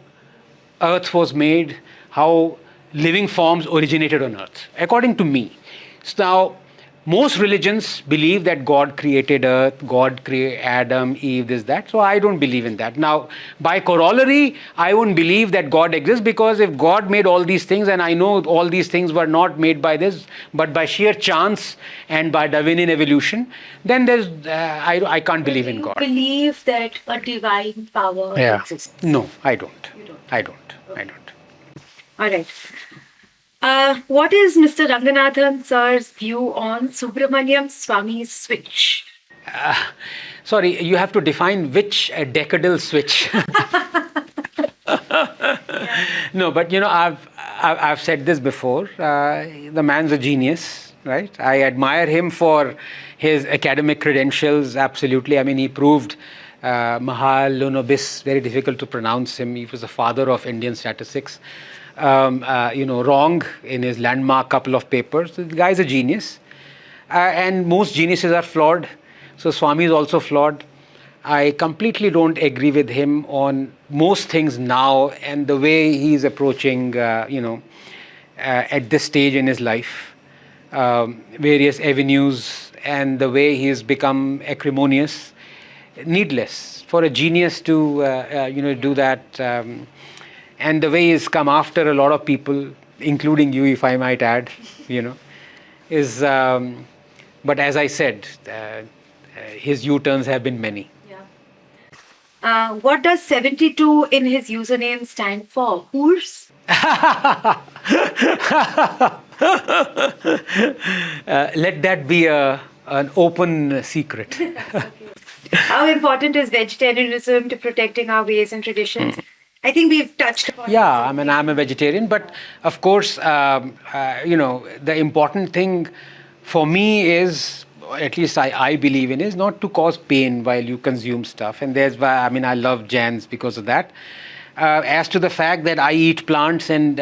Earth was made, how living forms originated on Earth. According to me. So now, most religions believe that God created Earth, God created Adam, Eve, this, that. So I don't believe in that. Now, by corollary, I wouldn't believe that God exists, because if God made all these things, and I know all these things were not made by this, but by sheer chance and by Darwinian evolution, then there's I can't believe in God. You believe that a divine power exists? No, I don't. You don't? I don't. All right. What is Mr. Ranganathan sir's view on Subramaniam Swami's switch? Sorry, you have to define which decadal switch. No, but I've said this before. The man's a genius, right? I admire him for his academic credentials. Absolutely. I mean, he proved Mahalanobis, very difficult to pronounce him. He was the father of Indian statistics. Wrong in his landmark couple of papers. The guy's a genius. And most geniuses are flawed. So Swami is also flawed. I completely don't agree with him on most things now, and the way he's approaching, at this stage in his life, various avenues, and the way he's become acrimonious, needless for a genius to, do that. And the way he's come after a lot of people, including you, if I might add, is. But as I said, his U-turns have been many. What does 72 in his username stand for? Horse? Let that be an open secret. How important is vegetarianism to protecting our ways and traditions? I think we've touched upon it. Yeah, I mean, I'm a vegetarian, but of course, the important thing for me is, at least I believe in, is not to cause pain while you consume stuff. And there's why, I love Jains because of that. As to the fact that I eat plants and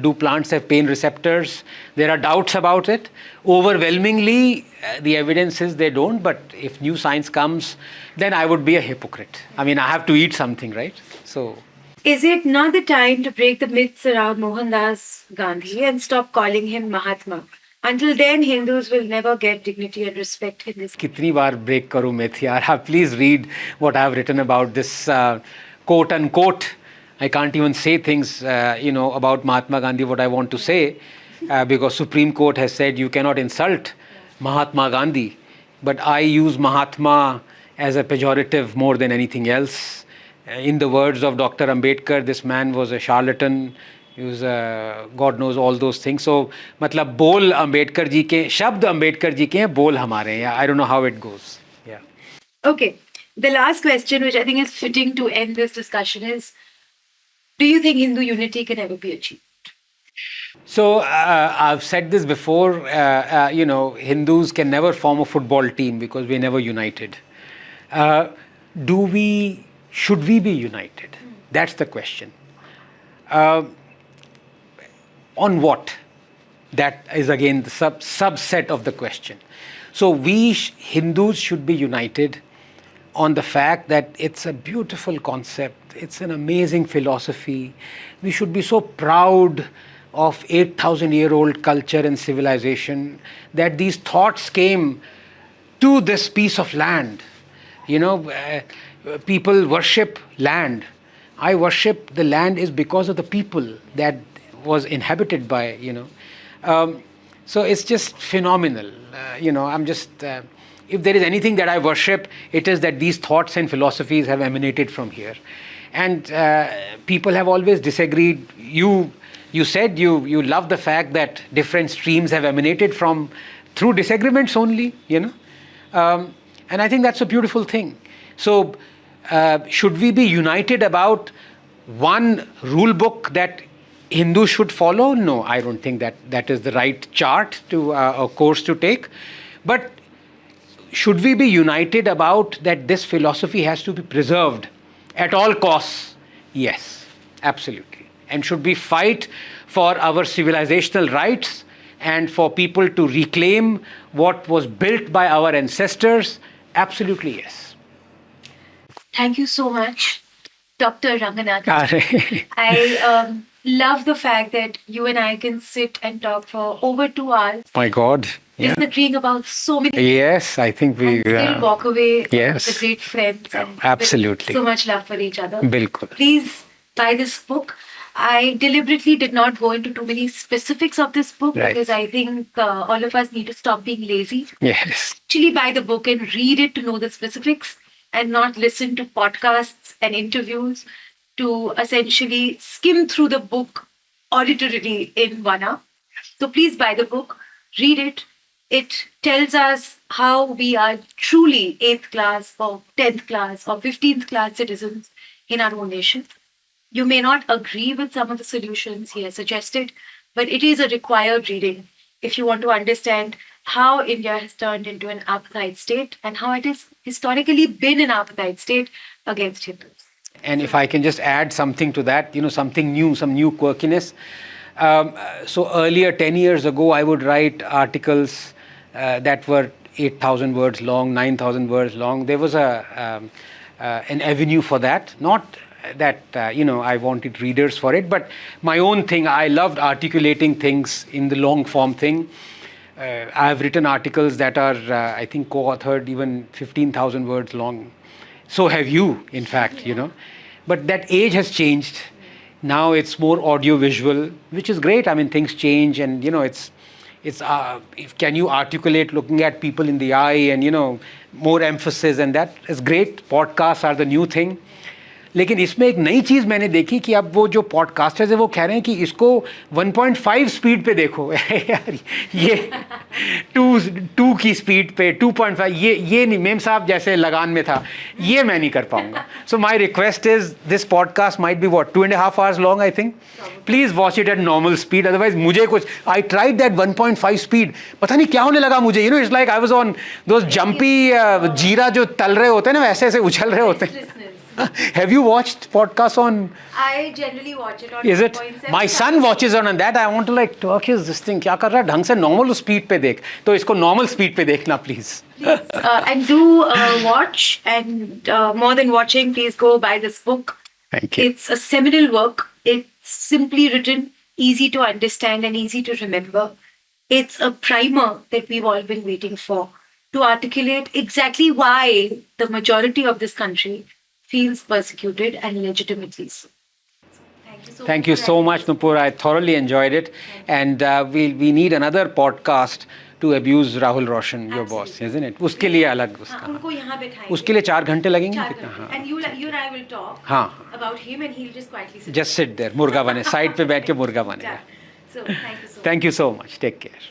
do plants have pain receptors, there are doubts about it. Overwhelmingly, the evidence is they don't, but if new science comes, then I would be a hypocrite. I have to eat something, right? So. Is it not the time to break the myths around Mohandas Gandhi and stop calling him Mahatma? Until then, Hindus will never get dignity and respect in this. Kitni baar break karu myth yaar? Please read what I have written about this quote unquote. I can't even say things about Mahatma Gandhi what I want to say because Supreme Court has said you cannot insult Mahatma Gandhi. but I use Mahatma as a pejorative more than anything else. In the words of Dr. Ambedkar, this man was a charlatan. He was God knows all those things. So, मतलब बोल अम्बेडकर जी के, शब्द अम्बेडकर जी के हैं, बोल हमारे हैं. I don't know how it goes. Yeah. Okay. The last question, which I think is fitting to end this discussion, is: do you think Hindu unity can ever be achieved? So I've said this before. Hindus can never form a football team because we're never united. Should we be united? That's the question. On what? That is again the subset of the question. So we Hindus should be united on the fact that it's a beautiful concept, it's an amazing philosophy. We should be so proud of 8,000-year-old culture and civilization that these thoughts came to this piece of land. People worship land. I worship the land is because of the people that was inhabited by, So it's just phenomenal. If there is anything that I worship, it is that these thoughts and philosophies have emanated from here. And people have always disagreed. You said you love the fact that different streams have emanated through disagreements only, and I think that's a beautiful thing. So should we be united about one rule book that Hindus should follow? No, I don't think that is the right chart or course to take. But should we be united about that this philosophy has to be preserved at all costs? Yes, absolutely. And should we fight for our civilizational rights and for people to reclaim what was built by our ancestors? Absolutely, yes. Thank you so much, Dr. Ranganathan. I love the fact that you and I can sit and talk for over 2 hours. My God. Yeah. Disagreeing about so many things. Yes, I think we still walk away yes. with great friends. And absolutely. With so much love for each other. Bilkul. Please buy this book. I deliberately did not go into too many specifics of this book because I think all of us need to stop being lazy. Yes. Actually buy the book and read it to know the specifics and not listen to podcasts and interviews to essentially skim through the book auditorily in 1 hour. So please buy the book, read it. It tells us how we are truly 8th class or 10th class or 15th class citizens in our own nation. You may not agree with some of the solutions he has suggested, but it is a required reading if you want to understand how India has turned into an apartheid state and how it has historically been an apartheid state against Hindus. And if I can just add something to that, something new, some new quirkiness. So earlier, 10 years ago, I would write articles that were 8,000 words long, 9,000 words long. There was an avenue for that. Not that, I wanted readers for it, but my own thing. I loved articulating things in the long form thing. I have written articles that are, I think, co-authored even 15,000 words long. So have you, in fact, But that age has changed. Now it's more audio-visual, which is great. I mean, things change and, can you articulate looking at people in the eye and, more emphasis, and that is great. Podcasts are the new thing. लेकिन इसमें एक नई चीज़ मैंने देखी कि अब वो जो पॉडकास्टर्स है वो कह रहे हैं कि इसको 1.5 स्पीड पे देखो यार ये 2 की स्पीड पे 2.5 ये नहीं मेम साहब जैसे लगान में था ये मैं नहीं कर पाऊंगा so my request is this podcast might be what 2.5 hours long I think please watch it at normal speed otherwise मुझे कुछ आई ट्राइड दैट 1.5 स्पीड पता नहीं क्या होने लगा मुझे it's like I was on those jumpy जीरा जो तल रहे होते हैं ना वैसे ऐसे उछल रहे होते हैं Have you watched podcasts on? I generally watch it on. Is it? My son watches on that. I want to like talk is this thing. क्या कर रहा है ढंग से normal speed पे देख. तो इसको normal speed पे देखना please. And do watch and more than watching, please go buy this book. Thank you. It's a seminal work. It's simply written, easy to understand and easy to remember. It's a primer that we've all been waiting for to articulate exactly why the majority of this country feels persecuted and legitimately so. Thank you so much, Nupur. I thoroughly enjoyed it. And we need another podcast to abuse Rahul Roshan, your boss, Absolutely. isn't it? उसके लिए अलग हाँ, उसका. उनको यहाँ बैठाएंगे. उसके लिए 4 घंटे लगेंगे 4 कितना? घंटे. हाँ. And you and I will talk हाँ. about him and he'll just quietly sit. Just sit there, मुर्गा बने, साइड पे बैठ के मुर्गा बनेगा. Done. So thank you so much. Thank you so much. Take care.